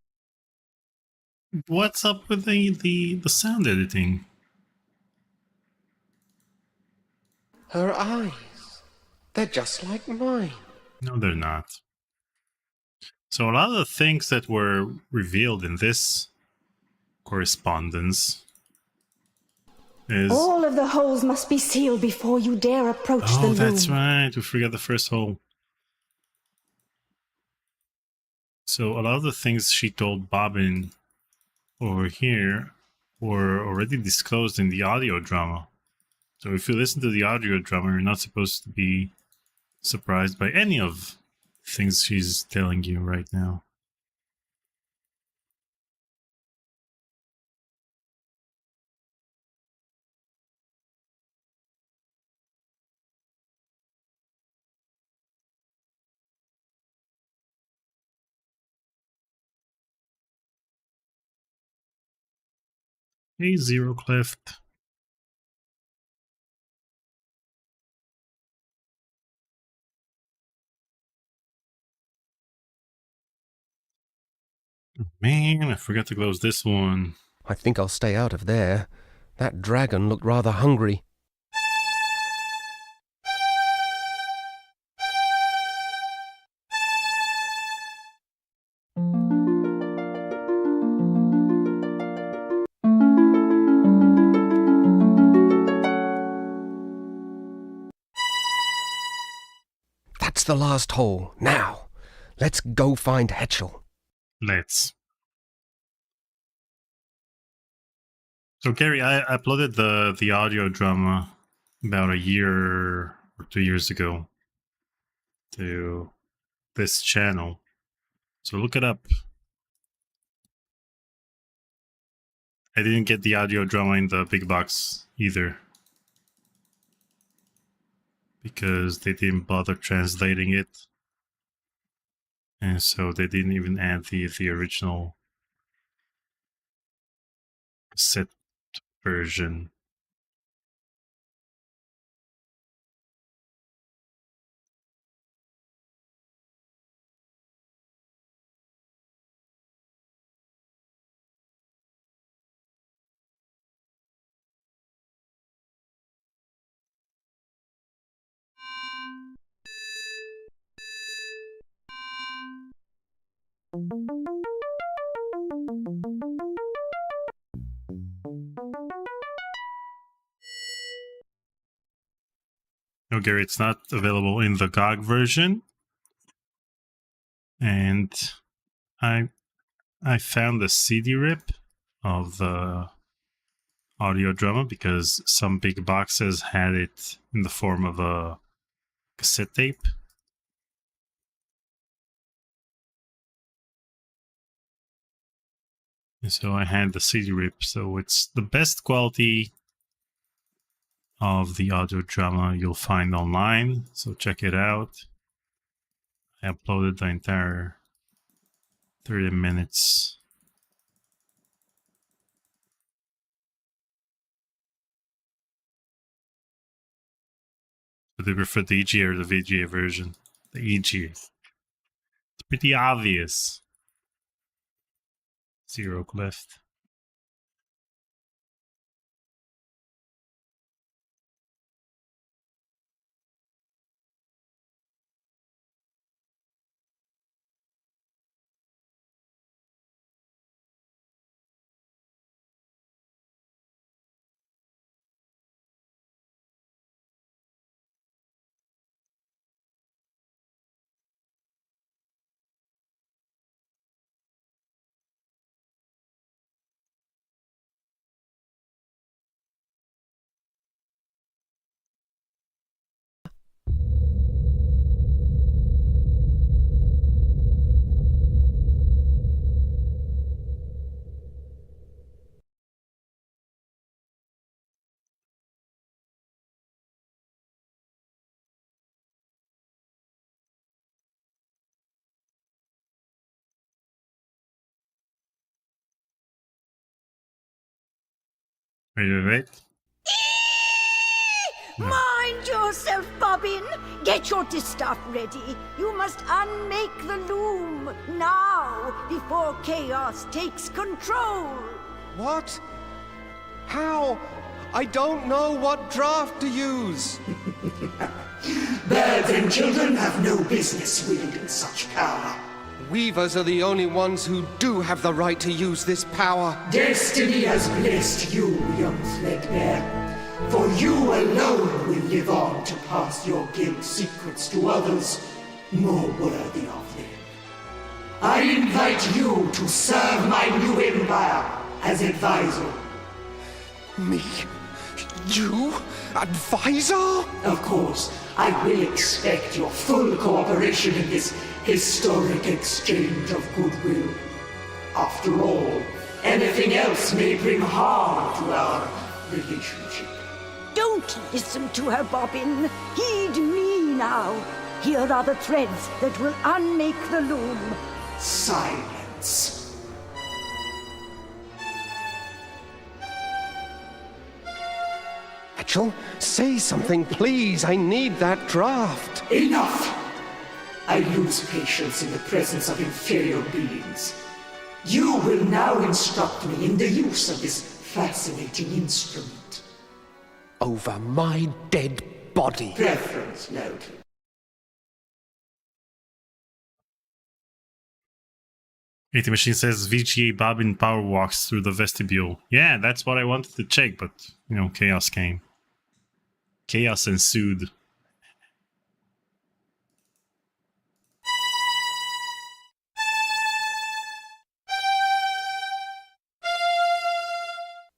What's up with the sound editing? Her eyes. They're just like mine. No, they're not. So a lot of the things that were revealed in this correspondence is... All of the holes must be sealed before you dare approach the loom. Oh, that's right. We forgot the first hole. So a lot of the things she told Bobbin over here were already disclosed in the audio drama. So if you listen to the audio drama, you're not supposed to be surprised by any of the things she's telling you right now. Hey, Zero Cleft. Man, I forgot to close this one. I think I'll stay out of there. That dragon looked rather hungry. That's the last hole. Now, let's go find Hetchel. Let's. So, Gary, I uploaded the audio drama about a year or 2 years ago to this channel. So look it up. I didn't get the audio drama in the big box either, because they didn't bother translating it, and so they didn't even add the original cassette version. No, Gary, it's not available in the GOG version. And I found the CD rip of the audio drama because some big boxes had it in the form of a cassette tape. And so I had the CD rip, so it's the best quality of the audio drama you'll find online, so check it out. I uploaded the entire 30 minutes. Do they prefer the EGA or the VGA version? The EGA. It's pretty obvious. Zero left. Wait. No. Mind yourself, Bobbin! Get your distaff ready. You must unmake the loom now, before chaos takes control. What? How? I don't know what draft to use. Birds and children have no business wielding such power. Weavers are the only ones who do have the right to use this power. Destiny has blessed you, young threadbare. For you alone will live on to pass your guild secrets to others more worthy of them. I invite you to serve my new empire as advisor. Me? You? Advisor? Of course, I will expect your full cooperation in this historic exchange of goodwill. After all, anything else may bring harm to our relationship. Don't listen to her, Bobbin. Heed me now. Here are the threads that will unmake the loom. Silence. Rachel, say something, please. I need that draft. Enough! I lose patience in the presence of inferior beings. You will now instruct me in the use of this fascinating instrument. Over my dead body. Preference noted. AT Machine says VGA Bobbin power walks through the vestibule. Yeah, that's what I wanted to check, but, you know, chaos came. Chaos ensued.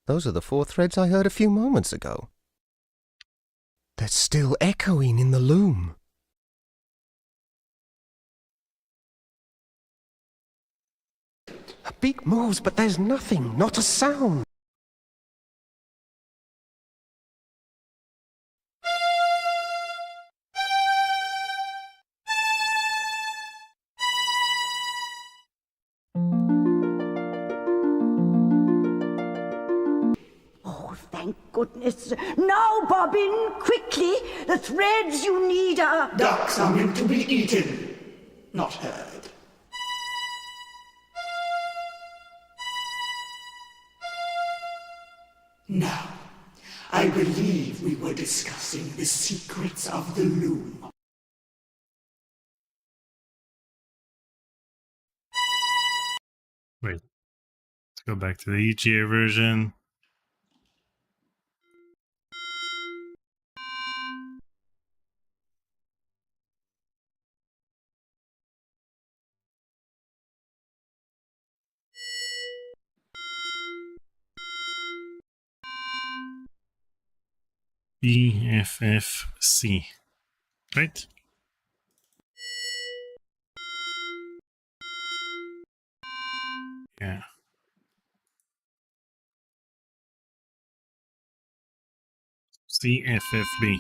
Those are the 4 threads I heard a few moments ago. They're still echoing in the loom. A beak moves, but there's nothing, not a sound. thank goodness. Now, Bobbin, quickly! The threads you need are... Ducks are meant to be eaten, not heard. Now, I believe we were discussing the secrets of the Loom. Wait. Let's go back to the EGA version. BFFC. Right? Yeah. CFFB.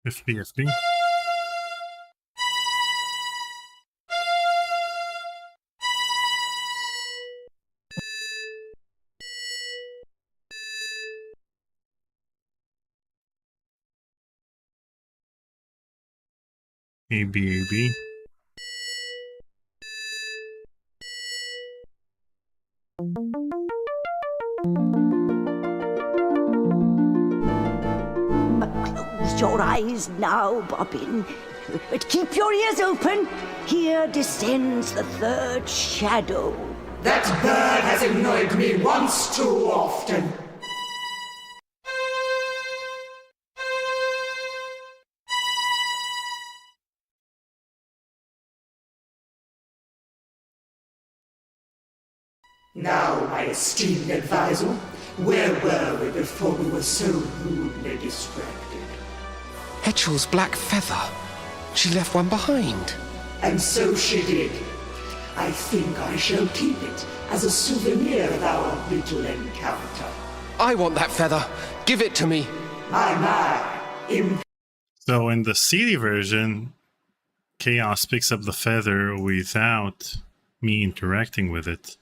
FBFB. ABAB. Close your eyes now, Bobbin. But keep your ears open. Here descends the third shadow. That bird has annoyed me once too often. Now, my esteemed advisor, where were we before we were so rudely distracted? Hetchel's black feather. She left one behind. And so she did. I think I shall keep it as a souvenir of our little encounter. I want that feather. Give it to me. So in the CD version, Chaos picks up the feather without me interacting with it.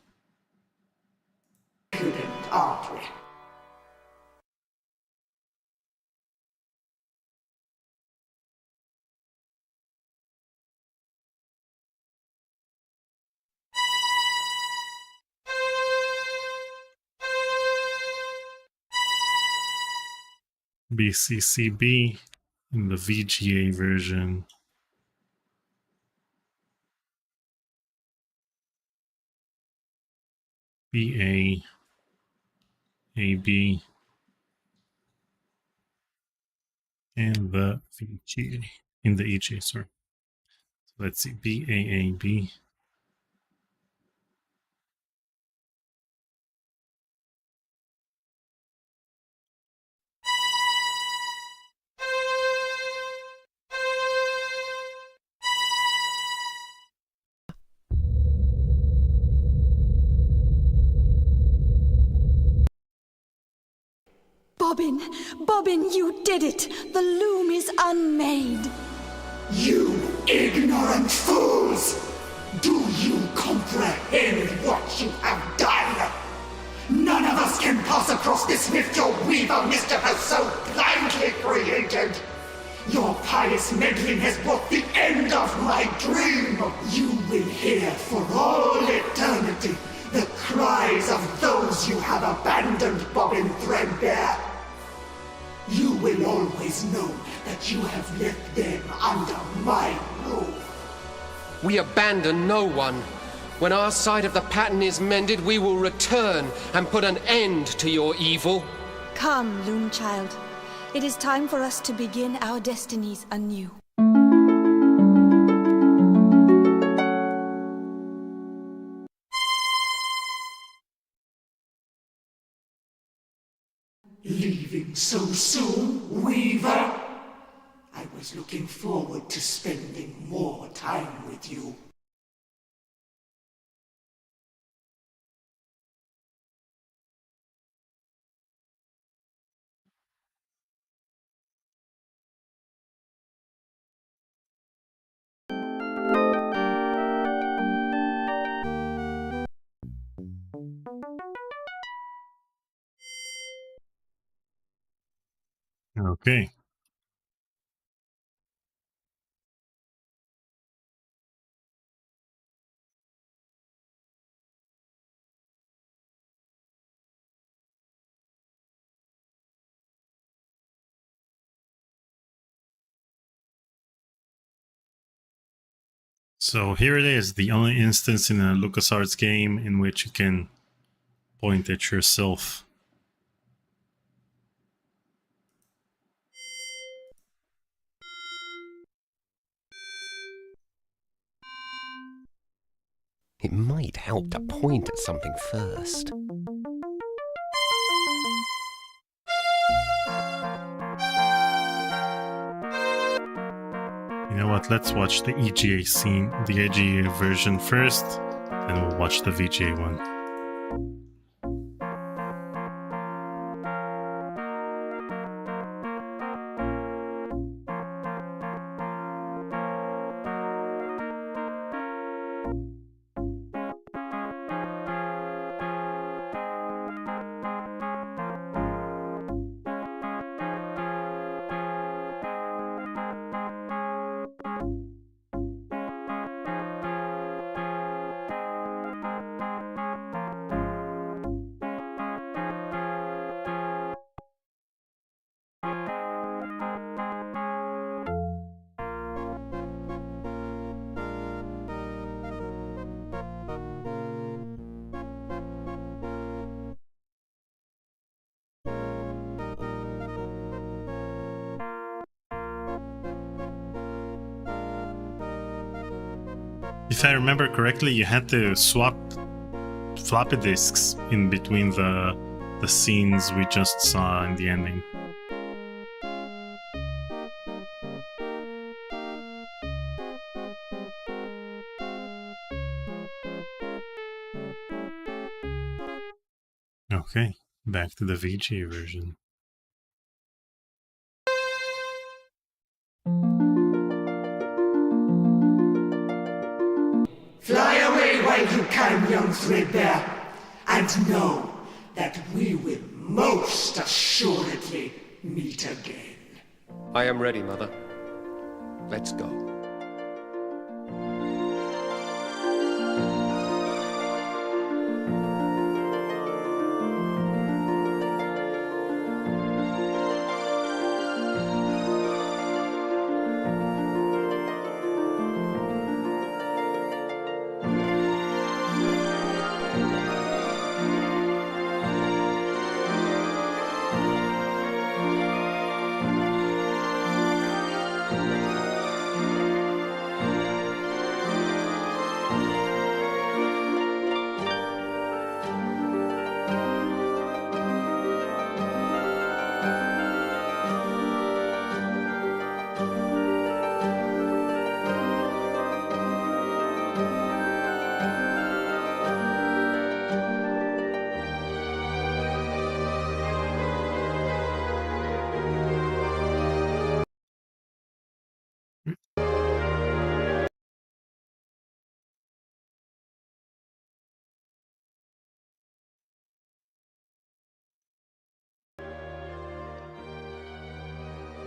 Aren't we? BCCB in the VGA version. BA, AB, and the VGA, in the EGA, sorry. So let's see, BAAB. Bobbin! Bobbin, you did it! The loom is unmade! You ignorant fools! Do you comprehend what you have done? None of us can pass across this rift your weaver mischief has so blindly created! Your pious meddling has brought the end of my dream! You will hear for all eternity the cries of those you have abandoned, Bobbin Threadbare! You will always know that you have left them under my roof. We abandon no one. When our side of the pattern is mended, we will return and put an end to your evil. Come, Loom Child. It is time for us to begin our destinies anew. Leaving so soon, Weaver? I was looking forward to spending more time with you. Okay. So here it is, the only instance in a LucasArts game in which you can point at yourself. It might help to point at something first. You know what, let's watch the EGA scene, the EGA version first, and we'll watch the VGA one. If I remember correctly, you had to swap floppy disks in between the scenes we just saw in the ending. Okay, back to the VGA version. Fly away while you can, young threadbare, and know that we will most assuredly meet again. I am ready, Mother. Let's go.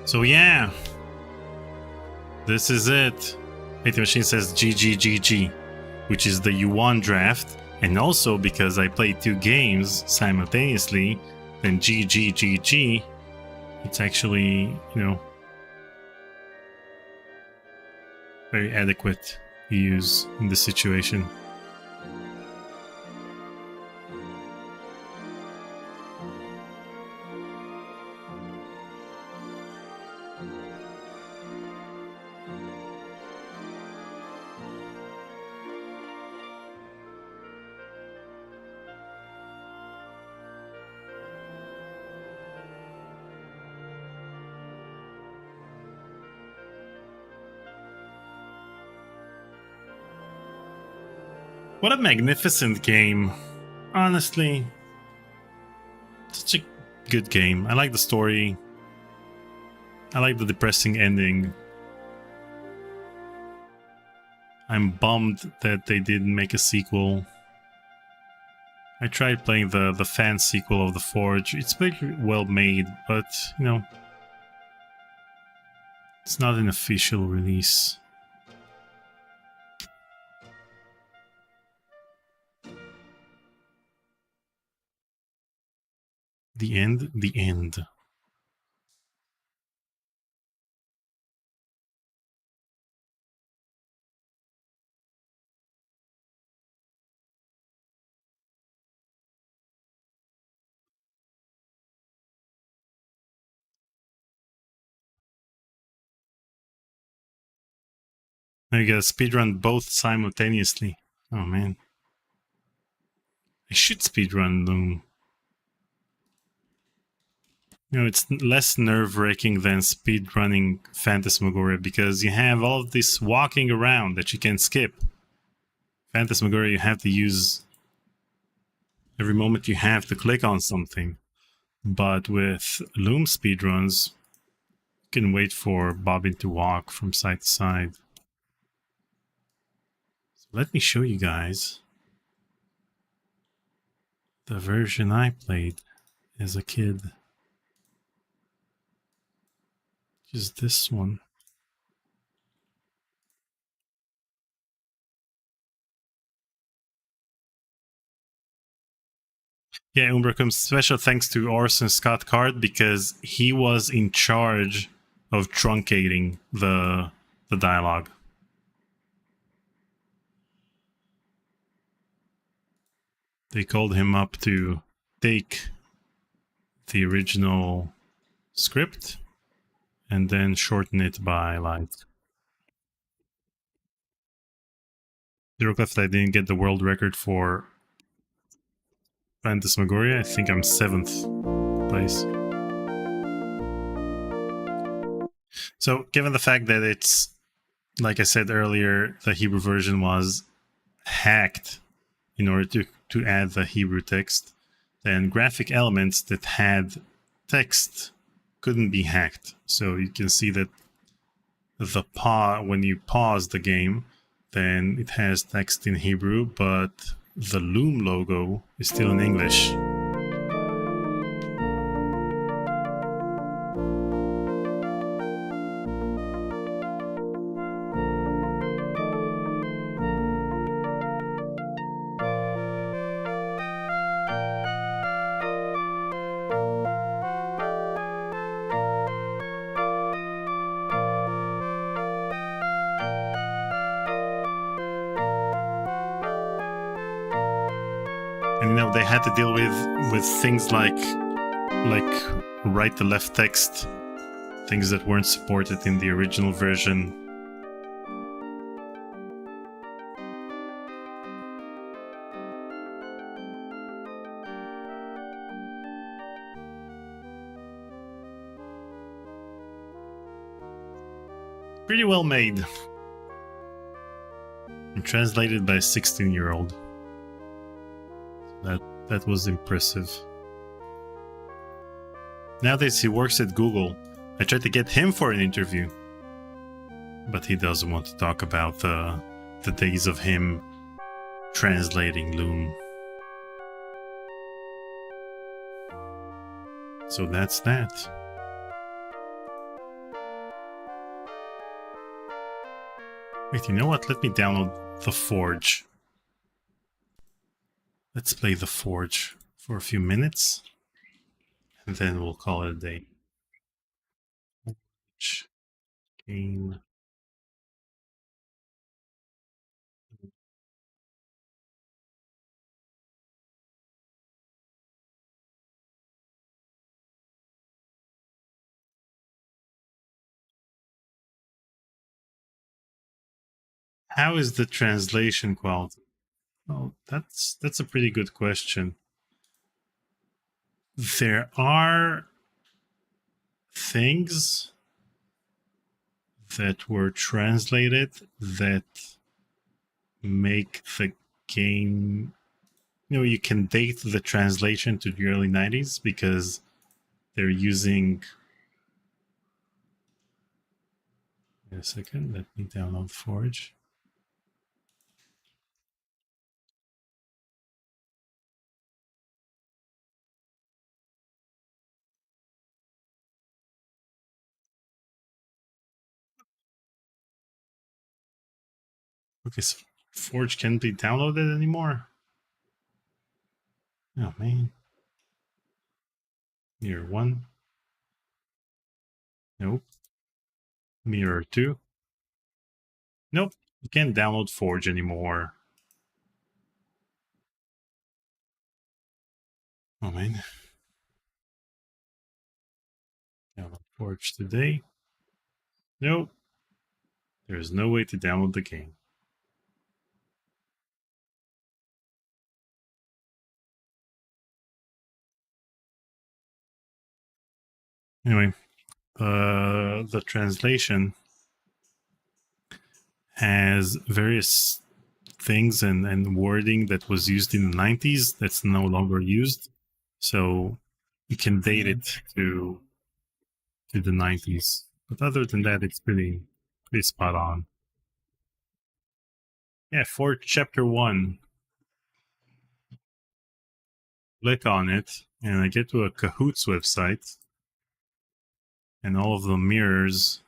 So yeah, this is it. Painting Machine says GG, which is the U1 draft, and also because I played two games simultaneously, then GG, it's actually, you know, very adequate to use in this situation. What a magnificent game. Honestly, such a good game. I like the story. I like the depressing ending. I'm bummed that they didn't make a sequel. I tried playing the fan sequel of The Forge. It's very well made, but, you know, it's not an official release. The end, the end. Now you gotta speedrun both simultaneously. Oh man. I should speedrun Loom. You know, it's less nerve-wracking than speedrunning Phantasmagoria because you have all of this walking around that you can skip. Phantasmagoria, you have to use every moment you have to click on something. But with Loom speedruns, you can wait for Bobbin to walk from side to side. So let me show you guys the version I played as a kid. Is this one. Yeah, Umbracum, special thanks to Orson Scott Card because he was in charge of truncating the dialogue. They called him up to take the original script and then shorten it by like Zerocleft. I didn't get the world record for Phantasmagoria. I think I'm 7th place. So given the fact that it's, like I said earlier, the Hebrew version was hacked in order to add the Hebrew text, then graphic elements that had text couldn't be hacked. So you can see that when you pause the game, then it has text in Hebrew, but the Loom logo is still in English. And you know, they had to deal with things like right to left text, things that weren't supported in the original version. Pretty well made. And translated by a 16-year-old. That was impressive. Nowadays he works at Google. I tried to get him for an interview, but he doesn't want to talk about the days of him translating Loom. So that's that. Wait, you know what? Let me download The Forge. Let's play The Forge for a few minutes, and then we'll call it a day. Game. How is the translation quality? Well, that's a pretty good question. There are things that were translated that make the game, you can date the translation to the early 90s because they're using, wait a second, let me download Forge. Okay, so Forge can't be downloaded anymore. Oh man. Mirror 1. Nope. Mirror 2. Nope. You can't download Forge anymore. Oh man. Download Forge today. Nope. There's no way to download the game. Anyway, the translation has various things and wording that was used in the 90s that's no longer used. So you can date it to the 90s. But other than that, it's pretty spot on. Yeah, for chapter 1. Click on it, and I get to a Cahoots website. And all of the mirrors.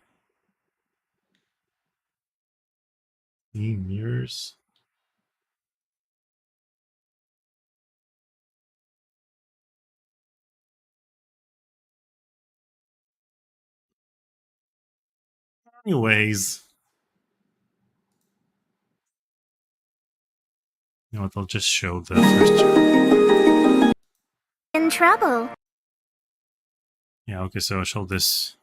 Mirrors. Anyways. You know what, I'll just show the first chapter. In trouble. Yeah, okay, so I'll show this.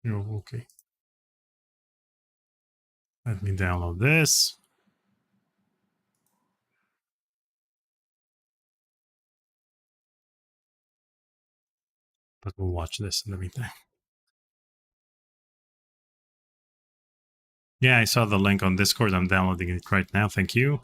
Oh, okay. Let me download this. But we'll watch this in the meantime. Yeah, I saw the link on Discord. I'm downloading it right now. Thank you.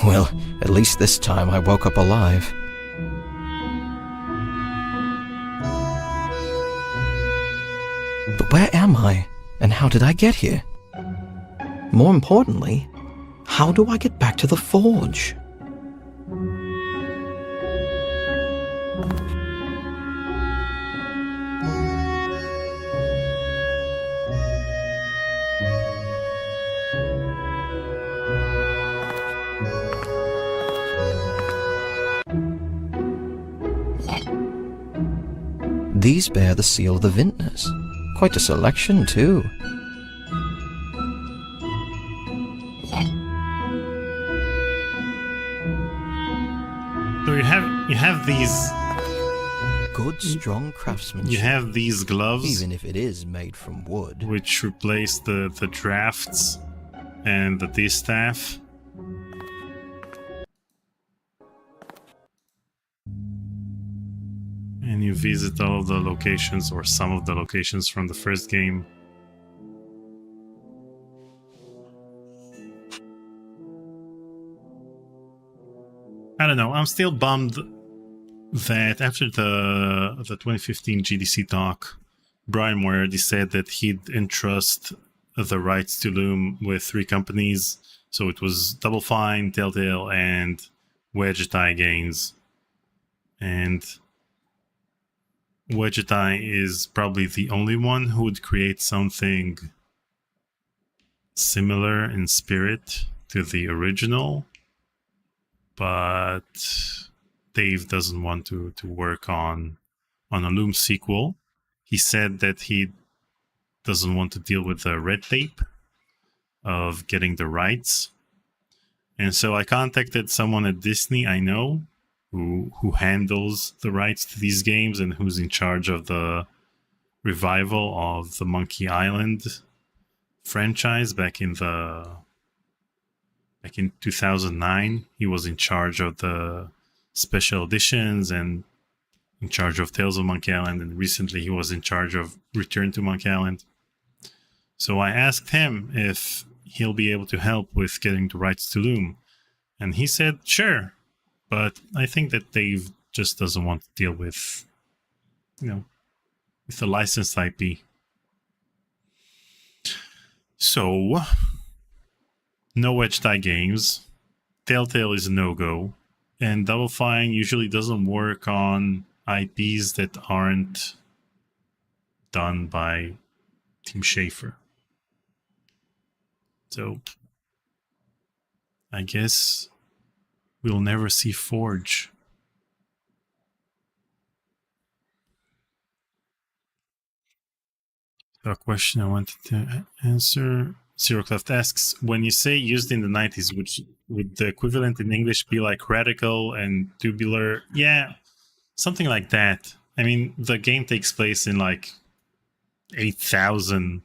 Well, at least this time I woke up alive. But where am I? And how did I get here? More importantly, how do I get back to the forge? These bear the seal of the vintners. Quite a selection, too. So you have these good, strong craftsmanship. You have these gloves, even if it is made from wood, which replace the drafts and the distaff. And you visit all of the locations, or some of the locations from the first game. I don't know, I'm still bummed that after the 2015 GDC talk, Brian Moretti said that he'd entrust the rights to Loom with 3 companies. So it was Double Fine, Telltale, and Vegetai Games. And Vegetai is probably the only one who would create something similar in spirit to the original. But Dave doesn't want to work on a Loom sequel. He said that he doesn't want to deal with the red tape of getting the rights. And so I contacted someone at Disney I know who handles the rights to these games and who's in charge of the revival of the Monkey Island franchise back in 2009. He was in charge of the special editions and in charge of Tales of Monkey Island, and recently he was in charge of Return to Monkey Island. So I asked him if he'll be able to help with getting the rights to Loom, and he said sure, but I think that Dave just doesn't want to deal with, with the licensed IP. So no Vegetai Games, Telltale is a no-go, and Double Fine usually doesn't work on IPs that aren't done by Tim Schafer. So I guess we'll never see Forge. A question I wanted to answer. Zerocleft asks, when you say used in the 90s, would the equivalent in English be like radical and tubular? Yeah, something like that. I mean, the game takes place in like 8,000,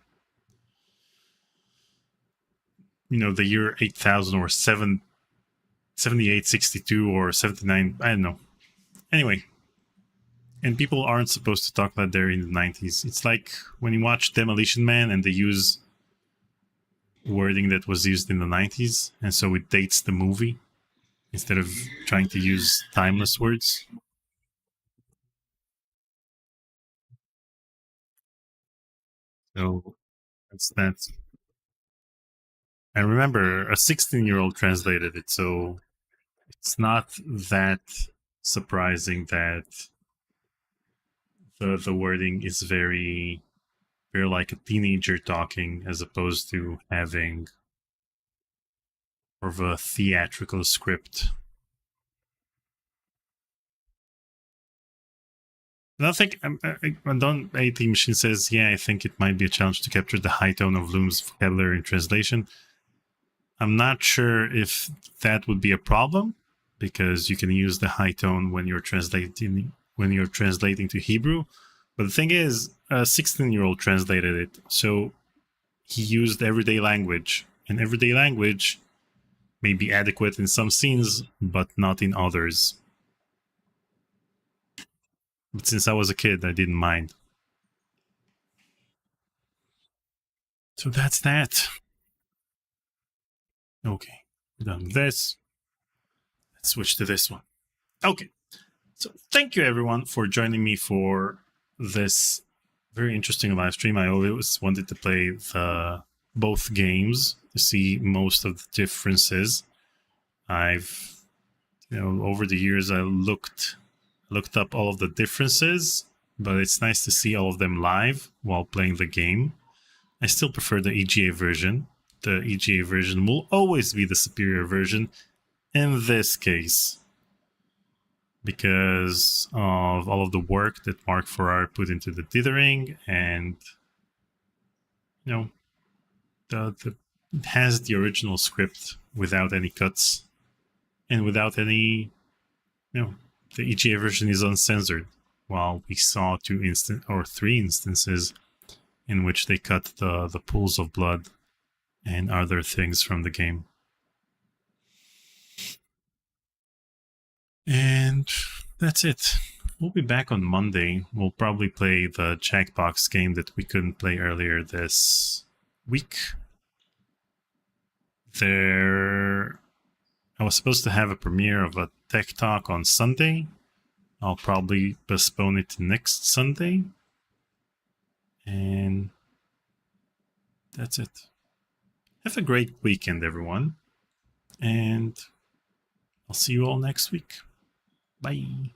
the year 8,000 or 7862 or 79, I don't know. Anyway, and people aren't supposed to talk like they're in the 90s. It's like when you watch Demolition Man and they use wording that was used in the 90s, and so it dates the movie instead of trying to use timeless words. So that's that. And remember, a 16-year-old translated it, so it's not that surprising that the wording is very like a teenager talking, as opposed to having more of a theatrical script. And I think Don A-Team Machine says, yeah, I think it might be a challenge to capture the high tone of Loom's vocabulary in translation. I'm not sure if that would be a problem, because you can use the high tone when you're translating to Hebrew. But the thing is, a 16-year-old translated it, so he used everyday language, and everyday language may be adequate in some scenes, but not in others. But since I was a kid, I didn't mind. So that's that. Okay, done with this. Let's switch to this one. Okay, so thank you everyone for joining me for this very interesting live stream. I always wanted to play both games to see most of the differences. I've, over the years, I looked up all of the differences, but it's nice to see all of them live while playing the game. I still prefer the EGA version. The EGA version will always be the superior version in this case. because of all of the work that Mark Farrar put into the dithering, and you know, it has the original script without any cuts and without any, the EGA version is uncensored, while we saw 3 instances in which they cut the pools of blood and other things from the game. And that's it. We'll be back on Monday. We'll probably play the Jackbox game that we couldn't play earlier this week. I was supposed to have a premiere of a tech talk on Sunday. I'll probably postpone it to next Sunday. And that's it. Have a great weekend, everyone. And I'll see you all next week. Bye.